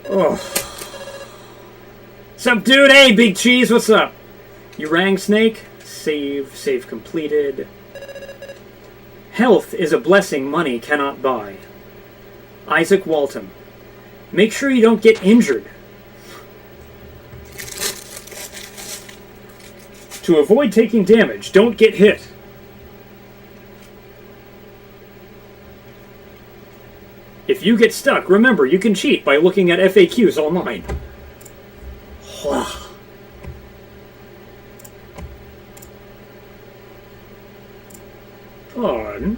Oh. Sup, dude? Hey, Big Cheese, what's up? You rang, Snake? Save completed. Health is a blessing money cannot buy. Isaac Walton. Make sure you don't get injured. To avoid taking damage, don't get hit. If you get stuck, remember you can cheat by looking at FAQs online. On.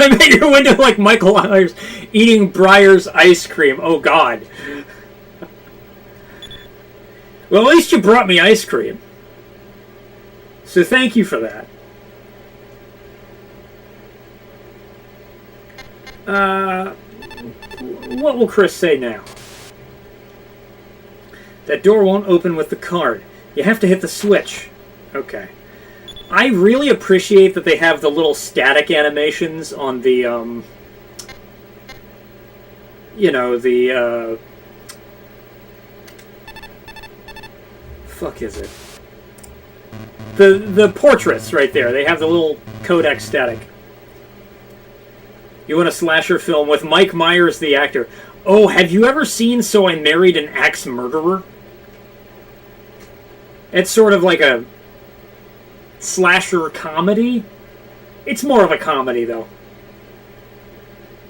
I made your window like Michael Myers eating Breyer's ice cream. Oh, God. Well, at least you brought me ice cream. So thank you for that. What will Chris say now? That door won't open with the card. You have to hit the switch. Okay. I really appreciate that they have the little static animations on the, you know, the, fuck is it? The portraits right there. They have the little codec static. You want a slasher film with Mike Myers, the actor. Oh, have you ever seen So I Married an Axe Murderer? It's sort of like a slasher comedy. It's more of a comedy, though.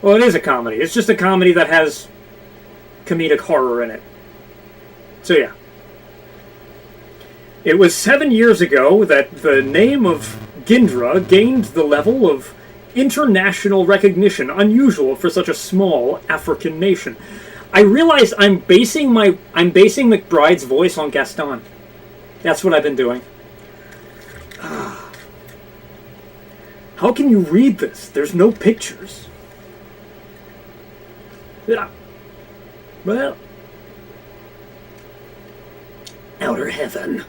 Well, it is a comedy. It's just a comedy that has comedic horror in it. So, yeah. It was 7 years ago that the name of Gindra gained the level of international recognition, unusual for such a small African nation. I realize I'm basing McBride's voice on Gaston. That's what I've been doing. How can you read this? There's no pictures. Well, outer heaven.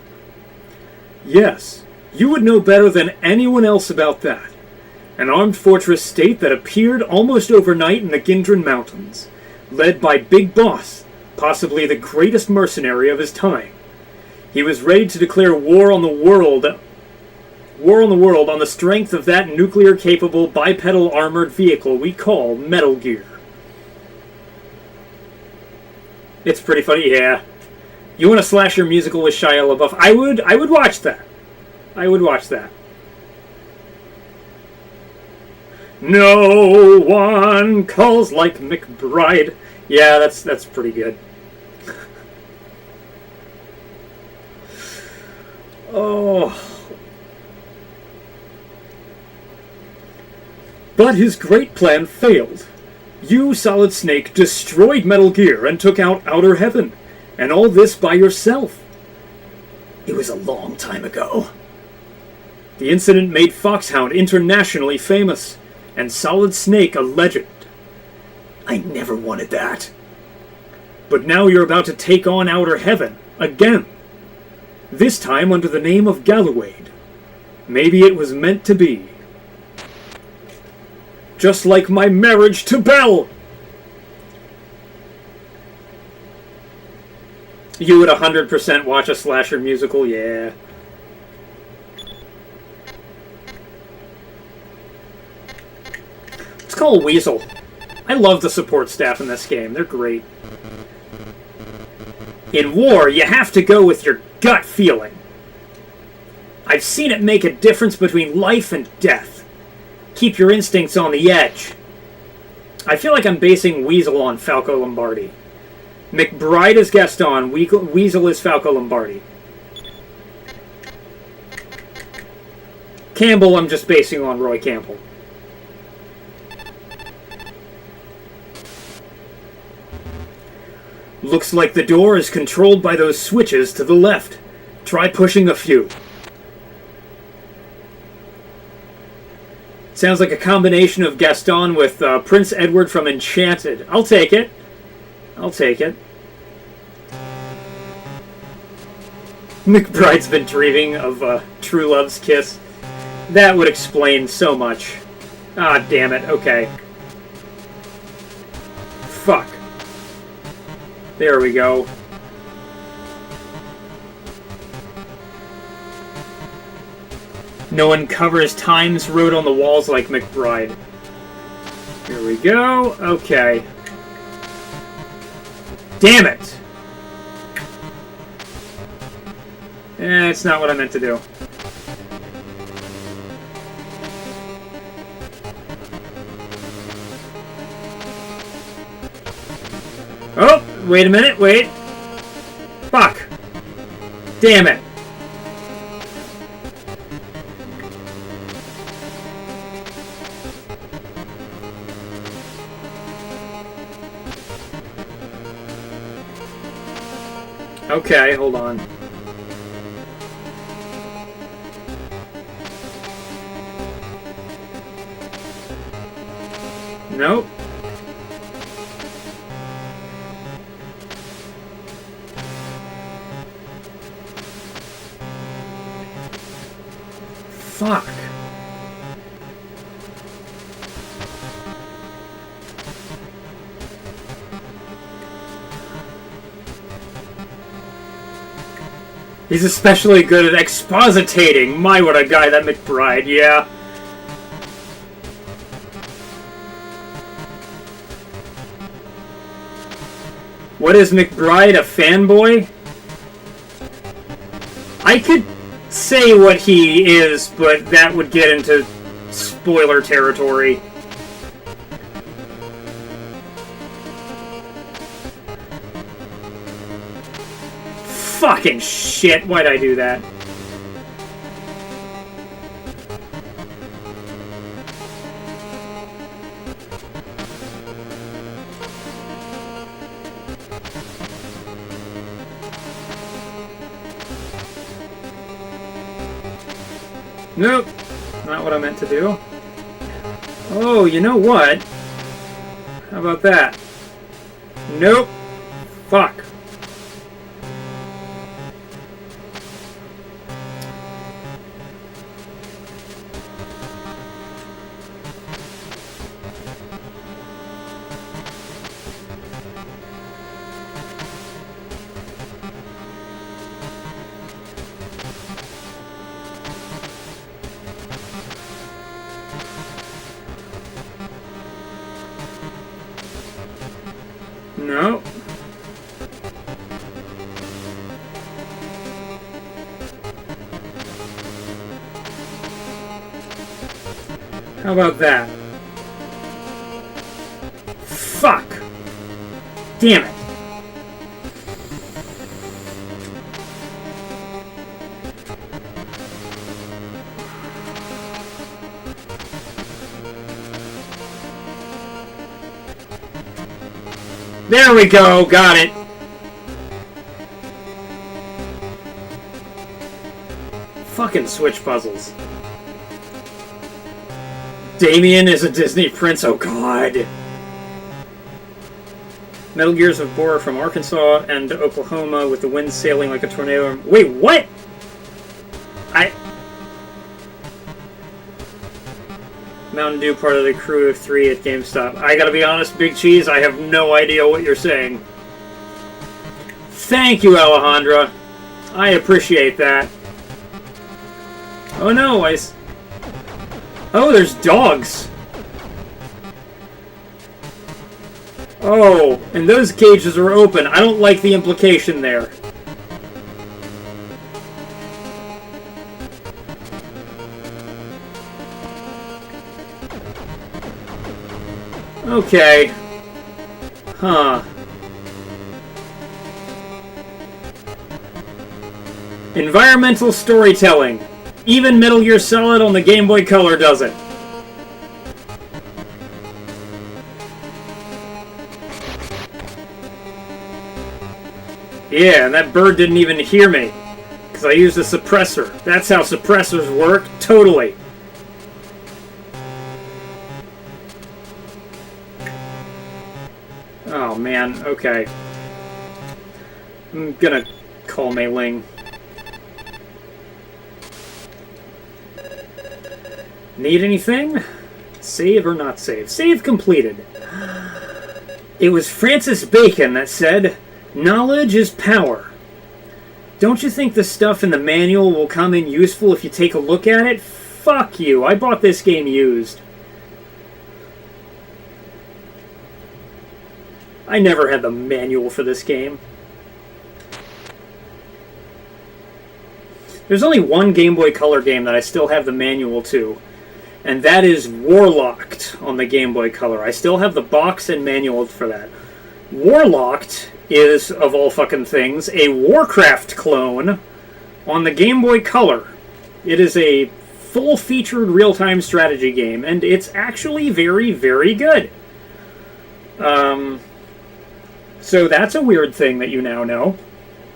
Yes, you would know better than anyone else about that. An armed fortress state that appeared almost overnight in the Gindran Mountains, led by Big Boss, possibly the greatest mercenary of his time. He was ready to declare war on the world on the strength of that nuclear-capable bipedal armored vehicle we call Metal Gear. It's pretty funny, yeah. You want a slasher musical with Shia LaBeouf? I would watch that. I would watch that. No one calls like McBride. Yeah, that's pretty good. Oh. But his great plan failed. You, Solid Snake, destroyed Metal Gear and took out Outer Heaven. And all this by yourself. It was a long time ago. The incident made Foxhound internationally famous, and Solid Snake a legend. I never wanted that. But now you're about to take on Outer Heaven, again. This time under the name of Gallowade. Maybe it was meant to be. Just like my marriage to Belle! You would 100% watch a slasher musical? Yeah. Let's call Weasel. I love the support staff in this game. They're great. In war, you have to go with your gut feeling. I've seen it make a difference between life and death. Keep your instincts on the edge. I feel like I'm basing Weasel on Falco Lombardi. McBride is Gaston, Weasel is Falco Lombardi. Campbell I'm just basing on Roy Campbell. Looks like the door is controlled by those switches to the left. Try pushing a few. Sounds like a combination of Gaston with Prince Edward from Enchanted. I'll take it. I'll take it. McBride's been dreaming of True Love's kiss. That would explain so much. Ah, damn it. Okay. Fuck. There we go. No one covers Times wrote on the walls like McBride. Here we go. Okay. Damn it! It's not what I meant to do. Oh, wait a minute, wait. Fuck. Damn it. Okay, hold on. Nope. Fuck. He's especially good at expositating. My, what a guy, that McBride, yeah. What is McBride, a fanboy? I could say what he is, but that would get into spoiler territory. Fucking shit, why'd I do that? Nope, not what I meant to do. Oh, you know what? How about that? Nope. Fuck. No. How about that? Fuck! Damn it. There we go, got it. Fucking Switch puzzles. Damien is a Disney prince, oh god. Metal Gears of War from Arkansas and Oklahoma with the wind sailing like a tornado. Wait, what? Mountain Dew, part of the crew of 3 at GameStop. I gotta be honest, Big Cheese, I have no idea what you're saying. Thank you, Alejandra. I appreciate that. Oh no, oh, there's dogs. Oh, and those cages are open. I don't like the implication there. Okay. Huh. Environmental storytelling. Even Metal Gear Solid on the Game Boy Color does it. Yeah, and that bird didn't even hear me. Because I used a suppressor. That's how suppressors work. Totally. Oh, man. Okay. I'm gonna call Mei Ling. Need anything? Save or not save? Save completed. It was Francis Bacon that said, "Knowledge is power." Don't you think the stuff in the manual will come in useful if you take a look at it? Fuck you. I bought this game used. I never had the manual for this game. There's only one Game Boy Color game that I still have the manual to, and that is Warlocked on the Game Boy Color. I still have the box and manual for that. Warlocked is, of all fucking things, a Warcraft clone on the Game Boy Color. It is a full-featured real-time strategy game, and it's actually very, very good. So that's a weird thing that you now know,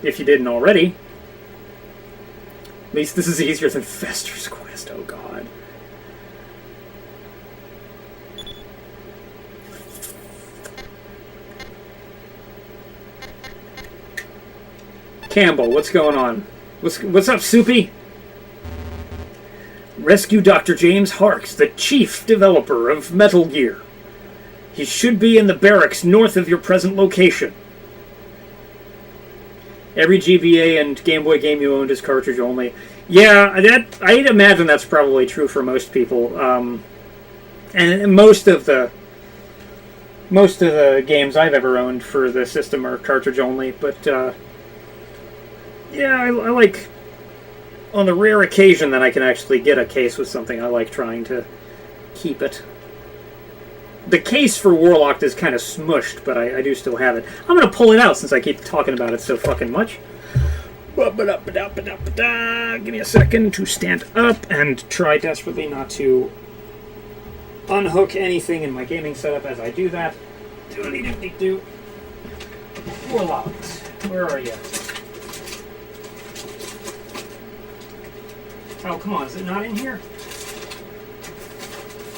if you didn't already. At least this is easier than Fester's Quest, oh god. Campbell, what's going on? What's up, Soupy? Rescue Dr. James Harks, the chief developer of Metal Gear. He should be in the barracks north of your present location. Every GBA and Game Boy game you owned is cartridge only. Yeah, I'd imagine that's probably true for most people. And most of the games I've ever owned for the system are cartridge only. But yeah, I like, on the rare occasion that I can actually get a case with something, I like trying to keep it. The case for Warlocked is kind of smushed, but I do still have it. I'm going to pull it out since I keep talking about it so fucking much. Give me a second to stand up and try desperately not to unhook anything in my gaming setup as I do that. Warlocked. Where are you? Oh, come on. Is it not in here?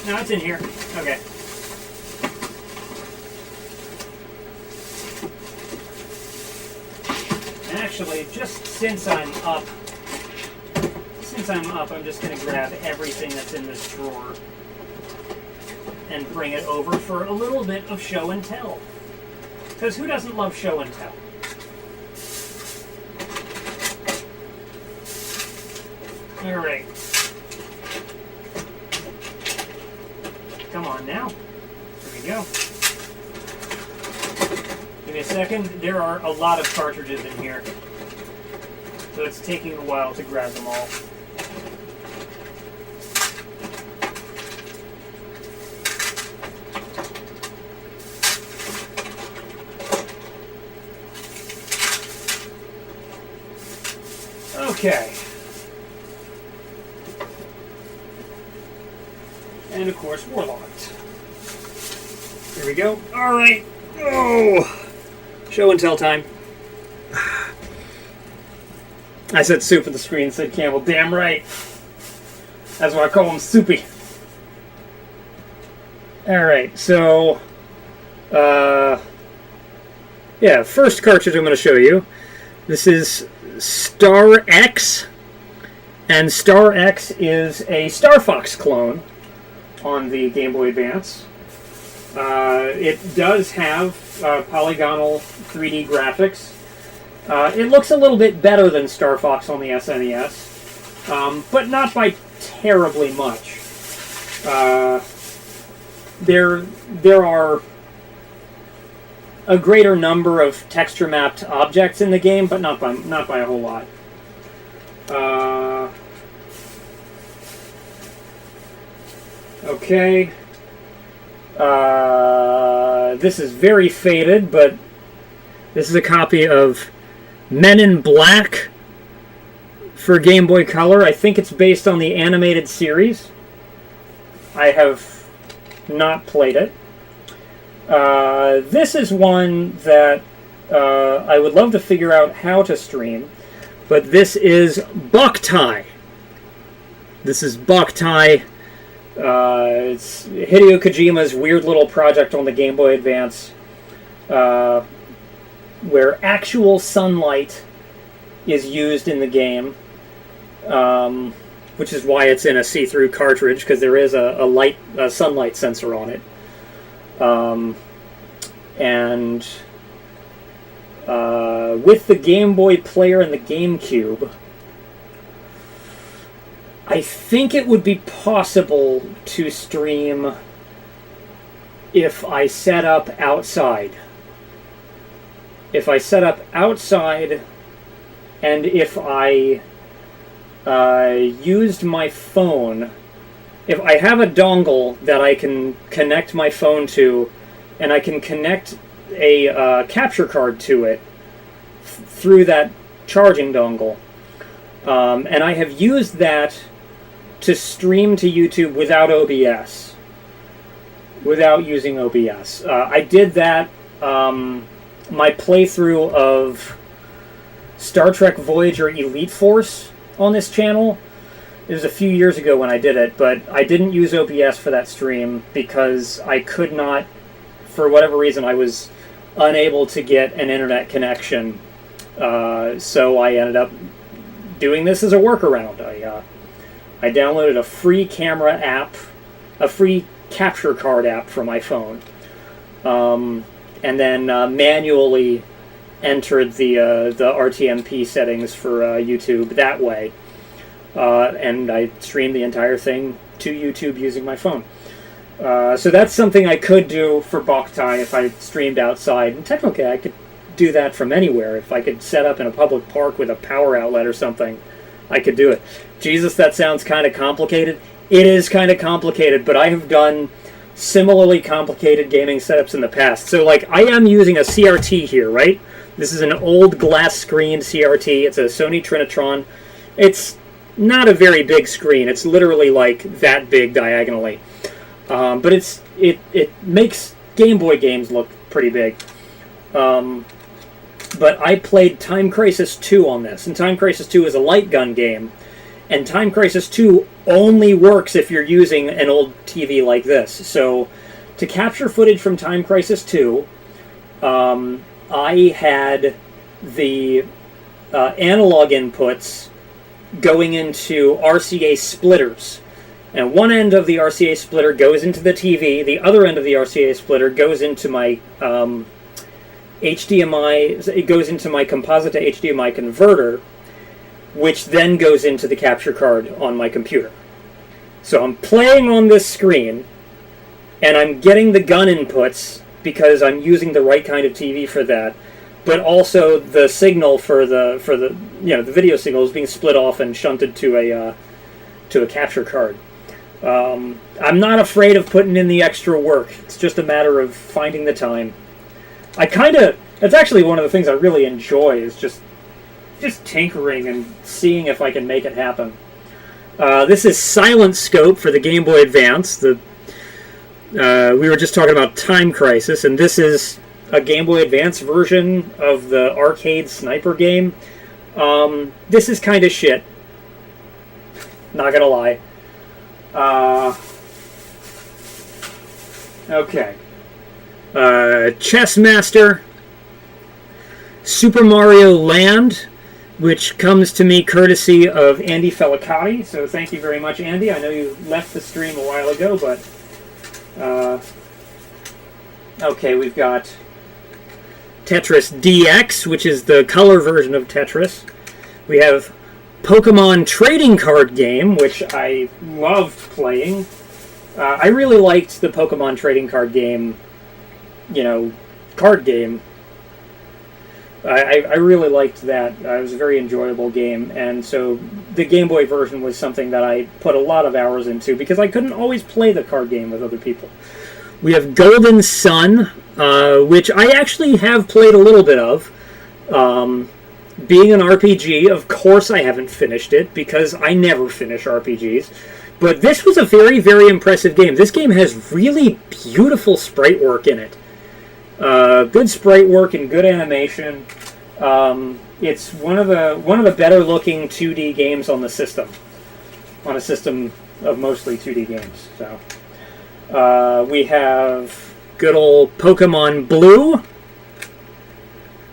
No, it's in here. Okay. Actually, just since I'm up, I'm just going to grab everything that's in this drawer and bring it over for a little bit of show and tell. Because who doesn't love show and tell? Alright. Come on now. There we go. second. There are a lot of cartridges in here, so it's taking a while to grab them all. Okay. And of course, Warlocked. Here we go. Alright. Oh! Show and tell time. I said soup at the screen, said Campbell. Damn right. That's why I call him Soupy. Alright, so... yeah, first cartridge I'm going to show you. This is Star X. And Star X is a Star Fox clone on the Game Boy Advance. It does have polygonal 3D graphics. It looks a little bit better than Star Fox on the SNES, but not by terribly much. There are a greater number of texture mapped objects in the game, but not by a whole lot. Okay. This is very faded, but this is a copy of Men in Black for Game Boy Color. I think it's based on the animated series. I have not played it. This is one that I would love to figure out how to stream, but this is Boktai. This is Boktai. It's Hideo Kojima's weird little project on the Game Boy Advance, where actual sunlight is used in the game, which is why it's in a see-through cartridge, because there is a sunlight sensor on it. And with the Game Boy player and the GameCube, I think it would be possible to stream if I set up outside. If I set up outside and if I used my phone, if I have a dongle that I can connect my phone to, and I can connect a capture card to it through that charging dongle, and I have used that to stream to YouTube without OBS, without using OBS. I did that, my playthrough of Star Trek Voyager Elite Force on this channel. It was a few years ago when I did it, but I didn't use OBS for that stream because I could not, for whatever reason, I was unable to get an internet connection. So I ended up doing this as a workaround. I downloaded a free camera app, a free capture card app for my phone, and then manually entered the RTMP settings for YouTube that way, and I streamed the entire thing to YouTube using my phone. So that's something I could do for Boktai if I streamed outside, and technically I could do that from anywhere. If I could set up in a public park with a power outlet or something, I could do it. Jesus, that sounds kind of complicated. It is kind of complicated, but I have done similarly complicated gaming setups in the past. So, like, I am using a CRT here, right? This is an old glass-screened CRT. It's a Sony Trinitron. It's not a very big screen. It's literally, like, that big diagonally. But it makes Game Boy games look pretty big. But I played Time Crisis 2 on this, and Time Crisis 2 is a light gun game, and Time Crisis 2 only works if you're using an old TV like this. So, to capture footage from Time Crisis 2, I had the analog inputs going into RCA splitters. And one end of the RCA splitter goes into the TV, the other end of the RCA splitter goes into my HDMI, it goes into my composite to HDMI converter, which then goes into the capture card on my computer. So I'm playing on this screen, and I'm getting the gun inputs because I'm using the right kind of TV for that, but also the signal for the the video signal is being split off and shunted to a capture card. I'm not afraid of putting in the extra work. It's just a matter of finding the time. That's actually one of the things I really enjoy, is just tinkering and seeing if I can make it happen. This is Silent Scope for the Game Boy Advance. We were just talking about Time Crisis, and this is a Game Boy Advance version of the arcade sniper game. This is kind of shit. Not gonna lie. Okay. Chess Master. Super Mario Land, which comes to me courtesy of Andy Felicati. So thank you very much, Andy. I know you left the stream a while ago, but... okay, we've got Tetris DX, which is the color version of Tetris. We have Pokemon Trading Card Game, which I loved playing. I really liked the Pokemon Trading Card Game, card game. I really liked that. It was a very enjoyable game, and so the Game Boy version was something that I put a lot of hours into because I couldn't always play the card game with other people. We have Golden Sun, which I actually have played a little bit of. Being an RPG, of course I haven't finished it, because I never finish RPGs. But this was a very, very impressive game. This game has really beautiful sprite work in it. Good sprite work and good animation. It's one of the better looking 2D games on the system. On a system of mostly 2D games. So we have good old Pokemon Blue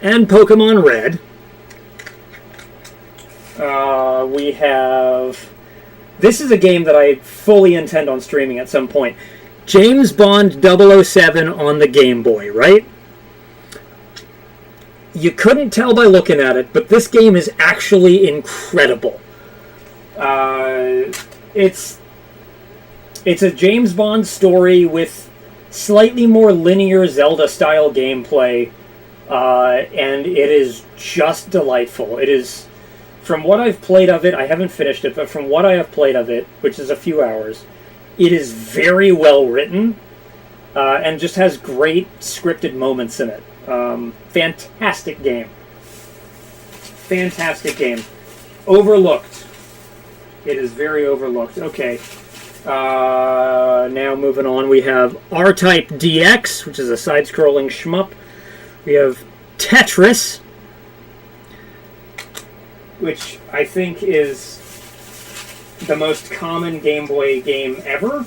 and Pokemon Red. We have... This is a game that I fully intend on streaming at some point. James Bond 007 on the Game Boy, right? You couldn't tell by looking at it, but this game is actually incredible. It's a James Bond story with slightly more linear Zelda-style gameplay, and it is just delightful. It is, from what I've played of it, I haven't finished it, but from what I have played of it, which is a few hours, it is very well written, and just has great scripted moments in it. Fantastic game. Fantastic game. Overlooked. It is very overlooked. Okay. Now moving on, we have R-Type DX, which is a side-scrolling shmup. We have Tetris, which I think is the most common Game Boy game ever.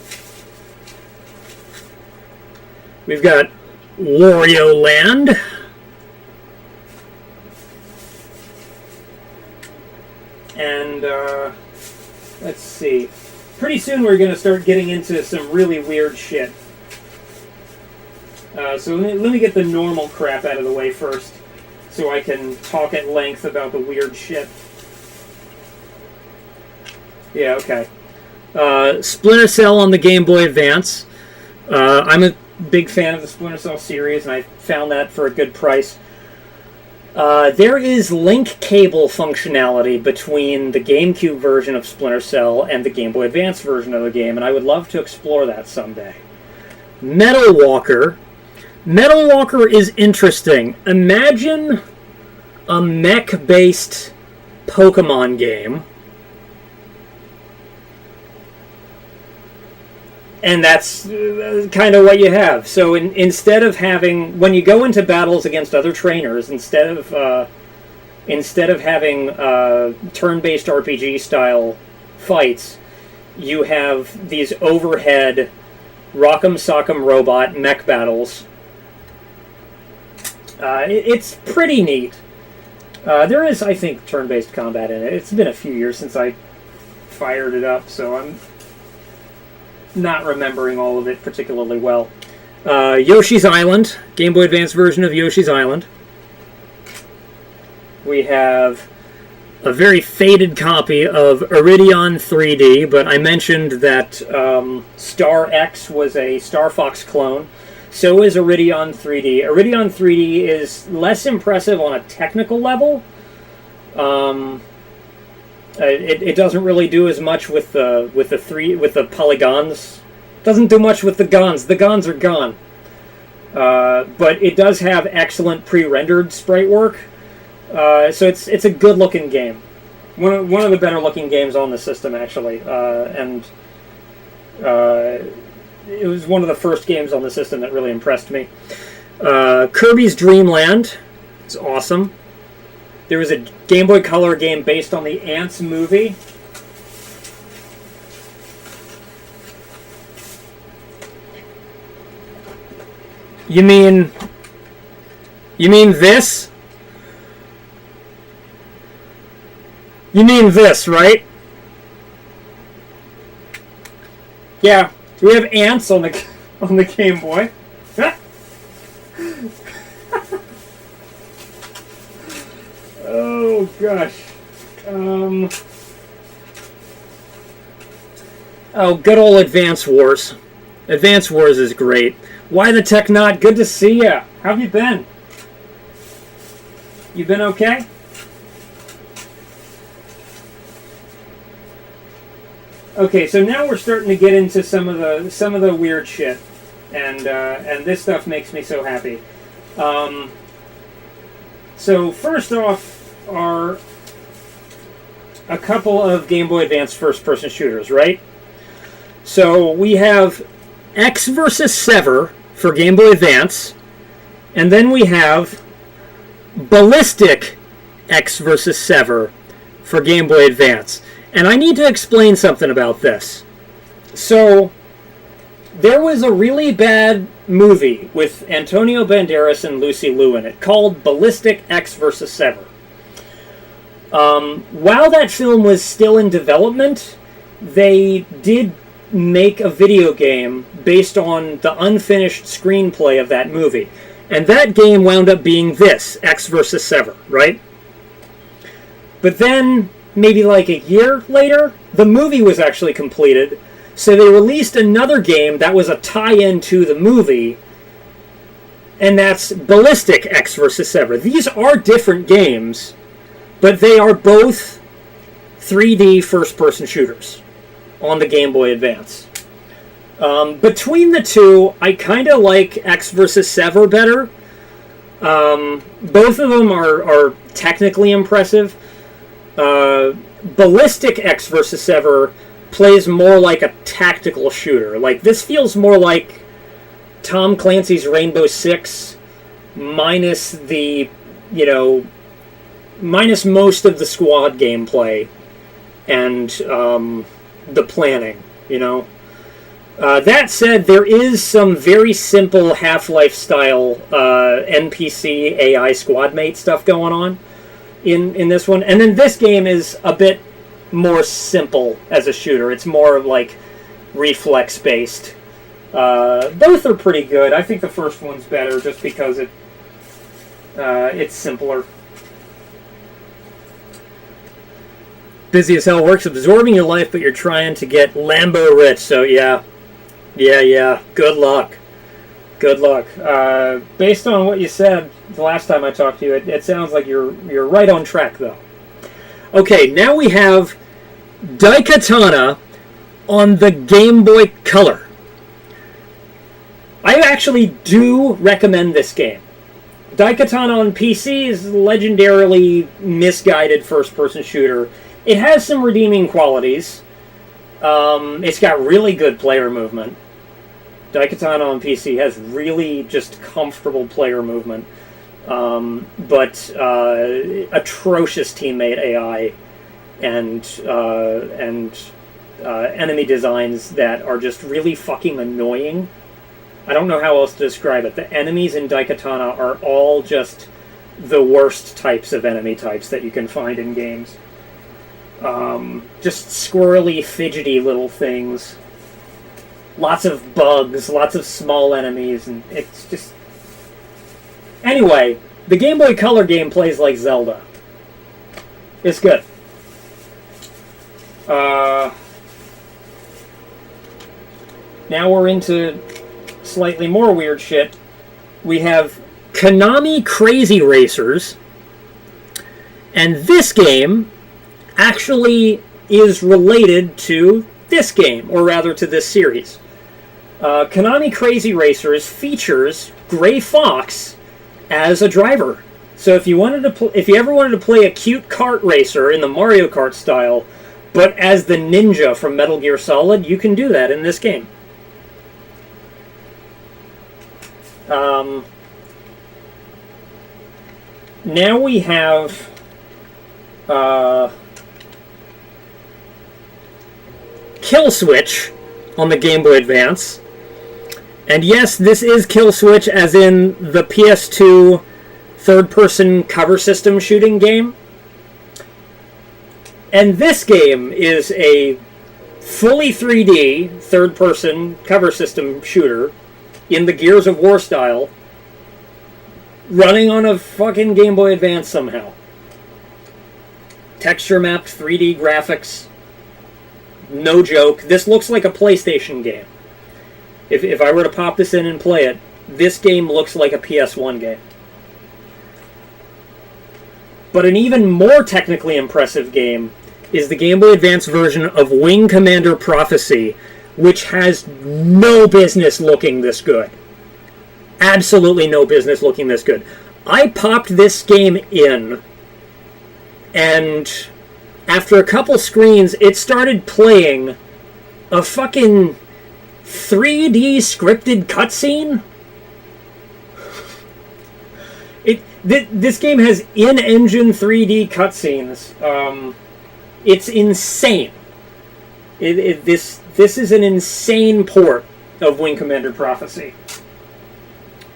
We've got Wario Land. And, let's see. Pretty soon we're going to start getting into some really weird shit. So let me get the normal crap out of the way first, so I can talk at length about the weird shit. Yeah, okay. Splinter Cell on the Game Boy Advance. I'm a big fan of the Splinter Cell series, and I found that for a good price. There is link cable functionality between the GameCube version of Splinter Cell and the Game Boy Advance version of the game, and I would love to explore that someday. Metal Walker. Metal Walker is interesting. Imagine a mech-based Pokemon game, and that's kind of what you have. So instead of having, when you go into battles against other trainers, instead of having turn-based RPG style fights, you have these overhead Rock'em Sock'em Robot mech battles. It's pretty neat. There is, I think, turn-based combat in it. It's been a few years since I fired it up, so I'm not remembering all of it particularly well. Yoshi's Island, Game Boy Advance version of Yoshi's Island. We have a very faded copy of Iridion 3D, but I mentioned that Star X was a Star Fox clone. So is Iridion 3D. Iridion 3D is less impressive on a technical level. It doesn't really do as much with the polygons. Doesn't do much with the gons. The gons are gone. But it does have excellent pre-rendered sprite work. So it's a good-looking game. One of the better-looking games on the system, actually. It was one of the first games on the system that really impressed me. Kirby's Dream Land. It's awesome. There was a Game Boy Color game based on the Ants movie. You mean this? You mean this, right? Yeah, we have ants on the Game Boy. Oh gosh. Oh, good old Advance Wars. Advance Wars is great. Why the Tech Not? Good to see ya. How have you been? You been okay? Okay, so now we're starting to get into some of the weird shit, and this stuff makes me so happy. So first off are a couple of Game Boy Advance first-person shooters, right? So we have X vs. Sever for Game Boy Advance, and then we have Ballistic X vs. Sever for Game Boy Advance. And I need to explain something about this. So, there was a really bad movie with Antonio Banderas and Lucy Liu in it called Ballistic X vs. Sever. While that film was still in development, they did make a video game based on the unfinished screenplay of that movie. And that game wound up being this, X vs. Sever, right? But then, maybe like a year later, the movie was actually completed, so they released another game that was a tie-in to the movie, and that's Ballistic X vs. Sever. These are different games, but they are both 3D first-person shooters on the Game Boy Advance. Between the two, I kind of like X vs. Sever better. Both of them are technically impressive. Ballistic X vs. Sever plays more like a tactical shooter. Like, this feels more like Tom Clancy's Rainbow Six minus minus most of the squad gameplay and the planning, That said, there is some very simple Half-Life style NPC AI squad mate stuff going on in this one. And then this game is a bit more simple as a shooter. It's more like reflex-based. Both are pretty good. I think the first one's better just because it's simpler. Busy as hell works absorbing your life, but you're trying to get Lambo rich, so yeah. Good luck. Based on what you said the last time I talked to you, it sounds like you're right on track, though. Okay, now we have Daikatana on the Game Boy Color. I actually do recommend this game. Daikatana on PC is a legendarily misguided first-person shooter. It has some redeeming qualities. It's got really good player movement. Daikatana on PC has really just comfortable player movement. But atrocious teammate AI and enemy designs that are just really fucking annoying. I don't know how else to describe it. The enemies in Daikatana are all just the worst types of enemy types that you can find in games. Just squirrely, fidgety little things. Lots of bugs, lots of small enemies, and it's just... Anyway, the Game Boy Color game plays like Zelda. It's good. Now we're into slightly more weird shit, we have Konami Crazy Racers. And this game actually is related to this game, or rather to this series. Konami Crazy Racers features Gray Fox as a driver. So if you ever wanted to play a cute kart racer in the Mario Kart style, but as the ninja from Metal Gear Solid, you can do that in this game. Now we have Kill Switch on the Game Boy Advance. And yes, this is Kill Switch as in the PS2 third-person cover system shooting game. And this game is a fully 3D third-person cover system shooter in the Gears of War style, running on a fucking Game Boy Advance somehow. Texture-mapped 3D graphics. No joke. This looks like a PlayStation game. If I were to pop this in and play it, this game looks like a PS1 game. But an even more technically impressive game is the Game Boy Advance version of Wing Commander Prophecy, which has no business looking this good. Absolutely no business looking this good. I popped this game in, and after a couple screens, it started playing a fucking 3D scripted cutscene. This game has in-engine 3D cutscenes. It's insane. This is an insane port of Wing Commander Prophecy.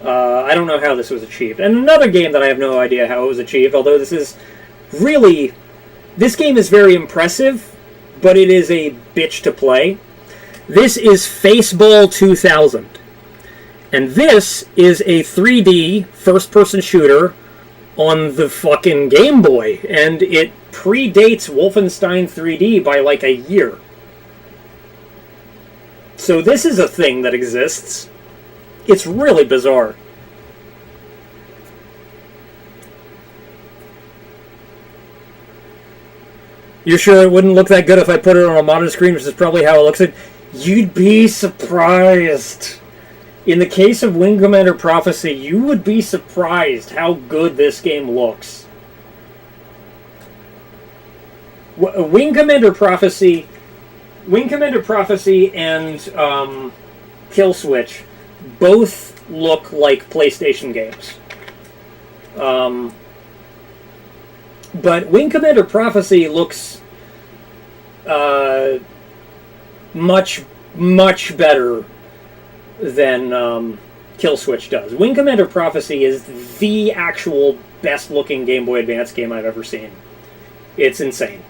I don't know how this was achieved. And another game that I have no idea how it was achieved, although this game is very impressive, but it is a bitch to play. This is Faceball 2000. And this is a 3D first-person shooter on the fucking Game Boy. And it predates Wolfenstein 3D by like a year. So this is a thing that exists. It's really bizarre. You're sure it wouldn't look that good if I put it on a modern screen, which is probably how it looks like? You'd be surprised. In the case of Wing Commander Prophecy, you would be surprised how good this game looks. Wing Commander Prophecy and Kill Switch both look like PlayStation games. But Wing Commander Prophecy looks much, much better than Kill Switch does. Wing Commander Prophecy is the actual best-looking Game Boy Advance game I've ever seen. It's insane.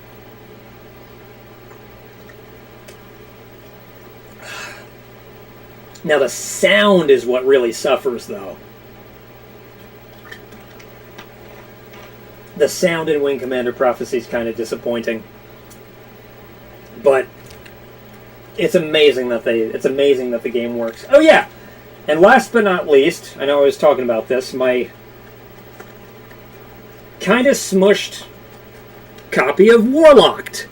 Now the sound is what really suffers, though. The sound in Wing Commander Prophecy is kind of disappointing. But it's amazing that the game works. Oh yeah! And last but not least, I know I was talking about this, my kind of smushed copy of Warlocked.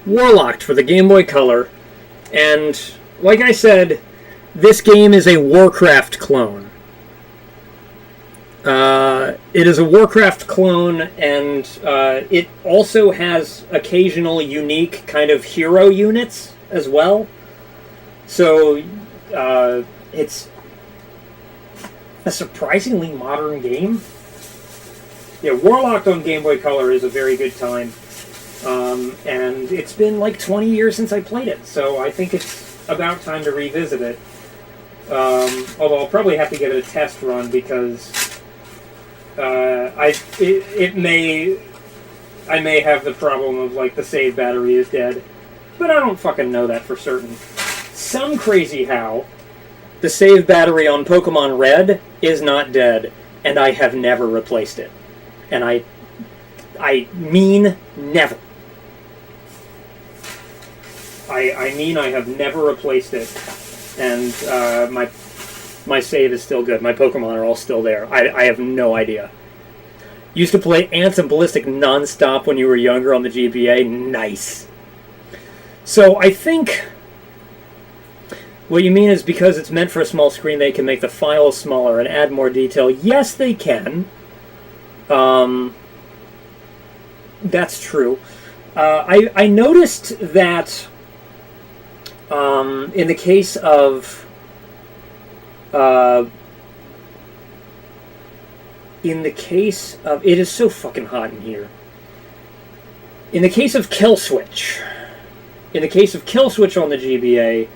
Warlocked for the Game Boy Color. And like I said, this game is a Warcraft clone. It is a Warcraft clone, and it also has occasional unique kind of hero units as well. So it's a surprisingly modern game. Yeah, Warlocked on Game Boy Color is a very good time. And it's been like 20 years since I played it, so I think it's about time to revisit it. Although I'll probably have to give it a test run because I may have the problem of like the save battery is dead, but I don't fucking know that for certain. Some crazy how the save battery on Pokemon Red is not dead, and I have never replaced it. And I mean never. I mean I have never replaced it. and my save is still good. My Pokemon are all still there. I have no idea. Used to play Ants and Ballistic non-stop when you were younger on the GBA. Nice. So I think what you mean is because it's meant for a small screen, they can make the files smaller and add more detail. Yes, they can. That's true. I noticed that in the case of it is so fucking hot in here. In the case of Kill Switch on the GBA,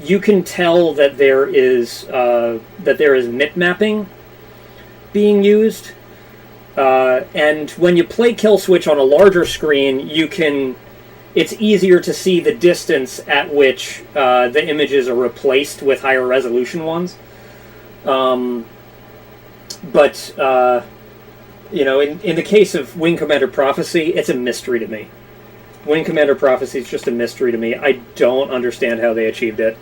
you can tell that there is mip mapping being used, and when you play Kill Switch on a larger screen, it's easier to see the distance at which the images are replaced with higher resolution ones. But in the case of Wing Commander Prophecy, it's a mystery to me. Wing Commander Prophecy is just a mystery to me. I don't understand how they achieved it.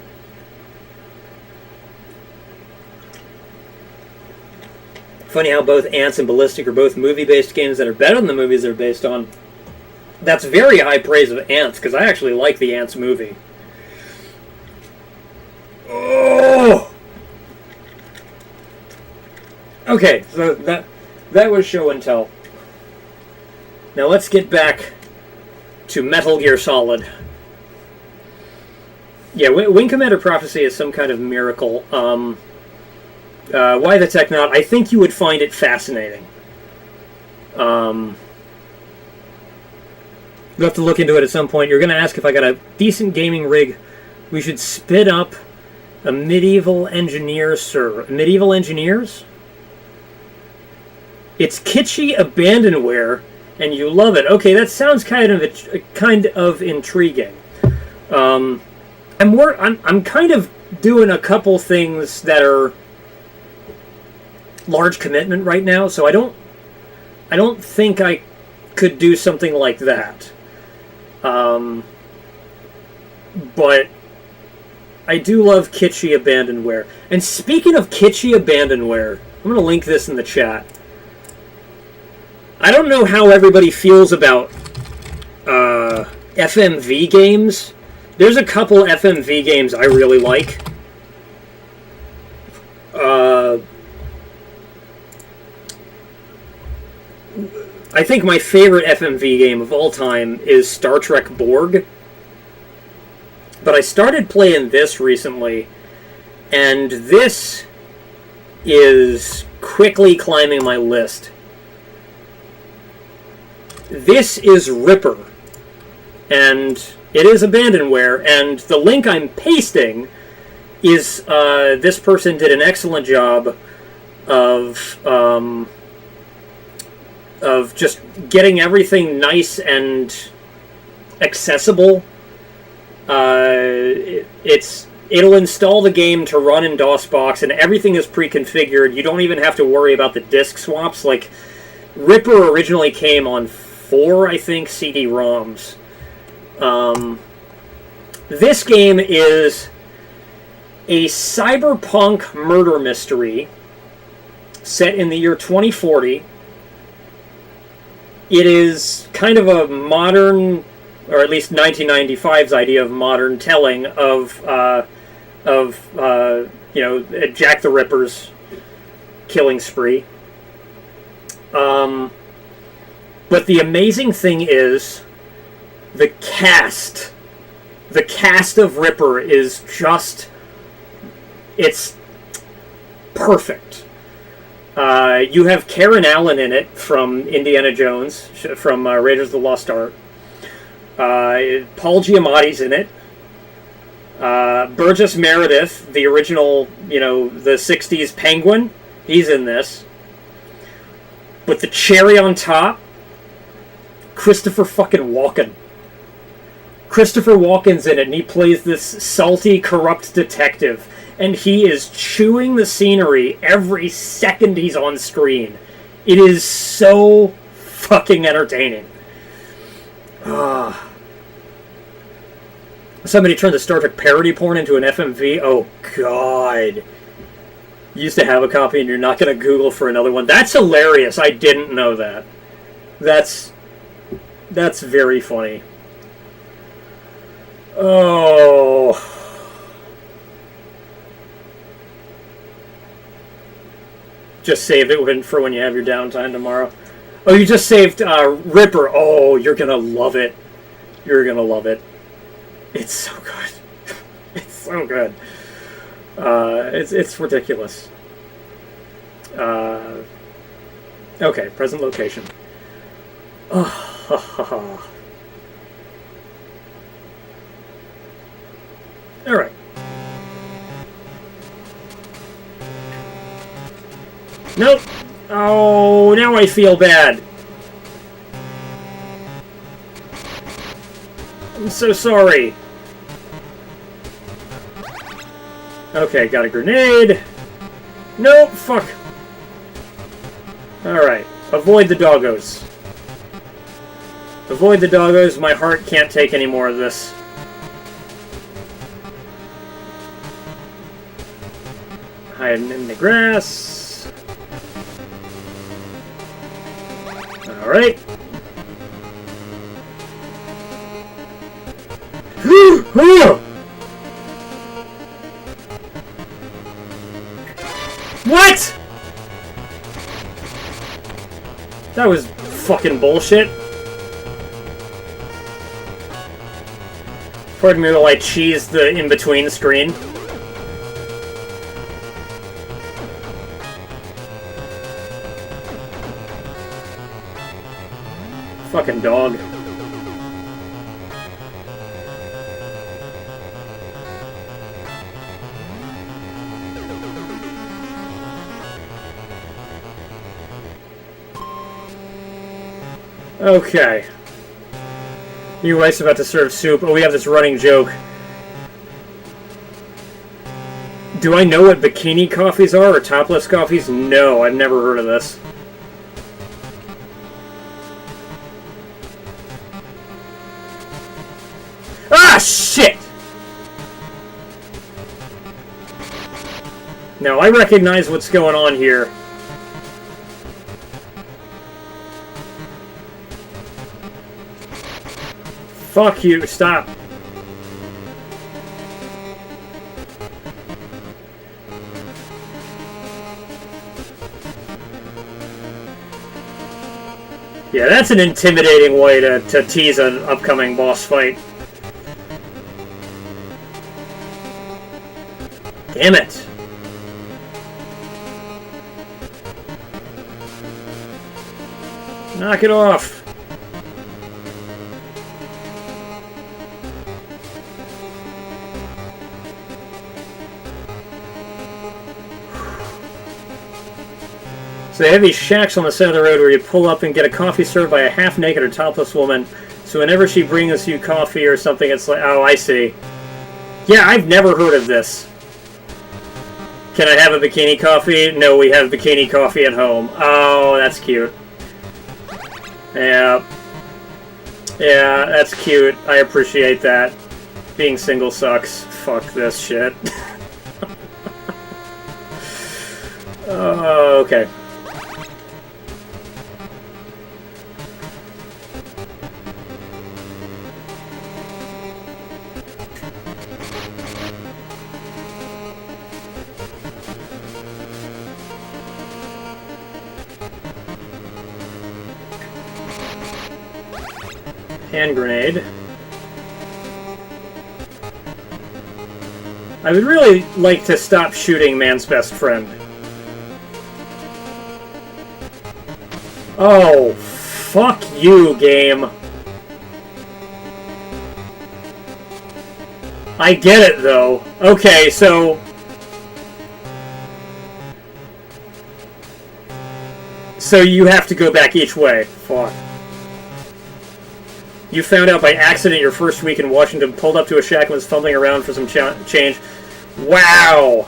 Funny how both Ants and Ballistic are both movie-based games that are better than the movies they're based on. That's very high praise of Ants, because I actually like the Ants movie. Oh! Okay, so that was show and tell. Now let's get back to Metal Gear Solid. Yeah, Wing Commander Prophecy is some kind of miracle. Why the Tech Not? I think you would find it fascinating. You'll have to look into it at some point. You're going to ask if I got a decent gaming rig. We should spit up a Medieval Engineers server. Medieval Engineers? It's kitschy abandonware, and you love it. Okay, that sounds kind of intriguing. I'm kind of doing a couple things that are large commitment right now, so I don't think I could do something like that. But I do love kitschy abandonware. And speaking of kitschy abandonware, I'm going to link this in the chat. I don't know how everybody feels about FMV games. There's a couple FMV games I really like. I think my favorite FMV game of all time is Star Trek Borg. But I started playing this recently, and this is quickly climbing my list. This is Ripper, and it is abandonware, and the link I'm pasting is this person did an excellent job of just getting everything nice and accessible. It'll install the game to run in DOSBox, and everything is pre-configured. You don't even have to worry about the disk swaps. Like, Ripper originally came on 4, I think, CD-ROMs. This game is a cyberpunk murder mystery set in the year 2040. It is kind of a modern, or at least 1995's idea of modern telling of Jack the Ripper's killing spree. But the amazing thing is the cast of Ripper is just, it's perfect. You have Karen Allen in it from Indiana Jones, from Raiders of the Lost Ark. Paul Giamatti's in it. Burgess Meredith, the original, the 60s Penguin, he's in this. But the cherry on top, Christopher fucking Walken. Christopher Walken's in it, and he plays this salty, corrupt detective. And he is chewing the scenery every second he's on screen. It is so fucking entertaining. Somebody turned the Star Trek parody porn into an FMV? Oh, God. You used to have a copy and you're not going to Google for another one? That's hilarious. I didn't know that. That's very funny. Oh. Just save it for when you have your downtime tomorrow. Oh, you just saved Ripper. Oh, you're going to love it. You're going to love it. It's so good. It's so good. It's ridiculous. Okay, present location. Oh, alright. Nope. Oh, now I feel bad. I'm so sorry. Okay, got a grenade. Nope, fuck. Alright, avoid the doggos. Avoid the doggos, my heart can't take any more of this. Hiding in the grass. Alright. What?! That was fucking bullshit. Pardon me while I cheese the in-between screen. Fucking dog. Okay. Your wife's about to serve soup. Oh, we have this running joke. Do I know what bikini coffees are or topless coffees? No, I've never heard of this. Ah, shit! No, I recognize what's going on here. Fuck you, stop. Yeah, that's an intimidating way to tease an upcoming boss fight. Damn it. Knock it off. So they have these shacks on the side of the road where you pull up and get a coffee served by a half-naked or topless woman. So whenever she brings you coffee or something, it's like, oh, I see. Yeah, I've never heard of this. Can I have a bikini coffee? No, we have bikini coffee at home. Oh, that's cute. Yeah. Yeah, that's cute. I appreciate that. Being single sucks. Fuck this shit. Okay. Hand grenade. I would really like to stop shooting man's best friend. Oh, fuck you, game. I get it, though. Okay, so... So you have to go back each way. Fuck. You found out by accident your first week in Washington, pulled up to a shack and was fumbling around for some change. Wow!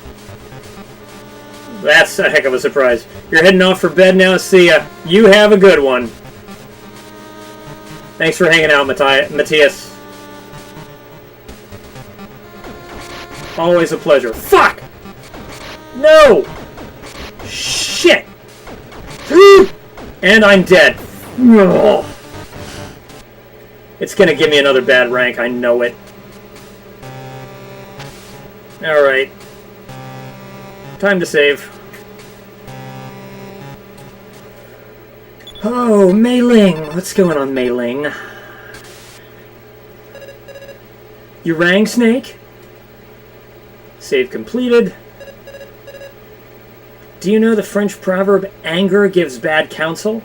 That's a heck of a surprise. You're heading off for bed now, see ya. You have a good one. Thanks for hanging out, Matthias. Always a pleasure. Fuck! No! Shit! And I'm dead. Ugh. It's gonna give me another bad rank, I know it. Alright. Time to save. Oh, Mei Ling. What's going on, Mei Ling? You rang, Snake? Save completed. Do you know the French proverb, anger gives bad counsel?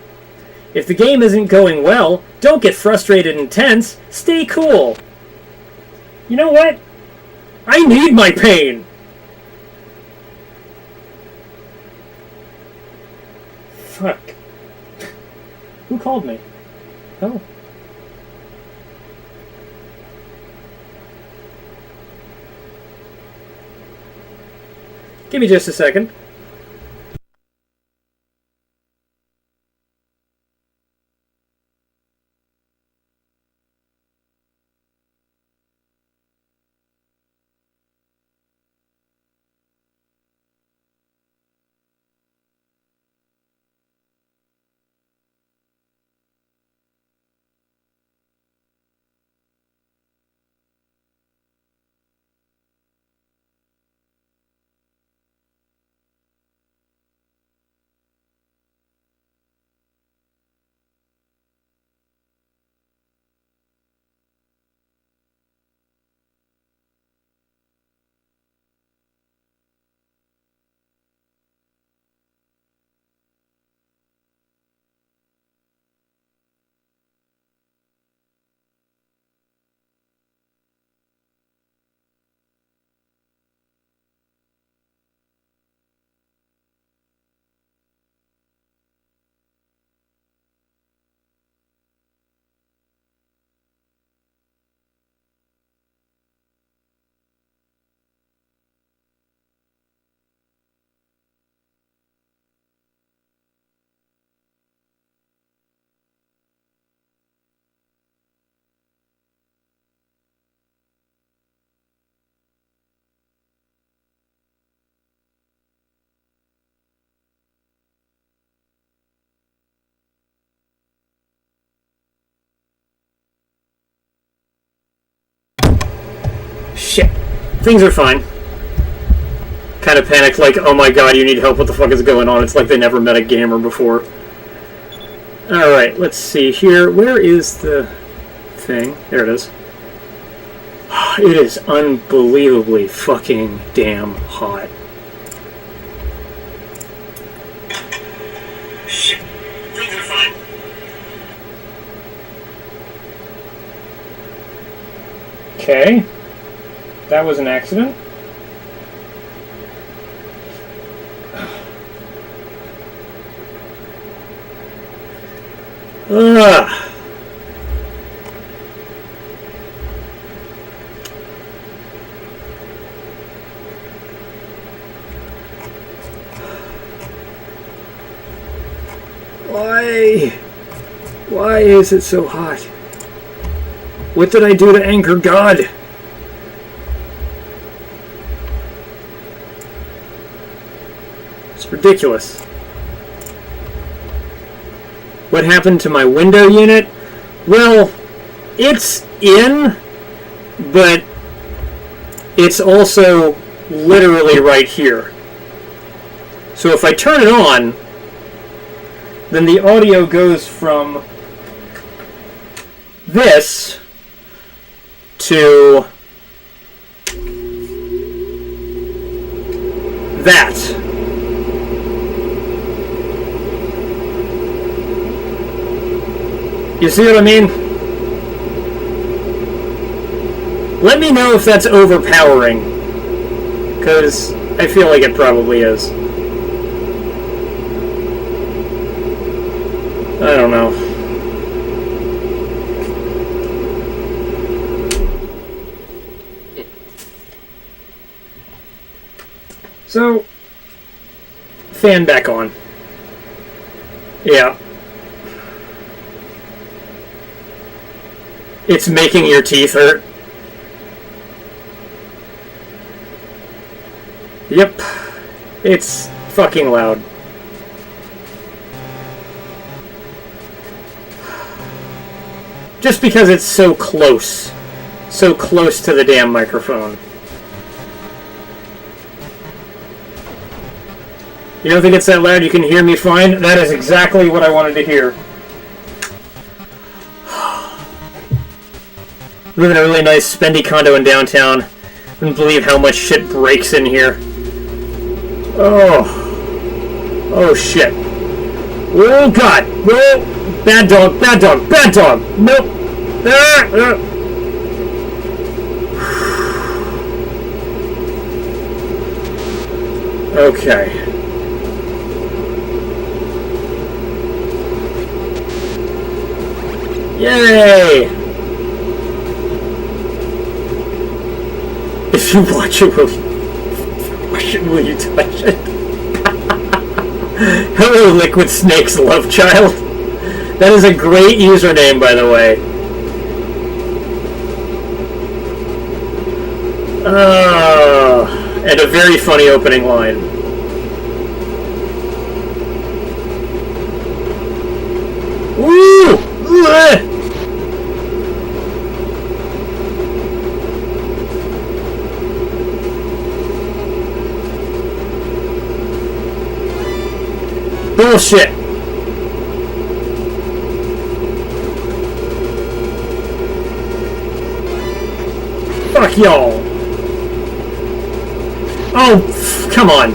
If the game isn't going well, don't get frustrated and tense. Stay cool. You know what? I need my pain! Fuck. Who called me? Oh. Give me just a second. Shit. Things are fine. Kind of panicked, like, oh my god, you need help, what the fuck is going on? It's like they never met a gamer before. Alright, let's see here. Where is the thing? There it is. It is unbelievably fucking damn hot. Shit. Things are fine. Okay. That was an accident. Ugh. Why? Why is it so hot? What did I do to anger God? It's ridiculous. What happened to my window unit? Well, it's in, but it's also literally right here. So if I turn it on, then the audio goes from this to that. You see what I mean? Let me know if that's overpowering, because I feel like it probably is. I don't know. So, fan back on. Yeah. It's making your teeth hurt. Yep. It's fucking loud. Just because it's so close. So close to the damn microphone. You don't think it's that loud? You can hear me fine? That is exactly what I wanted to hear. We live in a really nice spendy condo in downtown. Couldn't believe how much shit breaks in here. Oh. Oh shit. Oh god. Whoa. Bad dog, bad dog, bad dog. Nope. Ah, ah. Okay. Yay! If you watch it, will you touch it? Hello, Liquid Snake's love child. That is a great username, by the way. And a very funny opening line. Woo! Bullshit! Fuck y'all! Oh, come on!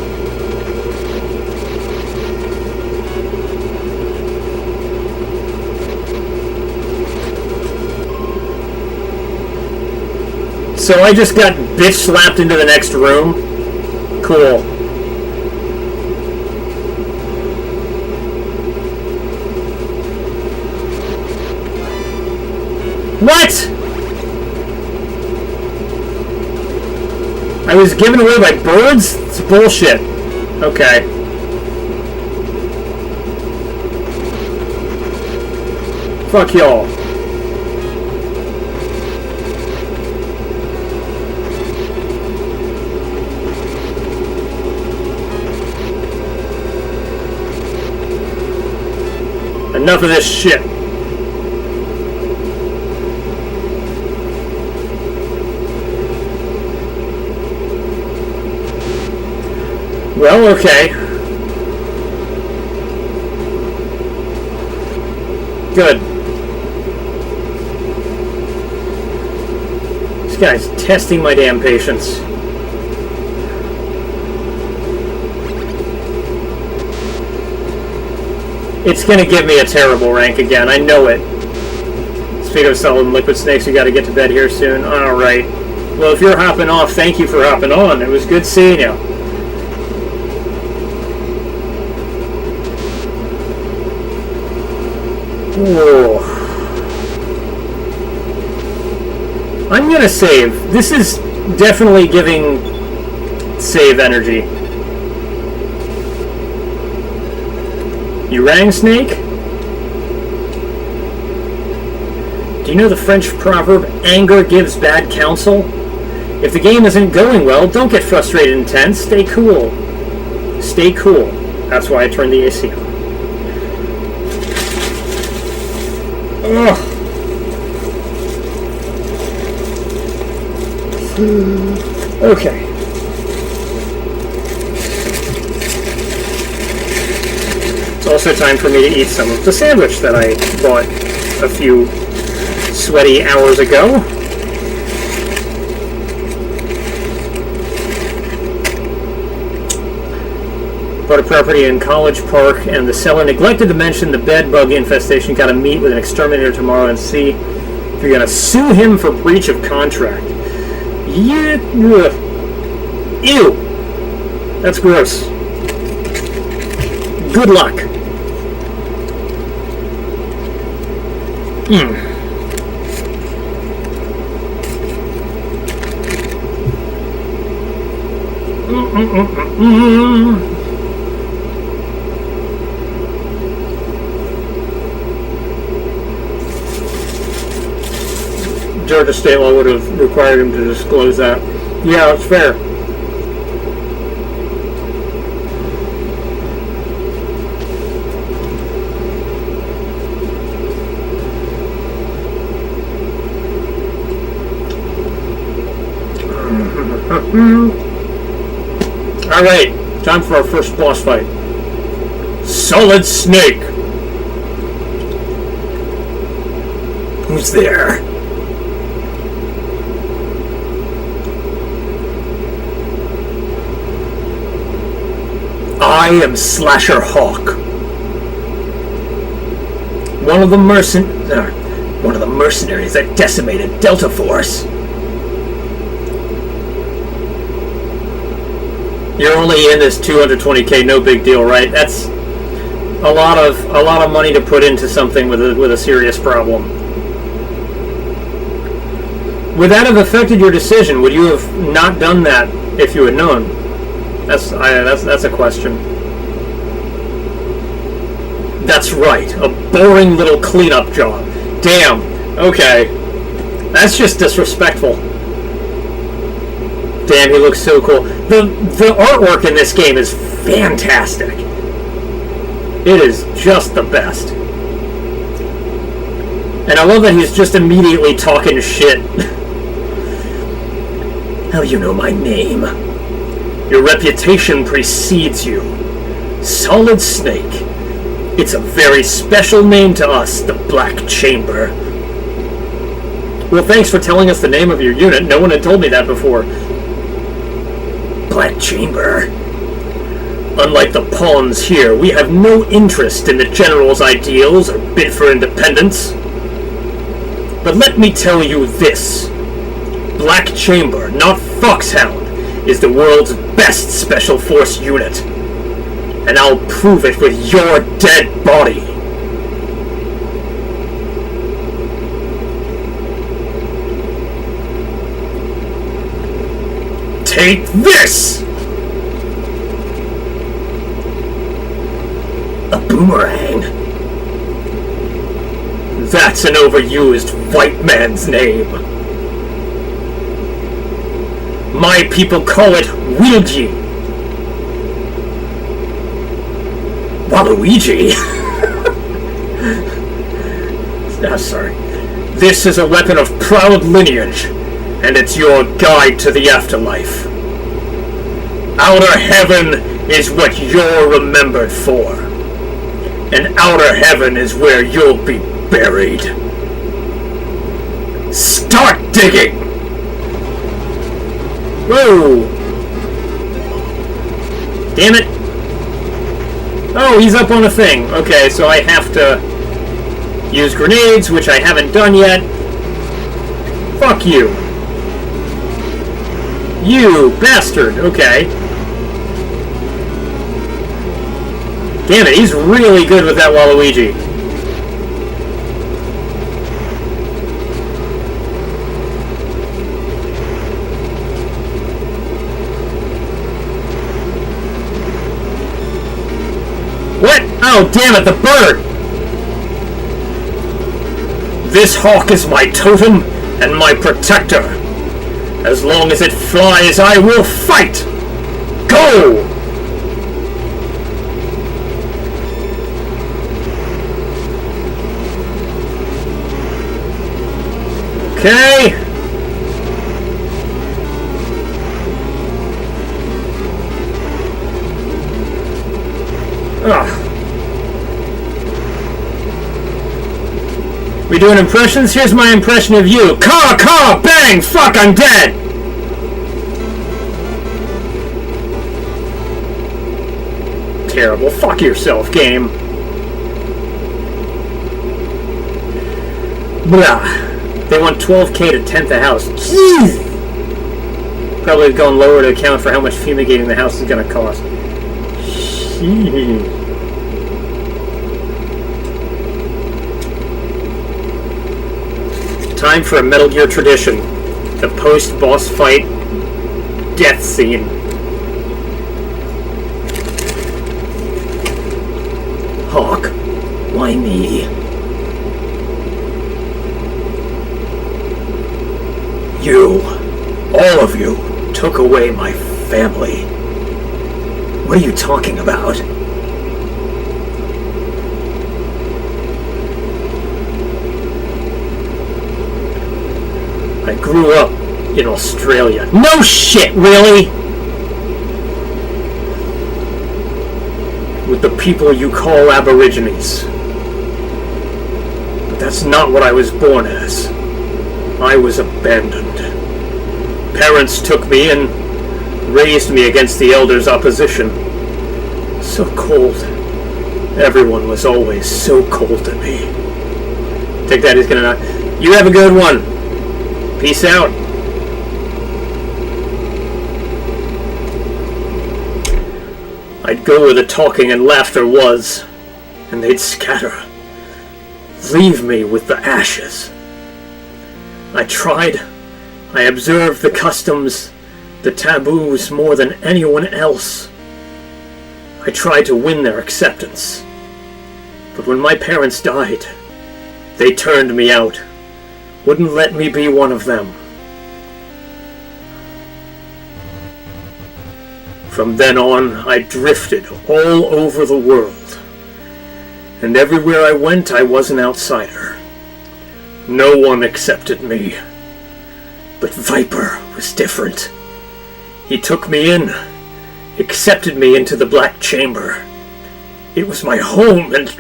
So I just got bitch slapped into the next room? Cool. What?! I was given away by birds? It's bullshit. Okay. Fuck y'all. Enough of this shit. Well, okay. Good. This guy's testing my damn patience. It's gonna give me a terrible rank again, I know it. Speaking of selling liquid snakes, we gotta get to bed here soon. Alright. Well, if you're hopping off, thank you for hopping on. It was good seeing you. Whoa. I'm gonna save. This is definitely giving save energy. You rang, Snake? Do you know the French proverb, anger gives bad counsel? If the game isn't going well, don't get frustrated and tense. Stay cool. Stay cool. That's why I turned the AC on. Ugh. Okay. It's also time for me to eat some of the sandwich that I bought a few sweaty hours ago. Bought a property in College Park, and the seller neglected to mention the bed bug infestation. Got to meet with an exterminator tomorrow and see if you're going to sue him for breach of contract. Yeah. Ew. That's gross. Good luck. Georgia state law would have required him to disclose that. Yeah, it's fair. Alright, time for our first boss fight. Solid Snake! Who's there? I am Slasher Hawk. One of the mercenaries that decimated Delta Force. You're only in this 220k, no big deal, right? That's a lot of money to put into something with a serious problem. Would that have affected your decision? Would you have not done that if you had known? That's a question. That's right, a boring little cleanup job. Damn. Okay. That's just disrespectful. Damn, he looks so cool. The artwork in this game is fantastic. It is just the best. And I love that he's just immediately talking shit. How do you know my name? Your reputation precedes you. Solid Snake. It's a very special name to us, the Black Chamber. Well, thanks for telling us the name of your unit. No one had told me that before. Black Chamber. Unlike the pawns here, we have no interest in the General's ideals or bid for independence. But let me tell you this. Black Chamber, not Foxhound, is the world's best Special Force unit. And I'll prove it with your dead body. Take this! A boomerang. That's an overused white man's name. My people call it Ouija. Waluigi? Sorry. This is a weapon of proud lineage, and it's your guide to the afterlife. Outer heaven is what you're remembered for, and outer heaven is where you'll be buried. Start digging! Whoa! Damn it! Oh, he's up on a thing. Okay, so I have to use grenades, which I haven't done yet. Fuck you. You bastard. Okay. Damn it, he's really good with that Waluigi. What? Oh, damn it, the bird! This hawk is my totem and my protector. As long as it flies, I will fight! Go! Okay. Ugh. We doing impressions? Here's my impression of you. Caw, caw, bang, fuck, I'm dead! Terrible. Fuck yourself, game. Blah. They want 12k to tent the house. Jeez! Probably going lower to account for how much fumigating the house is going to cost. Jeez. Time for a Metal Gear tradition. The post-boss fight death scene. Hawk, why me? You, all of you, took away my family. What are you talking about? I grew up in Australia. No shit, really? With the people you call Aborigines. But that's not what I was born as. I was abandoned. Parents took me and raised me against the elders' opposition. So cold. Everyone was always so cold to me. Take that, he's gonna not. You have a good one. Peace out. I'd go where the talking and laughter was, and they'd scatter. Leave me with the ashes. I tried. I observed the customs, the taboos more than anyone else. I tried to win their acceptance. But when my parents died, they turned me out. Wouldn't let me be one of them. From then on, I drifted all over the world. And everywhere I went, I was an outsider. No one accepted me. But Viper was different. He took me in, accepted me into the Black Chamber. It was my home, and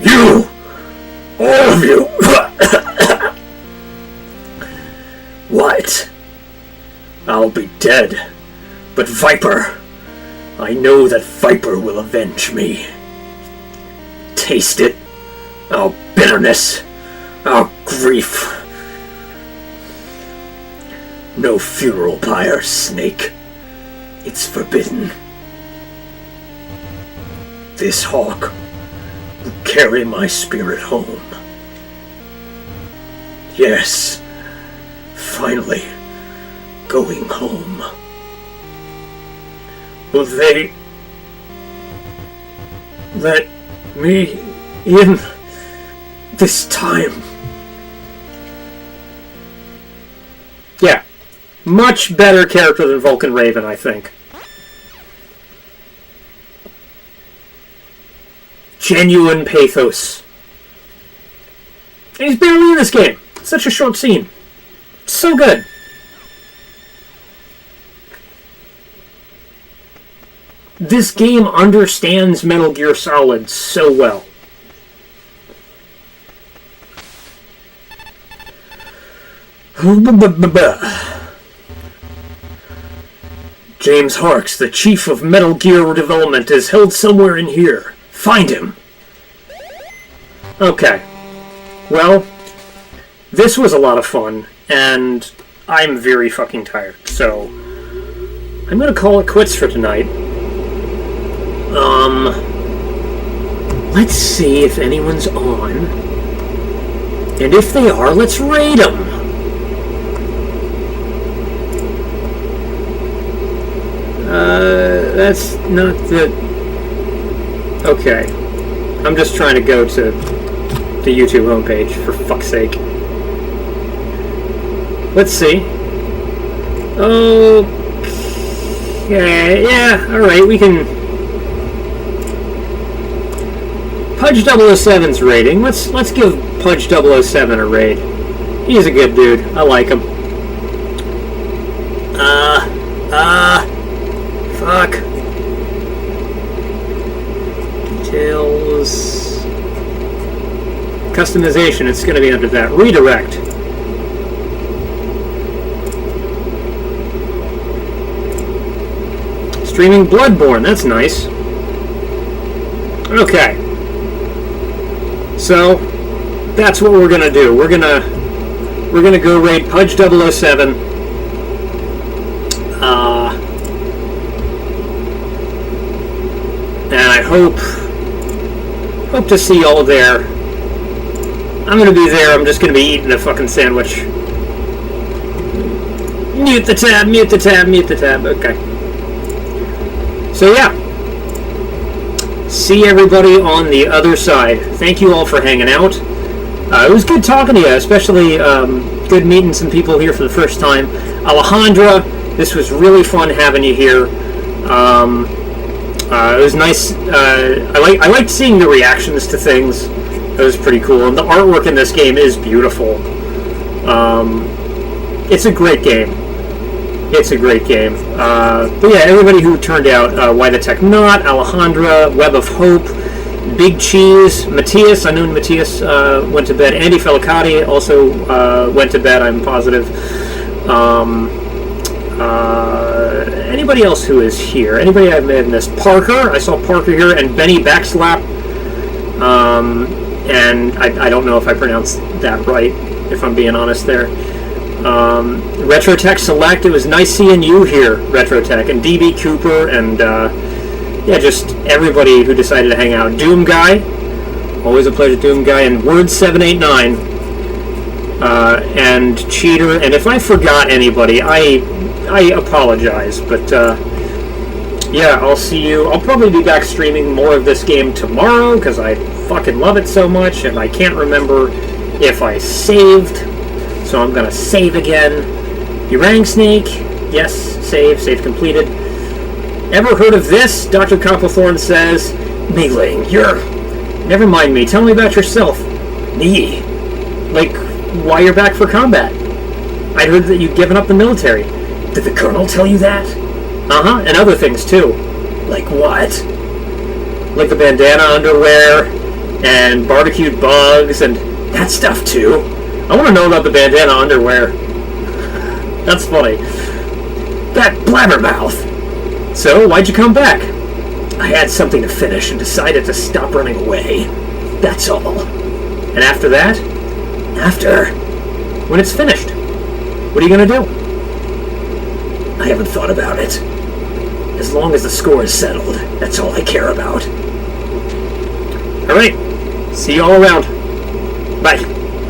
you, all of you. What? I'll be dead, but Viper, I know that Viper will avenge me. Taste it, our bitterness, our grief. No funeral pyre, Snake. It's forbidden. This hawk will carry my spirit home. Yes, finally going home. Will they let me in this time? Yeah. Much better character than Vulcan Raven, I think. Genuine pathos. And he's barely in this game. Such a short scene. So good. This game understands Metal Gear Solid so well. James Harks, the chief of Metal Gear Development, is held somewhere in here. Find him. Okay. Well, this was a lot of fun, and I'm very fucking tired, so I'm gonna call it quits for tonight. Let's see if anyone's on. And if they are, let's raid them. That's not the... Okay. I'm just trying to go to the YouTube homepage, for fuck's sake. Let's see. Okay, yeah, alright, we can... Pudge 007's rating. Let's give Pudge 007 a raid. He's a good dude. I like him. Fuck. Details. Customization, it's gonna be under that. Redirect. Streaming Bloodborne, that's nice. Okay. So, that's what we're gonna do. We're gonna go raid Pudge 007. And I hope to see y'all there. I'm gonna be there. I'm just gonna be eating a fucking sandwich. Mute the tab, mute the tab, mute the tab. Okay. So yeah. See everybody on the other side. Thank you all for hanging out. It was good talking to you, especially good meeting some people here for the first time. Alejandra, this was really fun having you here. It was nice. I liked seeing the reactions to things. It was pretty cool, and the artwork in this game is beautiful. it's a great game. It's a great game. But yeah, everybody who turned out, Why the Tech Not, Alejandra, Web of Hope, Big Cheese, Matthias, I know Matthias went to bed. Andy Felicati also went to bed, I'm positive. Anybody else who is here? Anybody I may have missed? Parker, I saw Parker here, and Benny Backslap. And I don't know if I pronounced that right, if I'm being honest there. Retrotech Select, it was nice seeing you here, Retrotech, and DB Cooper, and yeah, just everybody who decided to hang out. Doom Guy, always a pleasure, Doom Guy, and Word789, and Cheater, and if I forgot anybody, I apologize, but yeah, I'll see you. I'll probably be back streaming more of this game tomorrow, because I fucking love it so much, and I can't remember if I saved, so I'm gonna save again. You rang, Snake? Yes, save completed. Ever heard of this? Dr. Copplethorne says, Meiling, you're... Never mind me, tell me about yourself. Me? Like, why you're back for combat? I'd heard that you'd given up the military. Did the Colonel tell you that? Uh-huh, and other things too. Like what? Like the bandana underwear, and barbecued bugs, and that stuff too. I want to know about the bandana underwear. That's funny. That blabbermouth. So, why'd you come back? I had something to finish and decided to stop running away. That's all. And after that? After? When it's finished. What are you gonna do? I haven't thought about it. As long as the score is settled, that's all I care about. Alright. See you all around. Bye.